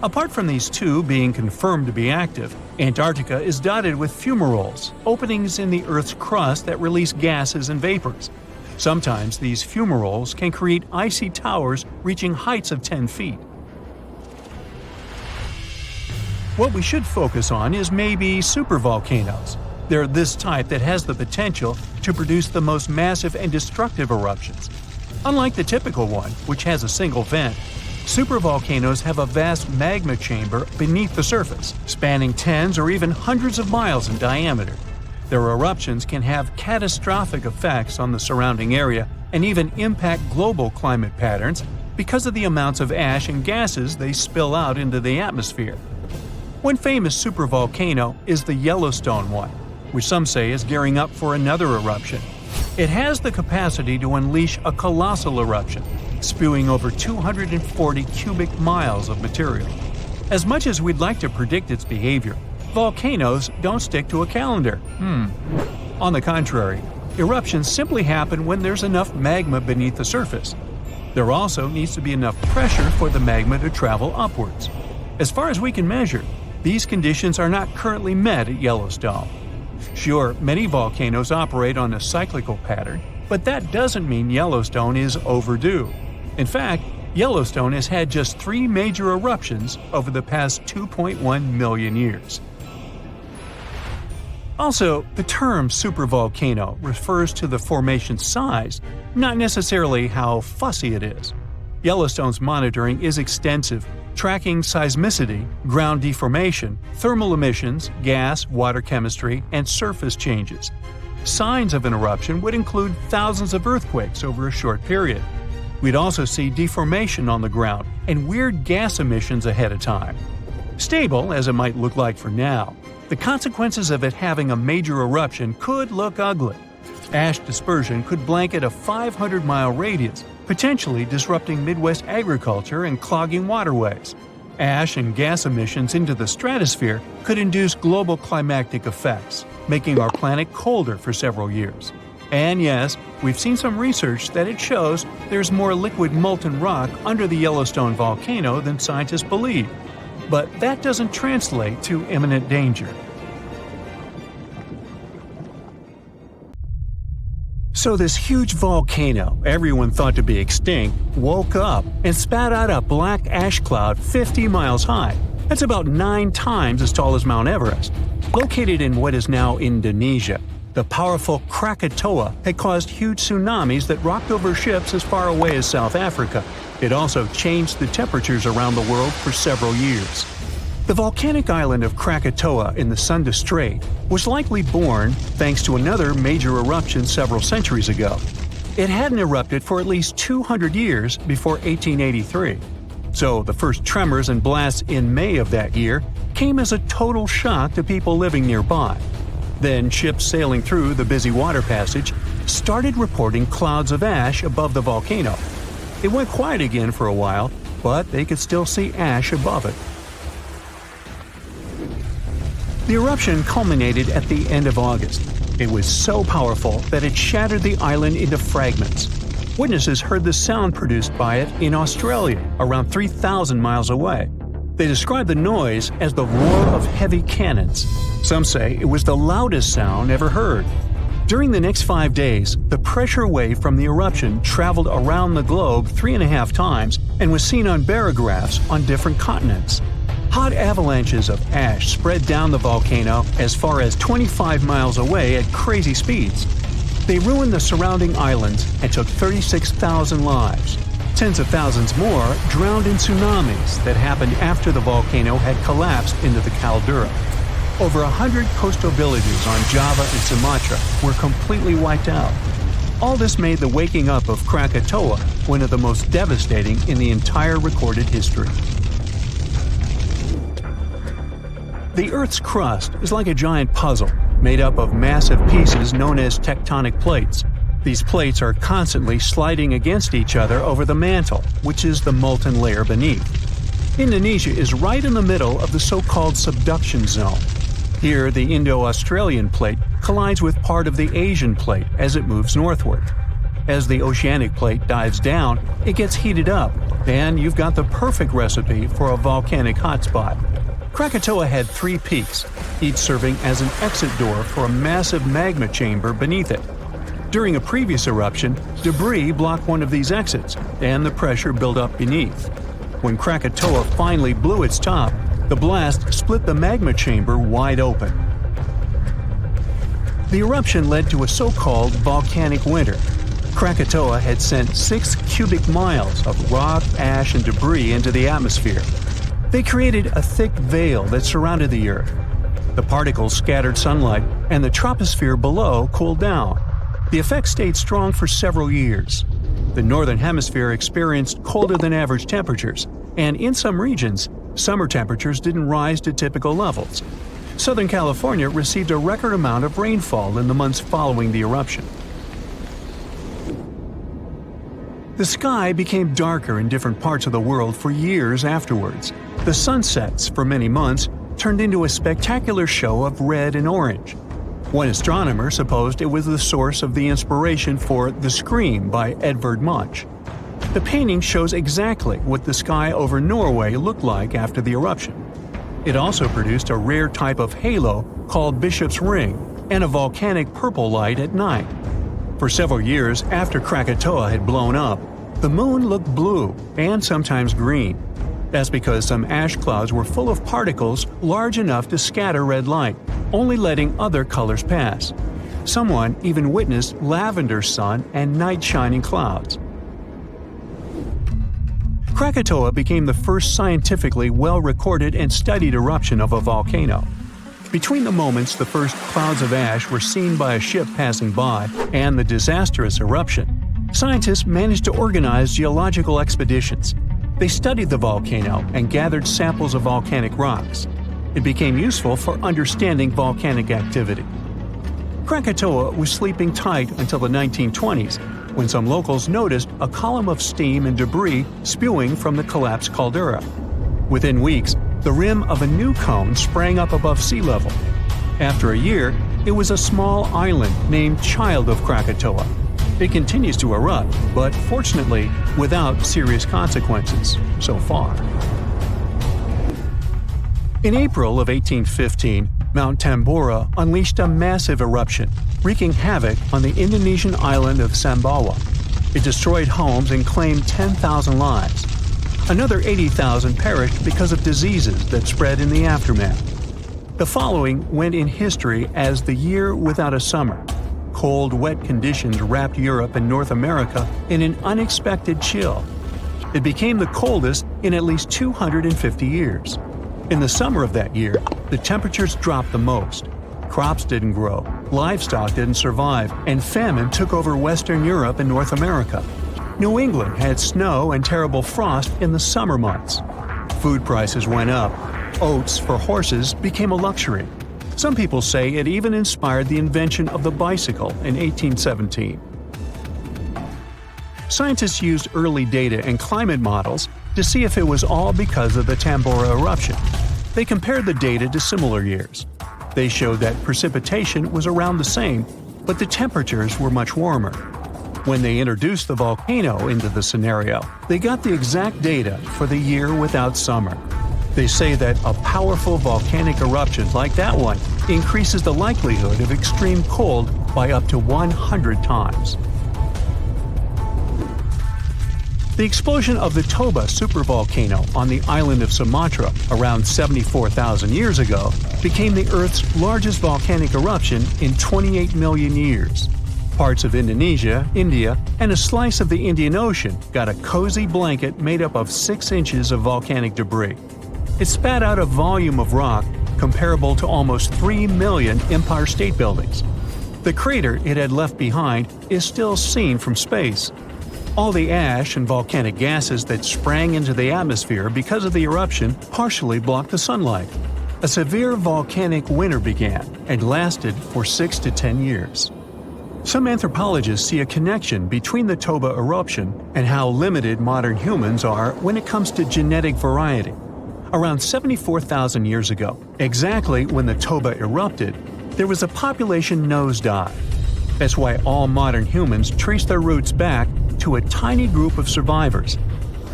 Apart from these two being confirmed to be active, Antarctica is dotted with fumaroles, openings in the Earth's crust that release gases and vapors. Sometimes these fumaroles can create icy towers reaching heights of 10 feet. What we should focus on is maybe supervolcanoes. They're this type that has the potential to produce the most massive and destructive eruptions. Unlike the typical one, which has a single vent, supervolcanoes have a vast magma chamber beneath the surface, spanning tens or even hundreds of miles in diameter. Their eruptions can have catastrophic effects on the surrounding area and even impact global climate patterns because of the amounts of ash and gases they spill out into the atmosphere. One famous supervolcano is the Yellowstone one, which some say is gearing up for another eruption. It has the capacity to unleash a colossal eruption, spewing over 240 cubic miles of material. As much as we'd like to predict its behavior, volcanoes don't stick to a calendar. On the contrary, eruptions simply happen when there's enough magma beneath the surface. There also needs to be enough pressure for the magma to travel upwards. As far as we can measure, these conditions are not currently met at Yellowstone. Sure, many volcanoes operate on a cyclical pattern, but that doesn't mean Yellowstone is overdue. In fact, Yellowstone has had just 3 major eruptions over the past 2.1 million years. Also, the term supervolcano refers to the formation's size, not necessarily how fussy it is. Yellowstone's monitoring is extensive, tracking seismicity, ground deformation, thermal emissions, gas, water chemistry, and surface changes. Signs of an eruption would include thousands of earthquakes over a short period. We'd also see deformation on the ground and weird gas emissions ahead of time. Stable as it might look like for now, the consequences of it having a major eruption could look ugly. Ash dispersion could blanket a 500-mile radius, potentially disrupting Midwest agriculture and clogging waterways. Ash and gas emissions into the stratosphere could induce global climatic effects, making our planet colder for several years. And yes, we've seen some research that it shows there's more liquid molten rock under the Yellowstone volcano than scientists believe. But that doesn't translate to imminent danger. So this huge volcano, everyone thought to be extinct, woke up and spat out a black ash cloud 50 miles high. That's about 9 times as tall as Mount Everest. Located in what is now Indonesia, the powerful Krakatoa had caused huge tsunamis that rocked over ships as far away as South Africa. It also changed the temperatures around the world for several years. The volcanic island of Krakatoa in the Sunda Strait was likely born thanks to another major eruption several centuries ago. It hadn't erupted for at least 200 years before 1883. So the first tremors and blasts in May of that year came as a total shock to people living nearby. Then ships sailing through the busy water passage started reporting clouds of ash above the volcano. It went quiet again for a while, but they could still see ash above it. The eruption culminated at the end of August. It was so powerful that it shattered the island into fragments. Witnesses heard the sound produced by it in Australia, around 3,000 miles away. They described the noise as the roar of heavy cannons. Some say it was the loudest sound ever heard. During the next 5 days, the pressure wave from the eruption traveled around the globe 3.5 times and was seen on barographs on different continents. Hot avalanches of ash spread down the volcano as far as 25 miles away at crazy speeds. They ruined the surrounding islands and took 36,000 lives. Tens of thousands more drowned in tsunamis that happened after the volcano had collapsed into the caldera. Over 100 coastal villages on Java and Sumatra were completely wiped out. All this made the waking up of Krakatoa one of the most devastating in the entire recorded history. The Earth's crust is like a giant puzzle, made up of massive pieces known as tectonic plates. These plates are constantly sliding against each other over the mantle, which is the molten layer beneath. Indonesia is right in the middle of the so-called subduction zone. Here, the Indo-Australian plate collides with part of the Asian plate as it moves northward. As the oceanic plate dives down, it gets heated up, and you've got the perfect recipe for a volcanic hotspot. Krakatoa had 3 peaks, each serving as an exit door for a massive magma chamber beneath it. During a previous eruption, debris blocked one of these exits, and the pressure built up beneath. When Krakatoa finally blew its top, the blast split the magma chamber wide open. The eruption led to a so-called volcanic winter. Krakatoa had sent 6 cubic miles of rock, ash, and debris into the atmosphere. They created a thick veil that surrounded the Earth. The particles scattered sunlight, and the troposphere below cooled down. The effect stayed strong for several years. The northern hemisphere experienced colder than average temperatures, and in some regions, summer temperatures didn't rise to typical levels. Southern California received a record amount of rainfall in the months following the eruption. The sky became darker in different parts of the world for years afterwards. The sunsets, for many months, turned into a spectacular show of red and orange. One astronomer supposed it was the source of the inspiration for The Scream by Edvard Munch. The painting shows exactly what the sky over Norway looked like after the eruption. It also produced a rare type of halo called Bishop's Ring and a volcanic purple light at night. For several years after Krakatoa had blown up, the moon looked blue and sometimes green. That's because some ash clouds were full of particles large enough to scatter red light, only letting other colors pass. Someone even witnessed lavender sun and night-shining clouds. Krakatoa became the first scientifically well-recorded and studied eruption of a volcano. Between the moments the first clouds of ash were seen by a ship passing by and the disastrous eruption, scientists managed to organize geological expeditions. They studied the volcano and gathered samples of volcanic rocks. It became useful for understanding volcanic activity. Krakatoa was sleeping tight until the 1920s, when some locals noticed a column of steam and debris spewing from the collapsed caldera. Within weeks, the rim of a new cone sprang up above sea level. After a year, it was a small island named Child of Krakatoa. It continues to erupt, but fortunately without serious consequences so far. In April of 1815, Mount Tambora unleashed a massive eruption, wreaking havoc on the Indonesian island of Sumbawa. It destroyed homes and claimed 10,000 lives. Another 80,000 perished because of diseases that spread in the aftermath. The following went in history as the year without a summer. Cold, wet conditions wrapped Europe and North America in an unexpected chill. It became the coldest in at least 250 years. In the summer of that year, the temperatures dropped the most. Crops didn't grow, livestock didn't survive, and famine took over Western Europe and North America. New England had snow and terrible frost in the summer months. Food prices went up. Oats for horses became a luxury. Some people say it even inspired the invention of the bicycle in 1817. Scientists used early data and climate models to see if it was all because of the Tambora eruption. They compared the data to similar years. They showed that precipitation was around the same, but the temperatures were much warmer. When they introduced the volcano into the scenario, they got the exact data for the year without summer. They say that a powerful volcanic eruption like that one increases the likelihood of extreme cold by up to 100 times. The explosion of the Toba supervolcano on the island of Sumatra around 74,000 years ago became the Earth's largest volcanic eruption in 28 million years. Parts of Indonesia, India, and a slice of the Indian Ocean got a cozy blanket made up of 6 inches of volcanic debris. It spat out a volume of rock comparable to almost 3 million Empire State Buildings. The crater it had left behind is still seen from space. All the ash and volcanic gases that sprang into the atmosphere because of the eruption partially blocked the sunlight. A severe volcanic winter began and lasted for 6 to 10 years. Some anthropologists see a connection between the Toba eruption and how limited modern humans are when it comes to genetic variety. Around 74,000 years ago, exactly when the Toba erupted, there was a population nosedive. That's why all modern humans trace their roots back to a tiny group of survivors.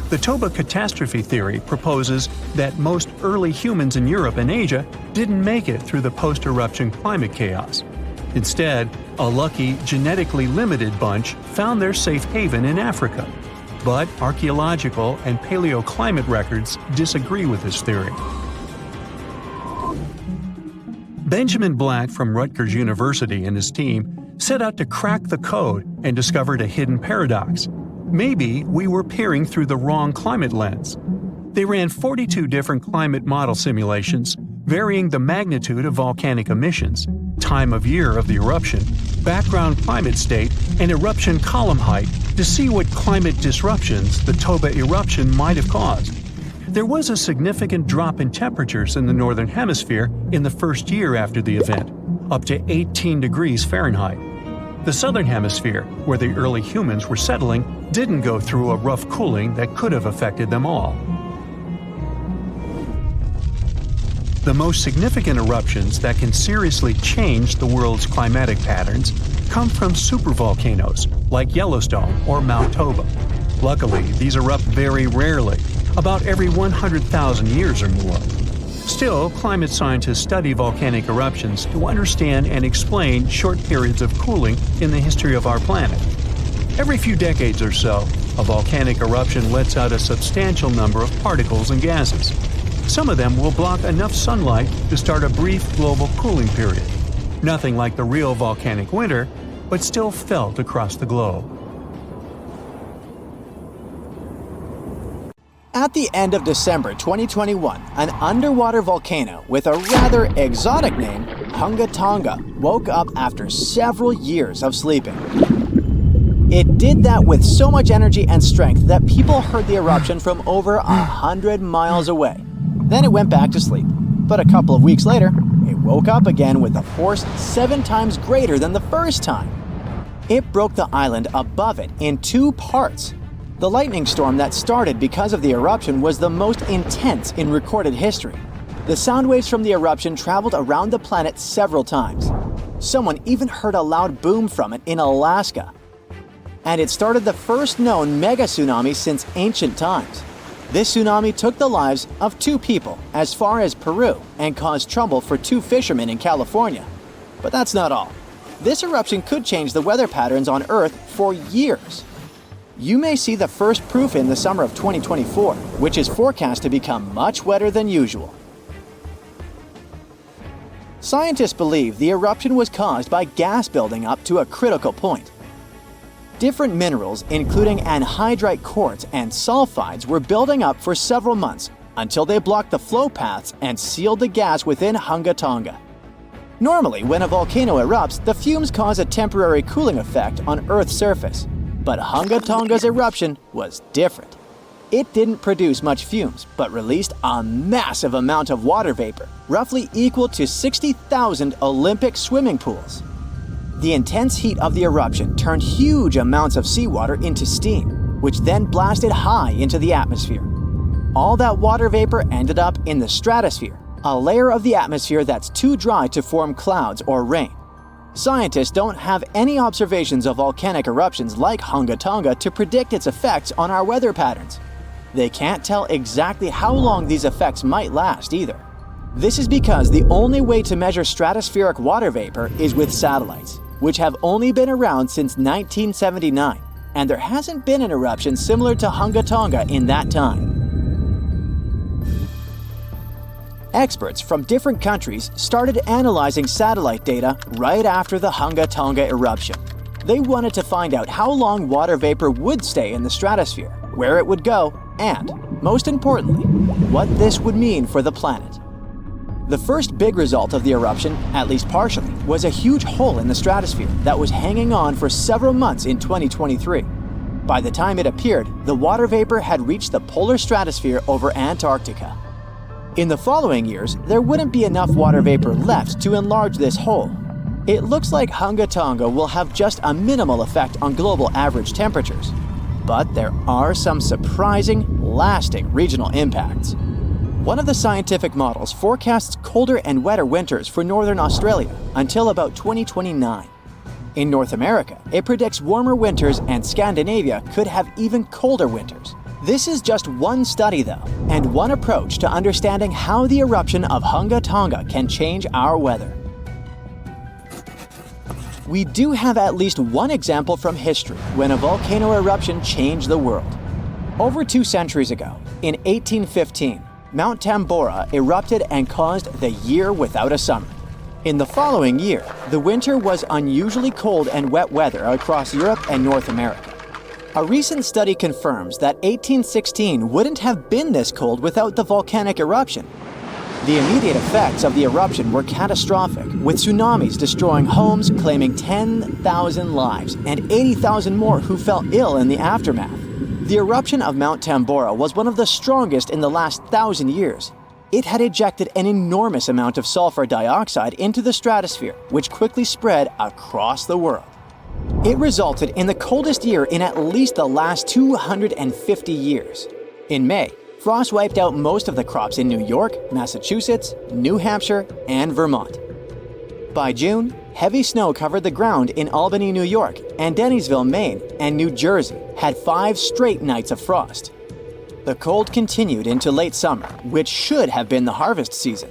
The Toba catastrophe theory proposes that most early humans in Europe and Asia didn't make it through the post-eruption climate chaos. Instead, a lucky, genetically limited bunch found their safe haven in Africa. But archaeological and paleoclimate records disagree with this theory. Benjamin Black from Rutgers University and his team set out to crack the code and discovered a hidden paradox. Maybe we were peering through the wrong climate lens. They ran 42 different climate model simulations, varying the magnitude of volcanic emissions, time of year of the eruption, background climate state, and eruption column height to see what climate disruptions the Toba eruption might have caused. There was a significant drop in temperatures in the northern hemisphere in the first year after the event, up to 18 degrees Fahrenheit. The southern hemisphere, where the early humans were settling, didn't go through a rough cooling that could have affected them all. The most significant eruptions that can seriously change the world's climatic patterns come from supervolcanoes like Yellowstone or Mount Toba. Luckily, these erupt very rarely, about every 100,000 years or more. Still, climate scientists study volcanic eruptions to understand and explain short periods of cooling in the history of our planet. Every few decades or so, a volcanic eruption lets out a substantial number of particles and gases. Some of them will block enough sunlight to start a brief global cooling period. Nothing like the real volcanic winter, but still felt across the globe. At the end of December 2021, an underwater volcano with a rather exotic name, Hunga Tonga, woke up after several years of sleeping. It did that with so much energy and strength that people heard the eruption from over 100 miles away. Then it went back to sleep. But a couple of weeks later, it woke up again with a force 7 times greater than the first time. It broke the island above it in 2 parts. The lightning storm that started because of the eruption was the most intense in recorded history. The sound waves from the eruption traveled around the planet several times. Someone even heard a loud boom from it in Alaska. And it started the first known mega tsunami since ancient times. This tsunami took the lives of 2 people as far as Peru and caused trouble for 2 fishermen in California. But that's not all. This eruption could change the weather patterns on Earth for years. You may see the first proof in the summer of 2024, which is forecast to become much wetter than usual. Scientists believe the eruption was caused by gas building up to a critical point. Different minerals, including anhydrite quartz and sulfides, were building up for several months until they blocked the flow paths and sealed the gas within Hunga Tonga. Normally, when a volcano erupts, the fumes cause a temporary cooling effect on Earth's surface. But Hunga Tonga's eruption was different. It didn't produce much fumes, but released a massive amount of water vapor, roughly equal to 60,000 Olympic swimming pools. The intense heat of the eruption turned huge amounts of seawater into steam, which then blasted high into the atmosphere. All that water vapor ended up in the stratosphere, a layer of the atmosphere that's too dry to form clouds or rain. Scientists don't have any observations of volcanic eruptions like Hunga Tonga to predict its effects on our weather patterns. They can't tell exactly how long these effects might last either. This is because the only way to measure stratospheric water vapor is with satellites, which have only been around since 1979, and there hasn't been an eruption similar to Hunga Tonga in that time. Experts from different countries started analyzing satellite data right after the Hunga Tonga eruption. They wanted to find out how long water vapor would stay in the stratosphere, where it would go, and, most importantly, what this would mean for the planet. The first big result of the eruption, at least partially, was a huge hole in the stratosphere that was hanging on for several months in 2023. By the time it appeared, the water vapor had reached the polar stratosphere over Antarctica. In the following years, there wouldn't be enough water vapor left to enlarge this hole. It looks like Hunga Tonga will have just a minimal effect on global average temperatures. But there are some surprising, lasting regional impacts. One of the scientific models forecasts colder and wetter winters for northern Australia until about 2029. In North America, it predicts warmer winters, and Scandinavia could have even colder winters. This is just one study though, and one approach to understanding how the eruption of Hunga Tonga can change our weather. We do have at least one example from history when a volcano eruption changed the world. Over 2 centuries ago, in 1815, Mount Tambora erupted and caused the year without a summer. In the following year, the winter was unusually cold and wet weather across Europe and North America. A recent study confirms that 1816 wouldn't have been this cold without the volcanic eruption. The immediate effects of the eruption were catastrophic, with tsunamis destroying homes, claiming 10,000 lives and 80,000 more who fell ill in the aftermath. The eruption of Mount Tambora was one of the strongest in the last 1,000 years. It had ejected an enormous amount of sulfur dioxide into the stratosphere, which quickly spread across the world. It resulted in the coldest year in at least the last 250 years. In May, frost wiped out most of the crops in New York, Massachusetts, New Hampshire, and Vermont. By June, heavy snow covered the ground in Albany, New York, and Dennisville, Maine, and New Jersey had 5 straight nights of frost. The cold continued into late summer, which should have been the harvest season.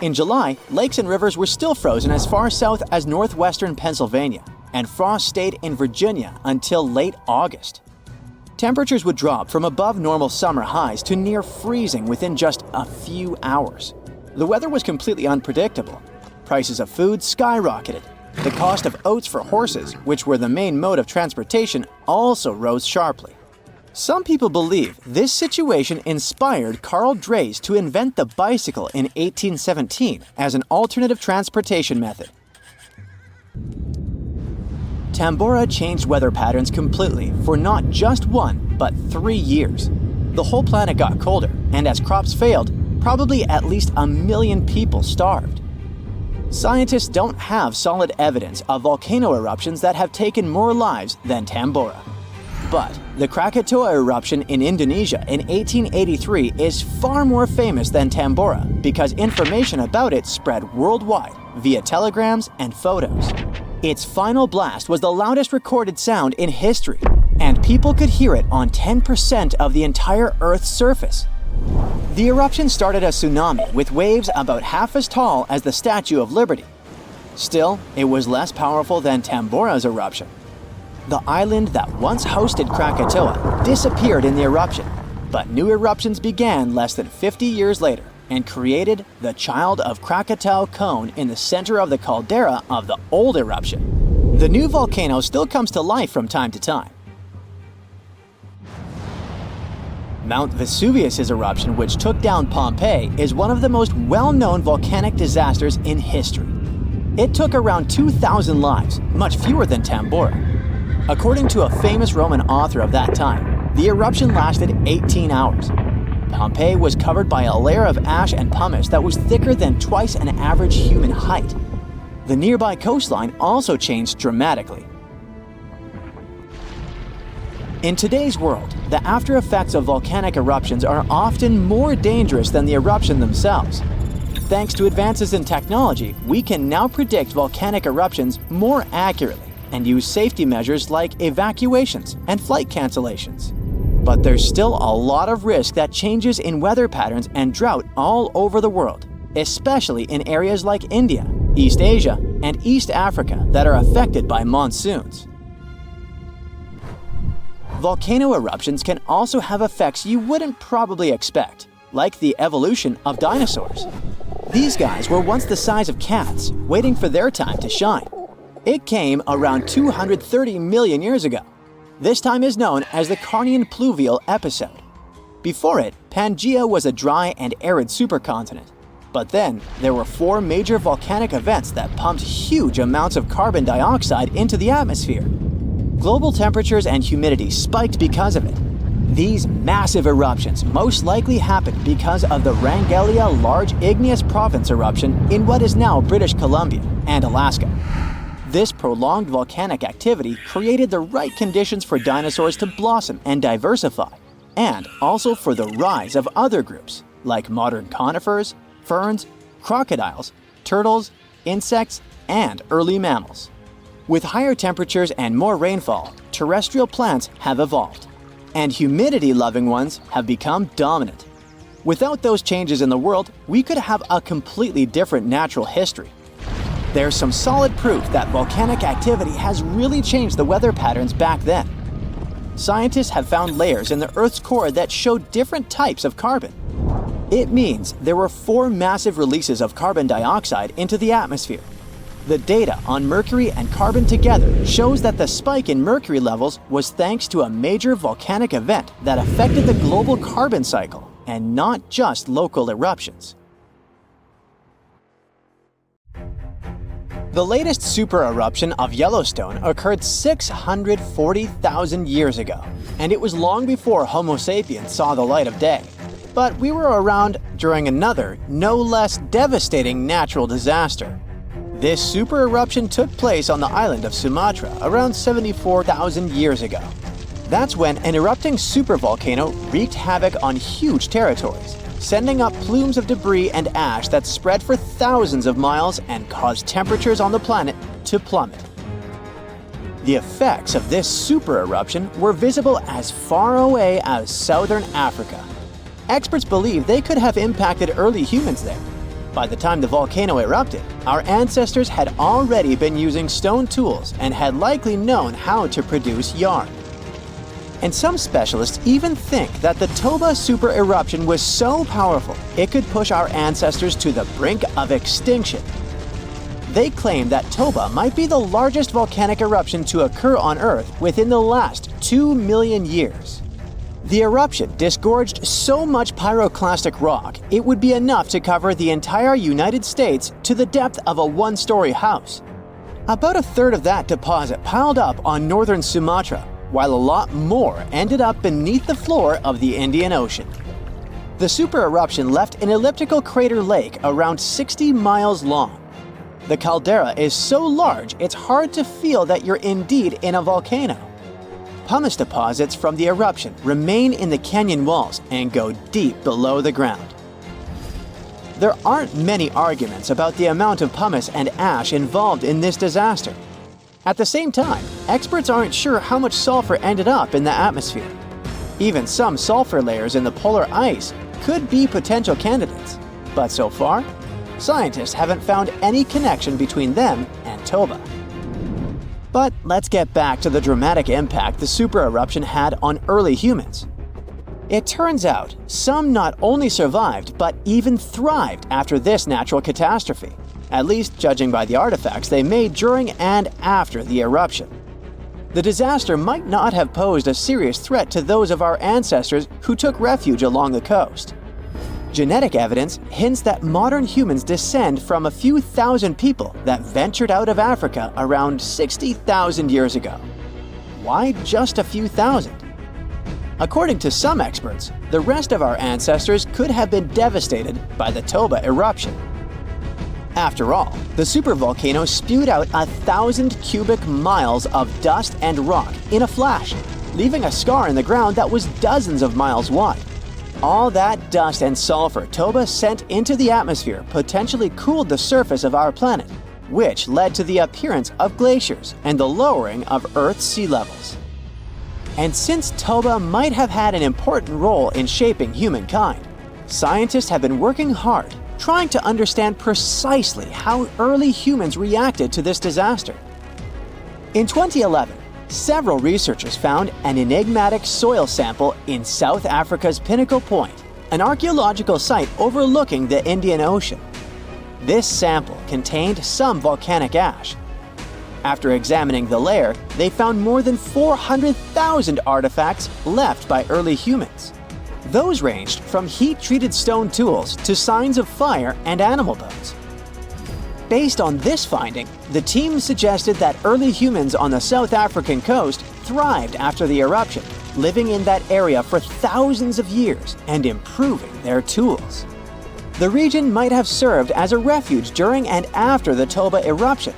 In July, lakes and rivers were still frozen as far south as northwestern Pennsylvania, and frost stayed in Virginia until late August. Temperatures would drop from above normal summer highs to near freezing within just a few hours. The weather was completely unpredictable. Prices of food skyrocketed. The cost of oats for horses, which were the main mode of transportation, also rose sharply. Some people believe this situation inspired Carl Drees to invent the bicycle in 1817 as an alternative transportation method. Tambora changed weather patterns completely for not just 1, but 3 years. The whole planet got colder, and as crops failed, probably at least 1 million people starved. Scientists don't have solid evidence of volcano eruptions that have taken more lives than Tambora. But the Krakatoa eruption in Indonesia in 1883 is far more famous than Tambora because information about it spread worldwide via telegrams and photos. Its final blast was the loudest recorded sound in history, and people could hear it on 10% of the entire Earth's surface. The eruption started a tsunami with waves about half as tall as the Statue of Liberty. Still, it was less powerful than Tambora's eruption. The island that once hosted Krakatoa disappeared in the eruption, but new eruptions began less than 50 years later and created the Child of Krakatau cone in the center of the caldera of the old eruption. The new volcano still comes to life from time to time. Mount Vesuvius's eruption, which took down Pompeii, is one of the most well-known volcanic disasters in history. It took around 2,000 lives, much fewer than Tambora. According to a famous Roman author of that time, the eruption lasted 18 hours. Pompeii was covered by a layer of ash and pumice that was thicker than twice an average human height. The nearby coastline also changed dramatically. In today's world, the after effects of volcanic eruptions are often more dangerous than the eruption themselves. Thanks to advances in technology, we can now predict volcanic eruptions more accurately and use safety measures like evacuations and flight cancellations. But there's still a lot of risk that changes in weather patterns and drought all over the world, especially in areas like India, East Asia, and East Africa that are affected by monsoons. Volcano eruptions can also have effects you wouldn't probably expect, like the evolution of dinosaurs. These guys were once the size of cats, waiting for their time to shine. It came around 230 million years ago. This time is known as the Carnian pluvial episode. Before it, Pangaea was a dry and arid supercontinent. But then, there were 4 major volcanic events that pumped huge amounts of carbon dioxide into the atmosphere. Global temperatures and humidity spiked because of it. These massive eruptions most likely happened because of the Wrangellia Large Igneous Province eruption in what is now British Columbia and Alaska. This prolonged volcanic activity created the right conditions for dinosaurs to blossom and diversify, and also for the rise of other groups like modern conifers, ferns, crocodiles, turtles, insects, and early mammals. With higher temperatures and more rainfall, terrestrial plants have evolved, and humidity-loving ones have become dominant. Without those changes in the world, we could have a completely different natural history. There's some solid proof that volcanic activity has really changed the weather patterns back then. Scientists have found layers in the Earth's core that show different types of carbon. It means there were 4 massive releases of carbon dioxide into the atmosphere. The data on mercury and carbon together shows that the spike in mercury levels was thanks to a major volcanic event that affected the global carbon cycle, and not just local eruptions. The latest super eruption of Yellowstone occurred 640,000 years ago, and it was long before Homo sapiens saw the light of day. But we were around during another, no less devastating natural disaster. This super eruption took place on the island of Sumatra around 74,000 years ago. That's when an erupting supervolcano wreaked havoc on huge territories, sending up plumes of debris and ash that spread for thousands of miles and caused temperatures on the planet to plummet. The effects of this super eruption were visible as far away as southern Africa. Experts believe they could have impacted early humans there. By the time the volcano erupted, our ancestors had already been using stone tools and had likely known how to produce yarn. And some specialists even think that the Toba super eruption was so powerful it could push our ancestors to the brink of extinction. They claim that Toba might be the largest volcanic eruption to occur on Earth within the last 2 million years. The eruption disgorged so much pyroclastic rock, it would be enough to cover the entire United States to the depth of a 1-story house. About a third of that deposit piled up on northern Sumatra, while a lot more ended up beneath the floor of the Indian Ocean. The super eruption left an elliptical crater lake around 60 miles long. The caldera is so large it's hard to feel that you're indeed in a volcano. Pumice deposits from the eruption remain in the canyon walls and go deep below the ground. There aren't many arguments about the amount of pumice and ash involved in this disaster. At the same time, experts aren't sure how much sulfur ended up in the atmosphere. Even some sulfur layers in the polar ice could be potential candidates, but so far, scientists haven't found any connection between them and Toba. But let's get back to the dramatic impact the super eruption had on early humans. It turns out some not only survived but even thrived after this natural catastrophe, at least judging by the artifacts they made during and after the eruption. The disaster might not have posed a serious threat to those of our ancestors who took refuge along the coast. Genetic evidence hints that modern humans descend from a few thousand people that ventured out of Africa around 60,000 years ago. Why just a few thousand? According to some experts, the rest of our ancestors could have been devastated by the Toba eruption. After all, the supervolcano spewed out 1,000 cubic miles of dust and rock in a flash, leaving a scar in the ground that was dozens of miles wide. All that dust and sulfur Toba sent into the atmosphere potentially cooled the surface of our planet, which led to the appearance of glaciers and the lowering of Earth's sea levels. And since Toba might have had an important role in shaping humankind, scientists have been working hard trying to understand precisely how early humans reacted to this disaster. In 2011, several researchers found an enigmatic soil sample in South Africa's Pinnacle Point, an archaeological site overlooking the Indian Ocean. This sample contained some volcanic ash. After examining the layer, they found more than 400,000 artifacts left by early humans. Those ranged from heat-treated stone tools to signs of fire and animal bones. Based on this finding, the team suggested that early humans on the South African coast thrived after the eruption, living in that area for thousands of years and improving their tools. The region might have served as a refuge during and after the Toba eruption.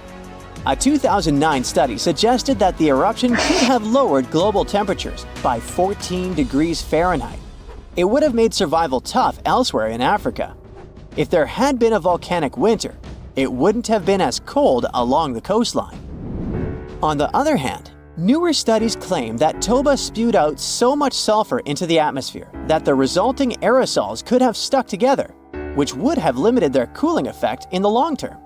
A 2009 study suggested that the eruption could have lowered global temperatures by 14 degrees Fahrenheit. It would have made survival tough elsewhere in Africa. If there had been a volcanic winter, it wouldn't have been as cold along the coastline. On the other hand, newer studies claim that Toba spewed out so much sulfur into the atmosphere that the resulting aerosols could have stuck together, which would have limited their cooling effect in the long term.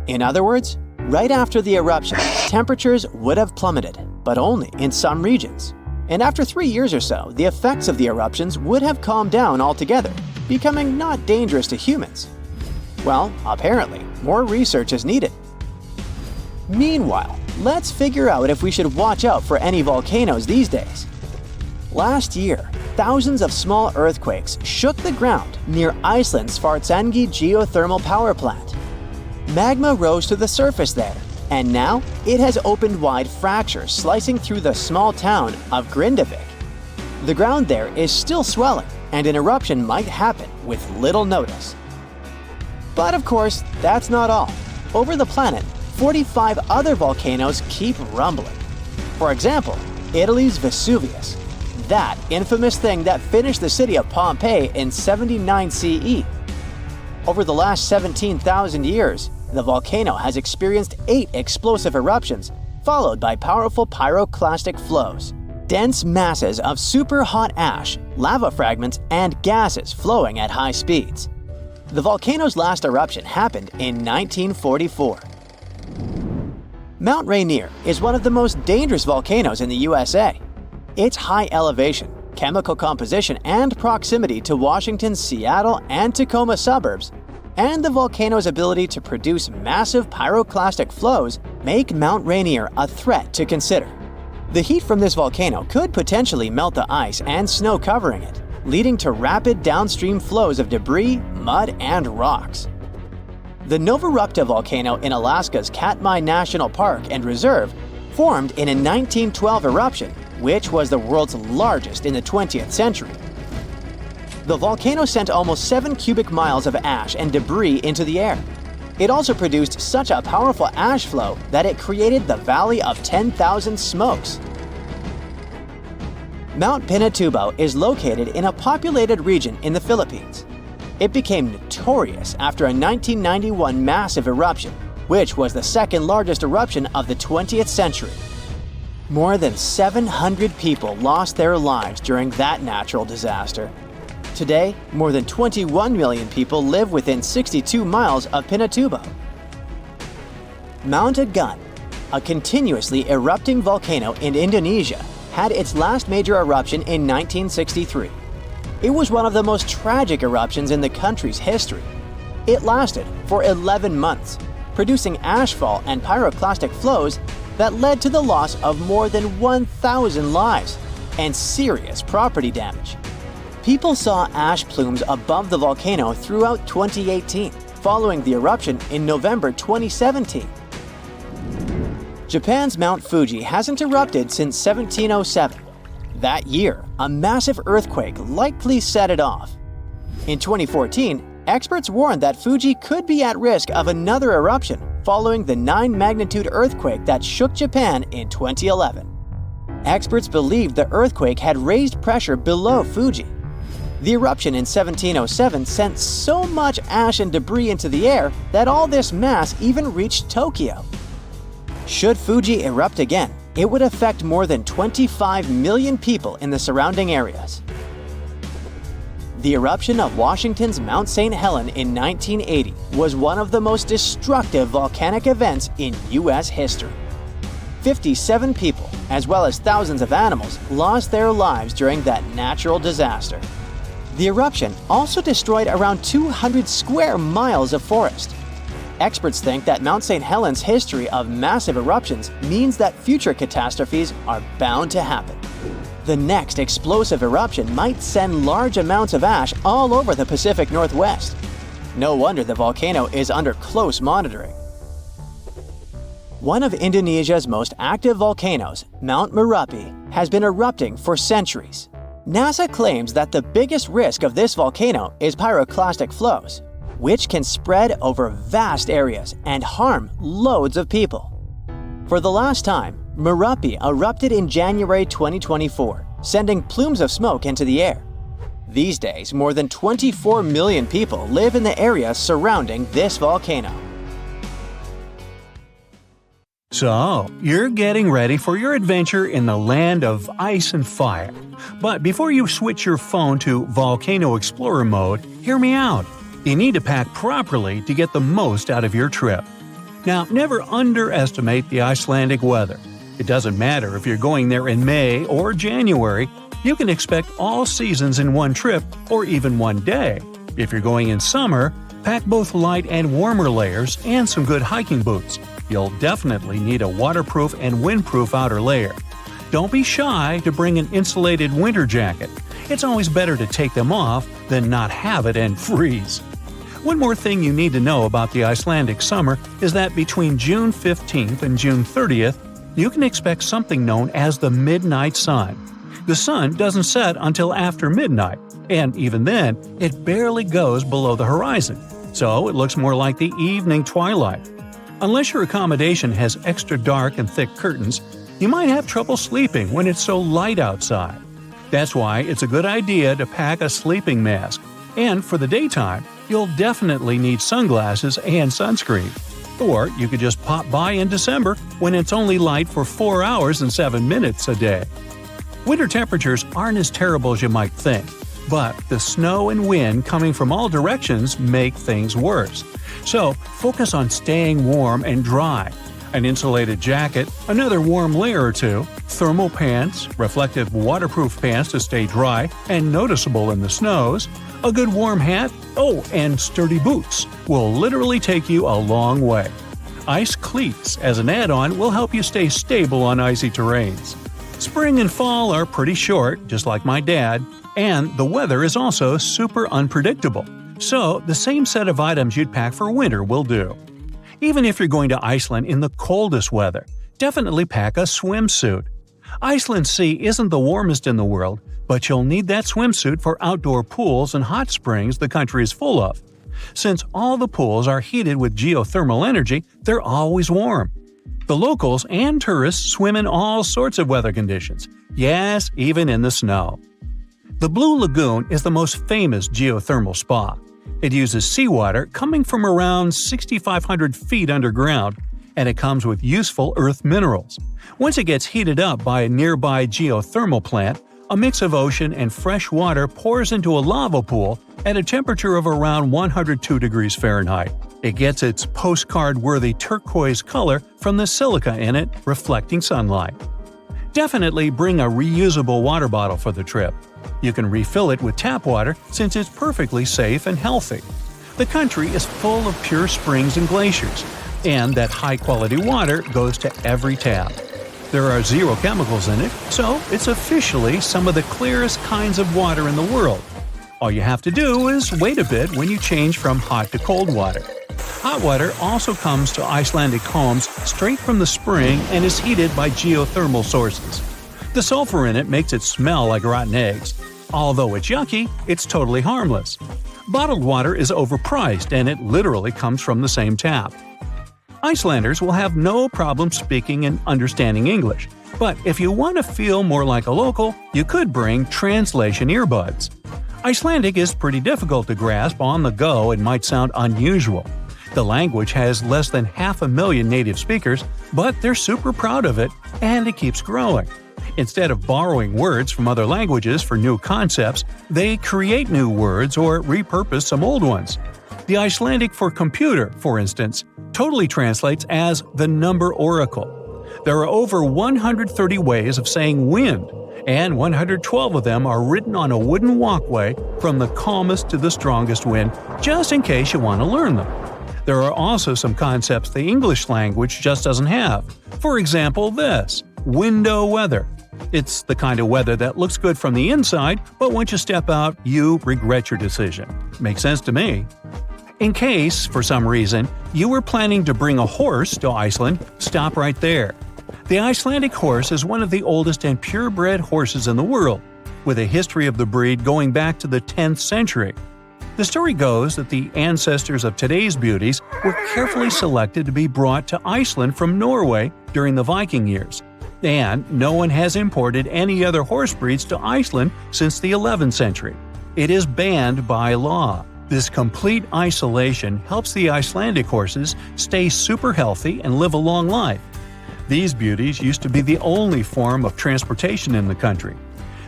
In other words, right after the eruption, temperatures would have plummeted, but only in some regions. And after 3 years or so, the effects of the eruptions would have calmed down altogether, becoming not dangerous to humans. Well, apparently, more research is needed. Meanwhile, let's figure out if we should watch out for any volcanoes these days. Last year, thousands of small earthquakes shook the ground near Iceland's Svartsengi geothermal power plant. Magma rose to the surface there, and now it has opened wide fractures slicing through the small town of Grindavik. The ground there is still swelling, and an eruption might happen with little notice. But of course, that's not all. Over the planet, 45 other volcanoes keep rumbling. For example, Italy's Vesuvius, that infamous thing that finished the city of Pompeii in 79 CE. Over the last 17,000 years, the volcano has experienced 8 explosive eruptions, followed by powerful pyroclastic flows, dense masses of super hot ash, lava fragments, and gases flowing at high speeds. The volcano's last eruption happened in 1944. Mount Rainier is one of the most dangerous volcanoes in the USA. Its high elevation, chemical composition, and proximity to Washington's Seattle and Tacoma suburbs, and the volcano's ability to produce massive pyroclastic flows make Mount Rainier a threat to consider. The heat from this volcano could potentially melt the ice and snow covering it, leading to rapid downstream flows of debris, mud, and rocks. The Novarupta volcano in Alaska's Katmai National Park and Reserve formed in a 1912 eruption, which was the world's largest in the 20th century. The volcano sent almost 7 cubic miles of ash and debris into the air. It also produced such a powerful ash flow that it created the Valley of 10,000 Smokes. Mount Pinatubo is located in a populated region in the Philippines. It became notorious after a 1991 massive eruption, which was the second largest eruption of the 20th century. More than 700 people lost their lives during that natural disaster. Today, more than 21 million people live within 62 miles of Pinatubo. Mount Agun, a continuously erupting volcano in Indonesia, had its last major eruption in 1963. It was one of the most tragic eruptions in the country's history. It lasted for 11 months, producing ashfall and pyroclastic flows that led to the loss of more than 1,000 lives and serious property damage. People saw ash plumes above the volcano throughout 2018, following the eruption in November 2017. Japan's Mount Fuji hasn't erupted since 1707. That year, a massive earthquake likely set it off. In 2014, experts warned that Fuji could be at risk of another eruption following the 9-magnitude earthquake that shook Japan in 2011. Experts believed the earthquake had raised pressure below Fuji. The eruption in 1707 sent so much ash and debris into the air that all this mass even reached Tokyo. Should Fuji erupt again, it would affect more than 25 million people in the surrounding areas. The eruption of Washington's Mount St. Helens in 1980 was one of the most destructive volcanic events in U.S. history. 57 people, as well as thousands of animals, lost their lives during that natural disaster. The eruption also destroyed around 200 square miles of forest. Experts think that Mount St. Helens' history of massive eruptions means that future catastrophes are bound to happen. The next explosive eruption might send large amounts of ash all over the Pacific Northwest. No wonder the volcano is under close monitoring. One of Indonesia's most active volcanoes, Mount Merapi, has been erupting for centuries. NASA claims that the biggest risk of this volcano is pyroclastic flows, which can spread over vast areas and harm loads of people. For the last time, Merapi erupted in January 2024, sending plumes of smoke into the air. These days, more than 24 million people live in the area surrounding this volcano. So, you're getting ready for your adventure in the land of ice and fire. But before you switch your phone to Volcano Explorer mode, hear me out. You need to pack properly to get the most out of your trip. Now, never underestimate the Icelandic weather. It doesn't matter if you're going there in May or January, you can expect all seasons in one trip or even one day. If you're going in summer, pack both light and warmer layers and some good hiking boots. You'll definitely need a waterproof and windproof outer layer. Don't be shy to bring an insulated winter jacket. It's always better to take them off than not have it and freeze. One more thing you need to know about the Icelandic summer is that between June 15th and June 30th, you can expect something known as the midnight sun. The sun doesn't set until after midnight, and even then, it barely goes below the horizon, so it looks more like the evening twilight. Unless your accommodation has extra dark and thick curtains, you might have trouble sleeping when it's so light outside. That's why it's a good idea to pack a sleeping mask. And for the daytime, you'll definitely need sunglasses and sunscreen. Or you could just pop by in December when it's only light for 4 hours and 7 minutes a day. Winter temperatures aren't as terrible as you might think, but the snow and wind coming from all directions make things worse. So focus on staying warm and dry. An insulated jacket, another warm layer or two, thermal pants, reflective waterproof pants to stay dry and noticeable in the snows, a good warm hat, and sturdy boots will literally take you a long way. Ice cleats as an add-on will help you stay stable on icy terrains. Spring and fall are pretty short, just like my dad, and the weather is also super unpredictable. So the same set of items you'd pack for winter will do. Even if you're going to Iceland in the coldest weather, definitely pack a swimsuit. Iceland's sea isn't the warmest in the world, but you'll need that swimsuit for outdoor pools and hot springs the country is full of. Since all the pools are heated with geothermal energy, they're always warm. The locals and tourists swim in all sorts of weather conditions, yes, even in the snow. The Blue Lagoon is the most famous geothermal spa. It uses seawater coming from around 6,500 feet underground, and it comes with useful earth minerals. Once it gets heated up by a nearby geothermal plant, a mix of ocean and fresh water pours into a lava pool at a temperature of around 102 degrees Fahrenheit. It gets its postcard-worthy turquoise color from the silica in it, reflecting sunlight. Definitely bring a reusable water bottle for the trip. You can refill it with tap water since it's perfectly safe and healthy. The country is full of pure springs and glaciers, and that high-quality water goes to every tap. There are 0 chemicals in it, so it's officially some of the clearest kinds of water in the world. All you have to do is wait a bit when you change from hot to cold water. Hot water also comes to Icelandic homes straight from the spring and is heated by geothermal sources. The sulfur in it makes it smell like rotten eggs. Although it's yucky, it's totally harmless. Bottled water is overpriced and it literally comes from the same tap. Icelanders will have no problem speaking and understanding English, but if you want to feel more like a local, you could bring translation earbuds. Icelandic is pretty difficult to grasp on the go and might sound unusual. The language has less than 500,000 native speakers, but they're super proud of it, and it keeps growing. Instead of borrowing words from other languages for new concepts, they create new words or repurpose some old ones. The Icelandic for computer, for instance, totally translates as the number oracle. There are over 130 ways of saying wind, and 112 of them are written on a wooden walkway from the calmest to the strongest wind, just in case you want to learn them. There are also some concepts the English language just doesn't have. For example, this window weather. It's the kind of weather that looks good from the inside, but once you step out, you regret your decision. Makes sense to me. In case, for some reason, you were planning to bring a horse to Iceland, stop right there. The Icelandic horse is one of the oldest and purebred horses in the world, with a history of the breed going back to the 10th century. The story goes that the ancestors of today's beauties were carefully selected to be brought to Iceland from Norway during the Viking years, and no one has imported any other horse breeds to Iceland since the 11th century. It is banned by law. This complete isolation helps the Icelandic horses stay super healthy and live a long life. These beauties used to be the only form of transportation in the country.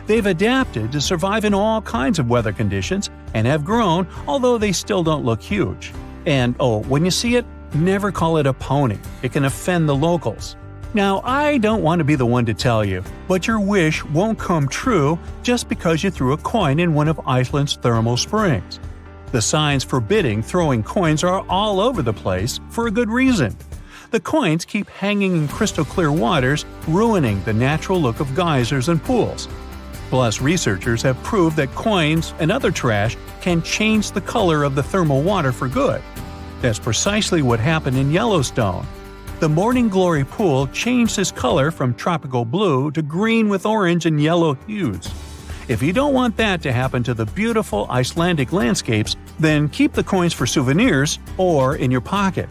They've adapted to survive in all kinds of weather conditions and have grown, although they still don't look huge. And when you see it, never call it a pony. It can offend the locals. Now, I don't want to be the one to tell you, but your wish won't come true just because you threw a coin in one of Iceland's thermal springs. The signs forbidding throwing coins are all over the place for a good reason. The coins keep hanging in crystal clear waters, ruining the natural look of geysers and pools. Plus, researchers have proved that coins and other trash can change the color of the thermal water for good. That's precisely what happened in Yellowstone. The Morning Glory pool changed its color from tropical blue to green with orange and yellow hues. If you don't want that to happen to the beautiful Icelandic landscapes, then keep the coins for souvenirs or in your pocket.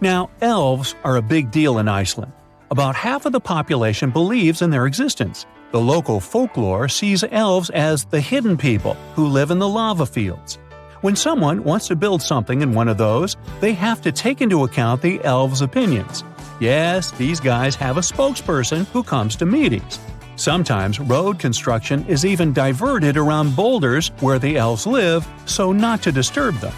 Now, elves are a big deal in Iceland. About half of the population believes in their existence. The local folklore sees elves as the hidden people who live in the lava fields. When someone wants to build something in one of those, they have to take into account the elves' opinions. Yes, these guys have a spokesperson who comes to meetings. Sometimes road construction is even diverted around boulders where the elves live, so not to disturb them.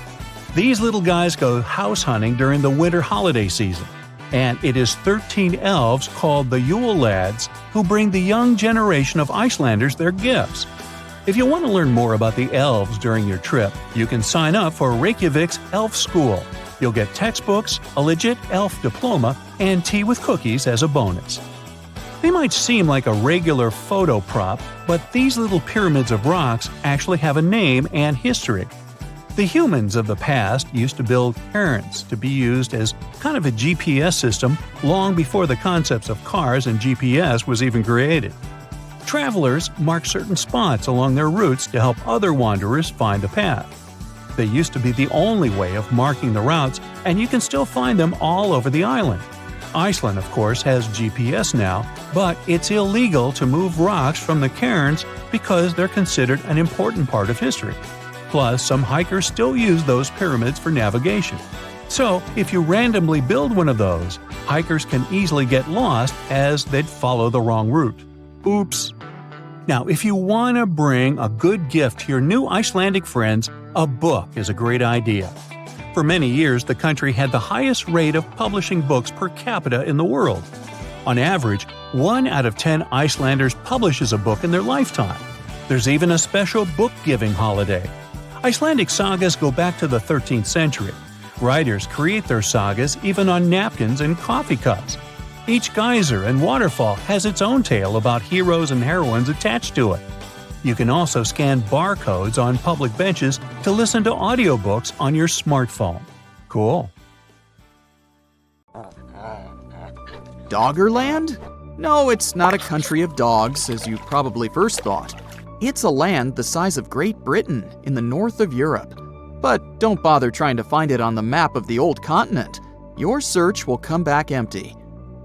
These little guys go house hunting during the winter holiday season, and it is 13 elves called the Yule Lads who bring the young generation of Icelanders their gifts. If you want to learn more about the elves during your trip, you can sign up for Reykjavik's Elf School. You'll get textbooks, a legit elf diploma, and tea with cookies as a bonus. They might seem like a regular photo prop, but these little pyramids of rocks actually have a name and history. The humans of the past used to build cairns to be used as kind of a GPS system long before the concepts of cars and GPS was even created. Travelers marked certain spots along their routes to help other wanderers find the path. They used to be the only way of marking the routes, and you can still find them all over the island. Iceland, of course, has GPS now, but it's illegal to move rocks from the cairns because they're considered an important part of history. Plus, some hikers still use those pyramids for navigation. So, if you randomly build one of those, hikers can easily get lost as they'd follow the wrong route. Oops. Now, if you want to bring a good gift to your new Icelandic friends, a book is a great idea. For many years, the country had the highest rate of publishing books per capita in the world. On average, 1 out of 10 Icelanders publishes a book in their lifetime. There's even a special book-giving holiday. Icelandic sagas go back to the 13th century. Writers create their sagas even on napkins and coffee cups. Each geyser and waterfall has its own tale about heroes and heroines attached to it. You can also scan barcodes on public benches to listen to audiobooks on your smartphone. Cool. Doggerland? No, it's not a country of dogs, as you probably first thought. It's a land the size of Great Britain in the north of Europe. But don't bother trying to find it on the map of the old continent. Your search will come back empty.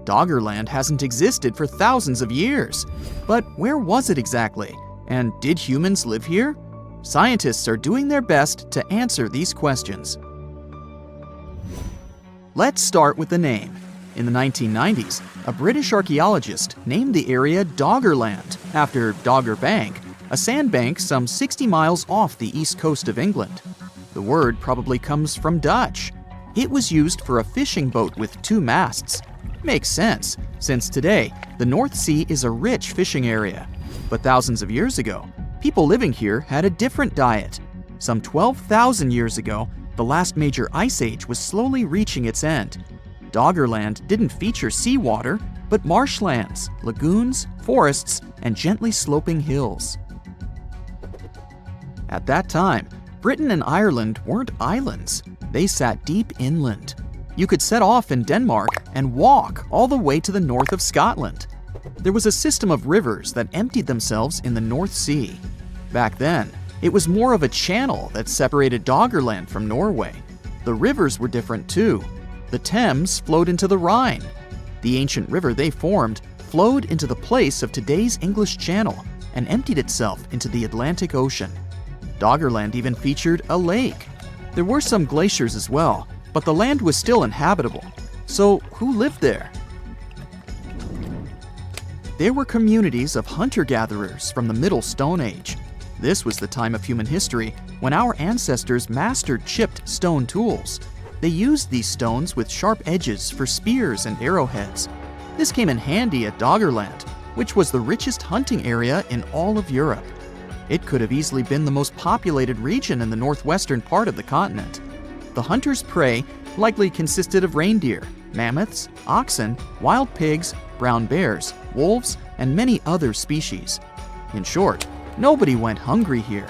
Doggerland hasn't existed for thousands of years. But where was it exactly? And did humans live here? Scientists are doing their best to answer these questions. Let's start with the name. In the 1990s, a British archaeologist named the area Doggerland after Dogger Bank, a sandbank some 60 miles off the east coast of England. The word probably comes from Dutch. It was used for a fishing boat with 2 masts. Makes sense, since today, the North Sea is a rich fishing area. But thousands of years ago, people living here had a different diet. Some 12,000 years ago, the last major ice age was slowly reaching its end. Doggerland didn't feature seawater, but marshlands, lagoons, forests, and gently sloping hills. At that time, Britain and Ireland weren't islands. They sat deep inland. You could set off in Denmark and walk all the way to the north of Scotland. There was a system of rivers that emptied themselves in the North Sea. Back then, it was more of a channel that separated Doggerland from Norway. The rivers were different too. The Thames flowed into the Rhine. The ancient river they formed flowed into the place of today's English Channel and emptied itself into the Atlantic Ocean. Doggerland even featured a lake. There were some glaciers as well, but the land was still inhabitable. So who lived there? There were communities of hunter-gatherers from the Middle Stone Age. This was the time of human history when our ancestors mastered chipped stone tools. They used these stones with sharp edges for spears and arrowheads. This came in handy at Doggerland, which was the richest hunting area in all of Europe. It could have easily been the most populated region in the northwestern part of the continent. The hunters' prey likely consisted of reindeer, mammoths, oxen, wild pigs, brown bears, wolves, and many other species. In short, nobody went hungry here.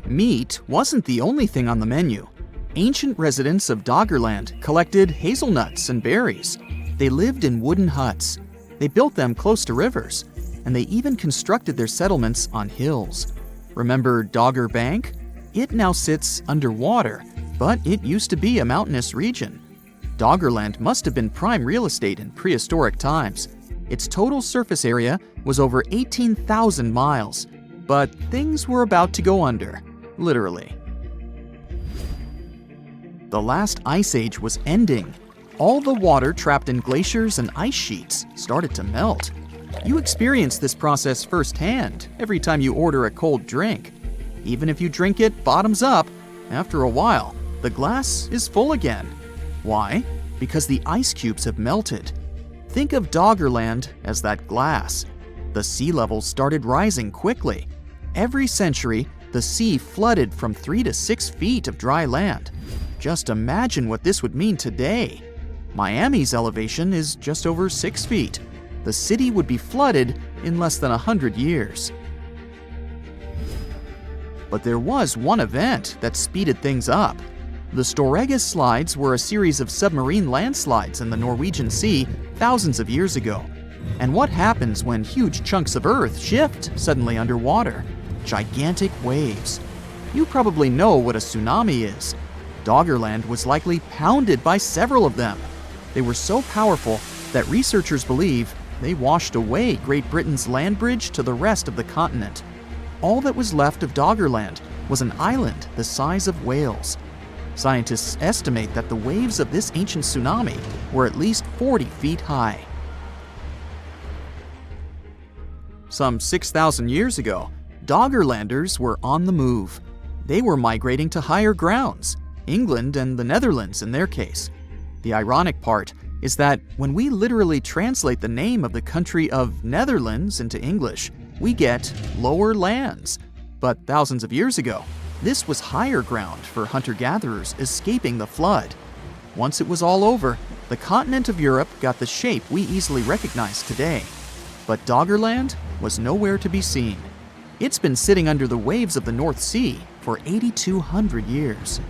Meat wasn't the only thing on the menu. Ancient residents of Doggerland collected hazelnuts and berries. They lived in wooden huts. They built them close to rivers, and they even constructed their settlements on hills. Remember Dogger Bank? It now sits underwater, but it used to be a mountainous region. Doggerland must have been prime real estate in prehistoric times. Its total surface area was over 18,000 miles, but things were about to go under, literally. The last ice age was ending. All the water trapped in glaciers and ice sheets started to melt. You experience this process firsthand every time you order a cold drink. Even if you drink it bottoms up, after a while, the glass is full again. Why? Because the ice cubes have melted. Think of Doggerland as that glass. The sea levels started rising quickly. Every century, the sea flooded from 3 to 6 feet of dry land. Just imagine what this would mean today. Miami's elevation is just over 6 feet. The city would be flooded in less than 100 years. But there was one event that speeded things up. The Storegga Slides were a series of submarine landslides in the Norwegian Sea thousands of years ago. And what happens when huge chunks of Earth shift suddenly underwater? Gigantic waves. You probably know what a tsunami is. Doggerland was likely pounded by several of them. They were so powerful that researchers believe they washed away Great Britain's land bridge to the rest of the continent. All that was left of Doggerland was an island the size of Wales. Scientists estimate that the waves of this ancient tsunami were at least 40 feet high. Some 6,000 years ago, Doggerlanders were on the move. They were migrating to higher grounds, England and the Netherlands in their case. The ironic part is that when we literally translate the name of the country of Netherlands into English, we get lower lands. But thousands of years ago, this was higher ground for hunter-gatherers escaping the flood. Once it was all over, the continent of Europe got the shape we easily recognize today. But Doggerland was nowhere to be seen. It's been sitting under the waves of the North Sea for 8,200 years.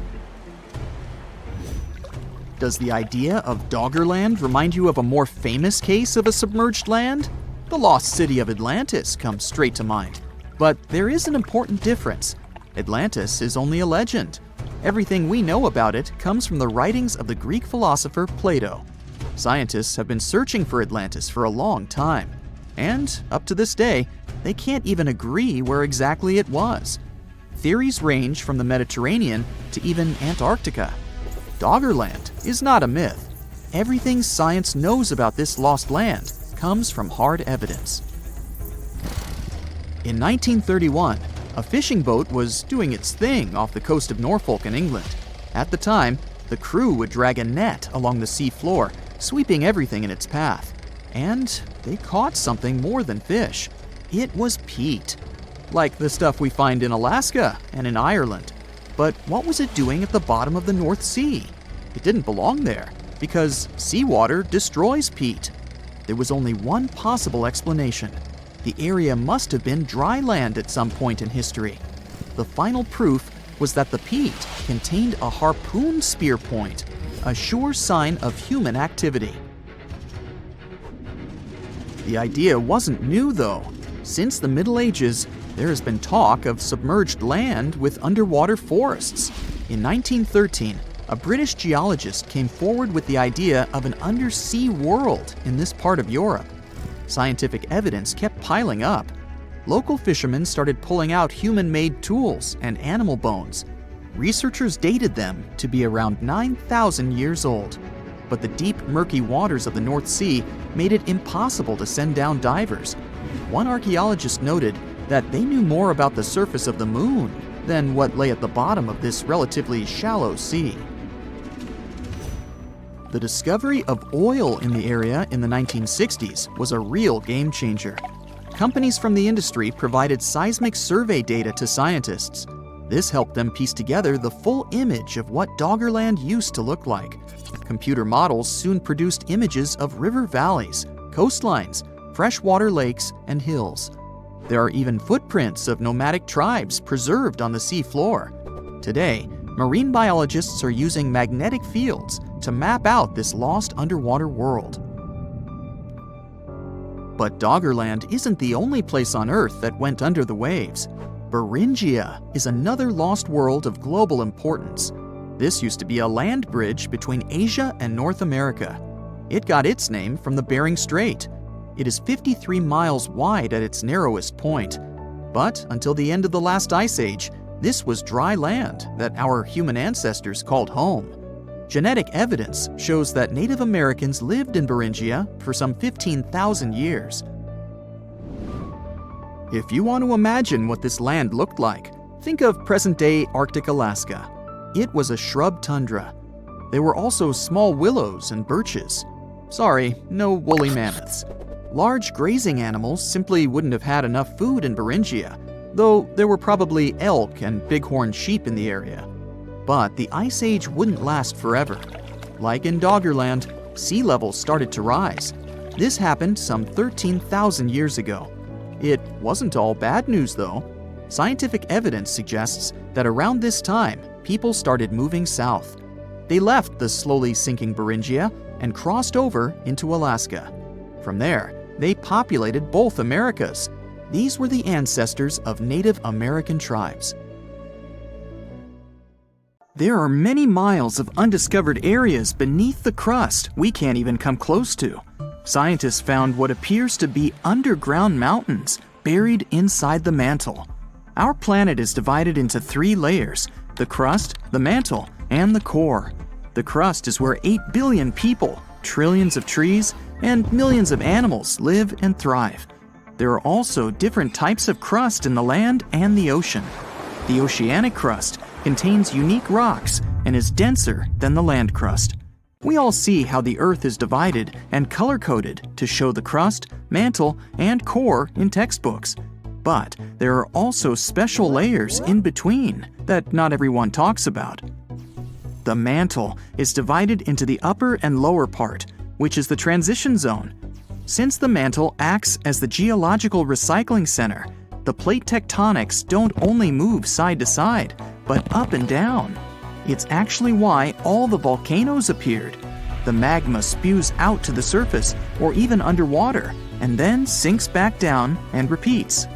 Does the idea of Doggerland remind you of a more famous case of a submerged land? The lost city of Atlantis comes straight to mind. But there is an important difference. Atlantis is only a legend. Everything we know about it comes from the writings of the Greek philosopher Plato. Scientists have been searching for Atlantis for a long time. And, up to this day, they can't even agree where exactly it was. Theories range from the Mediterranean to even Antarctica. Doggerland is not a myth. Everything science knows about this lost land comes from hard evidence. In 1931, a fishing boat was doing its thing off the coast of Norfolk in England. At the time, the crew would drag a net along the sea floor, sweeping everything in its path. And they caught something more than fish. It was peat, like the stuff we find in Alaska and in Ireland. But what was it doing at the bottom of the North Sea? It didn't belong there, because seawater destroys peat. There was only one possible explanation. The area must have been dry land at some point in history. The final proof was that the peat contained a harpoon spear point, a sure sign of human activity. The idea wasn't new though. Since the Middle Ages, there has been talk of submerged land with underwater forests. In 1913, a British geologist came forward with the idea of an undersea world in this part of Europe. Scientific evidence kept piling up. Local fishermen started pulling out human-made tools and animal bones. Researchers dated them to be around 9,000 years old. But the deep, murky waters of the North Sea made it impossible to send down divers. One archaeologist noted that they knew more about the surface of the moon than what lay at the bottom of this relatively shallow sea. The discovery of oil in the area in the 1960s was a real game changer. Companies from the industry provided seismic survey data to scientists. This helped them piece together the full image of what Doggerland used to look like. Computer models soon produced images of river valleys, coastlines, freshwater lakes, and hills. There are even footprints of nomadic tribes preserved on the sea floor. Today, marine biologists are using magnetic fields to map out this lost underwater world. But Doggerland isn't the only place on Earth that went under the waves. Beringia is another lost world of global importance. This used to be a land bridge between Asia and North America. It got its name from the Bering Strait. It is 53 miles wide at its narrowest point. But until the end of the last ice age, this was dry land that our human ancestors called home. Genetic evidence shows that Native Americans lived in Beringia for some 15,000 years. If you want to imagine what this land looked like, think of present-day Arctic Alaska. It was a shrub tundra. There were also small willows and birches. Sorry, no woolly mammoths. Large grazing animals simply wouldn't have had enough food in Beringia, though there were probably elk and bighorn sheep in the area. But the Ice Age wouldn't last forever. Like in Doggerland, sea levels started to rise. This happened some 13,000 years ago. It wasn't all bad news though. Scientific evidence suggests that around this time, people started moving south. They left the slowly sinking Beringia and crossed over into Alaska. From there, they populated both Americas. These were the ancestors of Native American tribes. There are many miles of undiscovered areas beneath the crust we can't even come close to. Scientists found what appears to be underground mountains buried inside the mantle. Our planet is divided into 3 layers: the crust, the mantle, and the core. The crust is where 8 billion people, trillions of trees, and millions of animals live and thrive. There are also different types of crust in the land and the ocean. The oceanic crust contains unique rocks and is denser than the land crust. We all see how the Earth is divided and color-coded to show the crust, mantle, and core in textbooks. But there are also special layers in between that not everyone talks about. The mantle is divided into the upper and lower part, which is the transition zone. Since the mantle acts as the geological recycling center, the plate tectonics don't only move side to side, but up and down. It's actually why all the volcanoes appeared. The magma spews out to the surface or even underwater, and then sinks back down and repeats.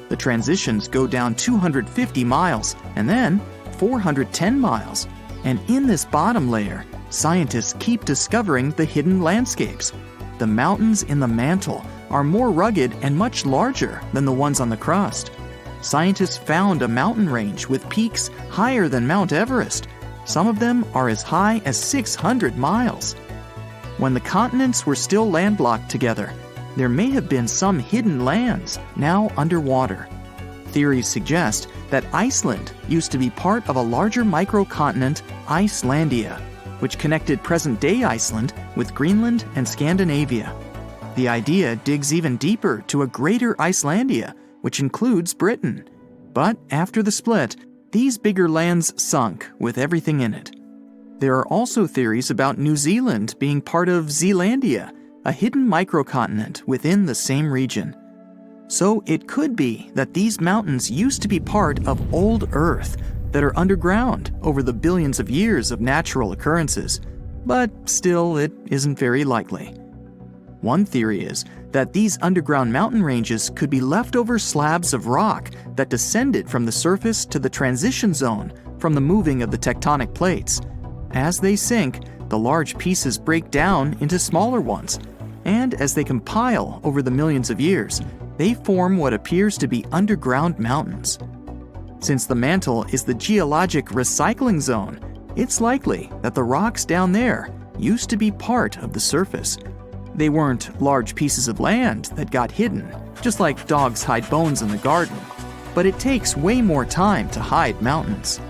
The transitions go down 250 miles and then 410 miles. And in this bottom layer, scientists keep discovering the hidden landscapes. The mountains in the mantle are more rugged and much larger than the ones on the crust. Scientists found a mountain range with peaks higher than Mount Everest. Some of them are as high as 600 miles. When the continents were still landlocked together, there may have been some hidden lands now underwater. Theories suggest that Iceland used to be part of a larger microcontinent, Icelandia, which connected present-day Iceland with Greenland and Scandinavia. The idea digs even deeper to a greater Icelandia, which includes Britain. But after the split, these bigger lands sunk with everything in it. There are also theories about New Zealand being part of Zealandia, a hidden microcontinent within the same region. So it could be that these mountains used to be part of old Earth that are underground over the billions of years of natural occurrences. But still, it isn't very likely. One theory is that these underground mountain ranges could be leftover slabs of rock that descended from the surface to the transition zone from the moving of the tectonic plates. As they sink, the large pieces break down into smaller ones, and as they compile over the millions of years, they form what appears to be underground mountains. Since the mantle is the geologic recycling zone, it's likely that the rocks down there used to be part of the surface. They weren't large pieces of land that got hidden, just like dogs hide bones in the garden, but it takes way more time to hide mountains.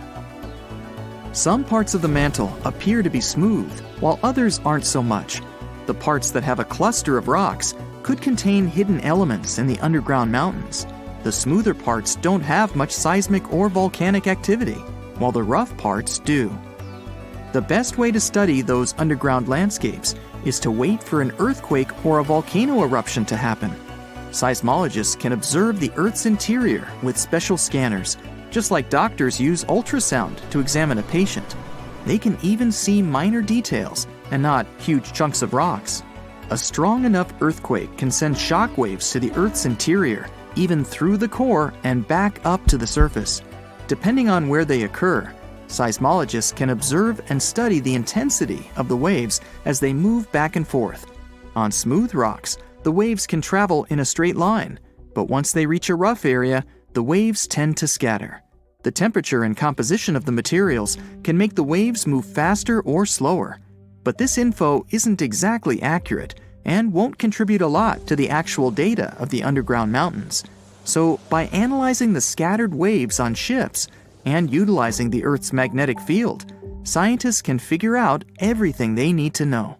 Some parts of the mantle appear to be smooth, while others aren't so much. The parts that have a cluster of rocks could contain hidden elements in the underground mountains. The smoother parts don't have much seismic or volcanic activity, while the rough parts do. The best way to study those underground landscapes is to wait for an earthquake or a volcano eruption to happen. Seismologists can observe the Earth's interior with special scanners, just like doctors use ultrasound to examine a patient. They can even see minor details and not huge chunks of rocks. A strong enough earthquake can send shock waves to the Earth's interior, even through the core and back up to the surface. Depending on where they occur, seismologists can observe and study the intensity of the waves as they move back and forth. On smooth rocks, the waves can travel in a straight line, but once they reach a rough area, the waves tend to scatter. The temperature and composition of the materials can make the waves move faster or slower, but this info isn't exactly accurate and won't contribute a lot to the actual data of the underground mountains. So by analyzing the scattered waves on ships and utilizing the Earth's magnetic field, scientists can figure out everything they need to know.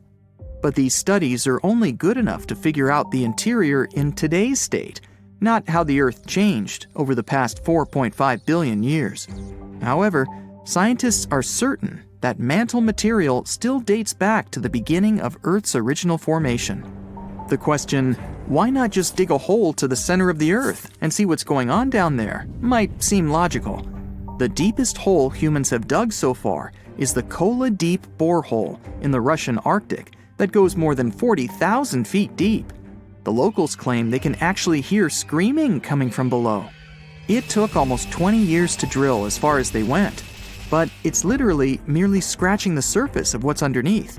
But these studies are only good enough to figure out the interior in today's state, not how the Earth changed over the past 4.5 billion years. However, scientists are certain that mantle material still dates back to the beginning of Earth's original formation. The question, why not just dig a hole to the center of the Earth and see what's going on down there, might seem logical. The deepest hole humans have dug so far is the Kola Deep borehole in the Russian Arctic that goes more than 40,000 feet deep. The locals claim they can actually hear screaming coming from below. It took almost 20 years to drill as far as they went, but it's literally merely scratching the surface of what's underneath.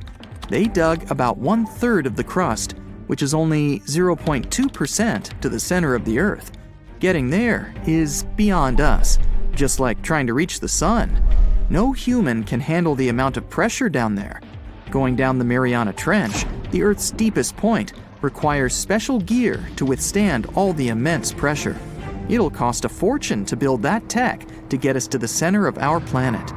They dug about 1/3 of the crust, which is only 0.2% to the center of the Earth. Getting there is beyond us, just like trying to reach the sun. No human can handle the amount of pressure down there. Going down the Mariana Trench, the Earth's deepest point, requires special gear to withstand all the immense pressure. It'll cost a fortune to build that tech to get us to the center of our planet.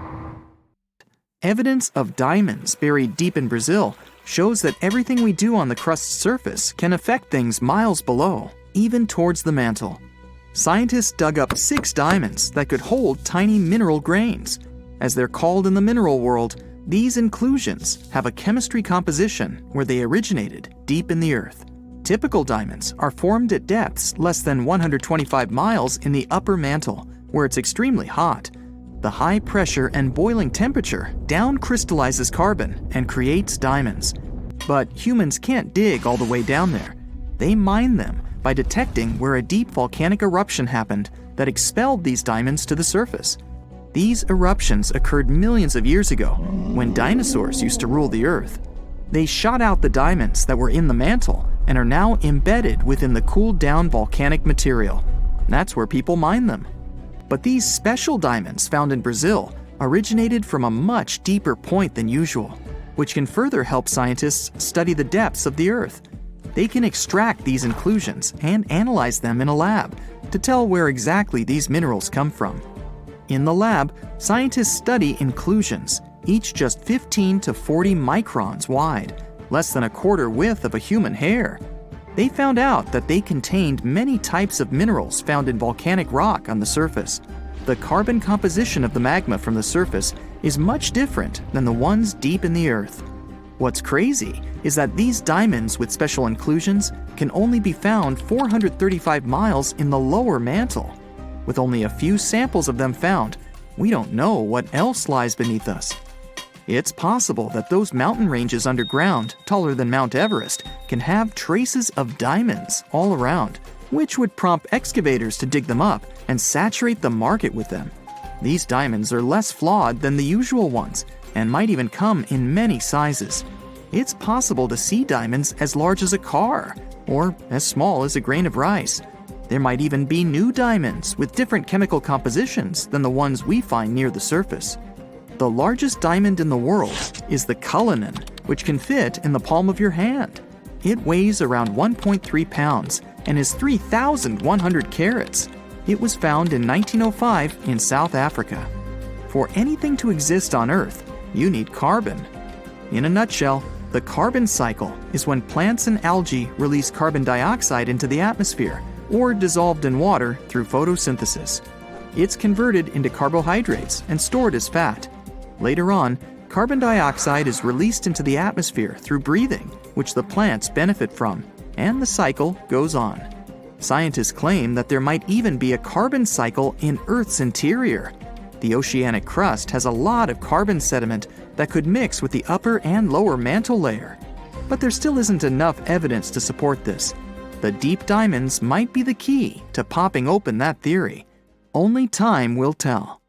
Evidence of diamonds buried deep in Brazil shows that everything we do on the crust's surface can affect things miles below, even towards the mantle. Scientists dug up 6 diamonds that could hold tiny mineral grains. As they're called in the mineral world, these inclusions have a chemistry composition where they originated deep in the Earth. Typical diamonds are formed at depths less than 125 miles in the upper mantle, where it's extremely hot. The high pressure and boiling temperature down crystallizes carbon and creates diamonds. But humans can't dig all the way down there. They mine them by detecting where a deep volcanic eruption happened that expelled these diamonds to the surface. These eruptions occurred millions of years ago, when dinosaurs used to rule the Earth. They shot out the diamonds that were in the mantle and are now embedded within the cooled down volcanic material. That's where people mine them. But these special diamonds found in Brazil originated from a much deeper point than usual, which can further help scientists study the depths of the Earth. They can extract these inclusions and analyze them in a lab to tell where exactly these minerals come from. In the lab, scientists study inclusions, each just 15 to 40 microns wide, less than a quarter width of a human hair. They found out that they contained many types of minerals found in volcanic rock on the surface. The carbon composition of the magma from the surface is much different than the ones deep in the Earth. What's crazy is that these diamonds with special inclusions can only be found 435 miles in the lower mantle. With only a few samples of them found, we don't know what else lies beneath us. It's possible that those mountain ranges underground, taller than Mount Everest, can have traces of diamonds all around, which would prompt excavators to dig them up and saturate the market with them. These diamonds are less flawed than the usual ones and might even come in many sizes. It's possible to see diamonds as large as a car or as small as a grain of rice. There might even be new diamonds with different chemical compositions than the ones we find near the surface. The largest diamond in the world is the Cullinan, which can fit in the palm of your hand. It weighs around 1.3 pounds and is 3,100 carats. It was found in 1905 in South Africa. For anything to exist on Earth, you need carbon. In a nutshell, the carbon cycle is when plants and algae release carbon dioxide into the atmosphere or dissolved in water through photosynthesis. It's converted into carbohydrates and stored as fat. Later on, carbon dioxide is released into the atmosphere through breathing, which the plants benefit from, and the cycle goes on. Scientists claim that there might even be a carbon cycle in Earth's interior. The oceanic crust has a lot of carbon sediment that could mix with the upper and lower mantle layer. But there still isn't enough evidence to support this. The deep diamonds might be the key to popping open that theory. Only time will tell.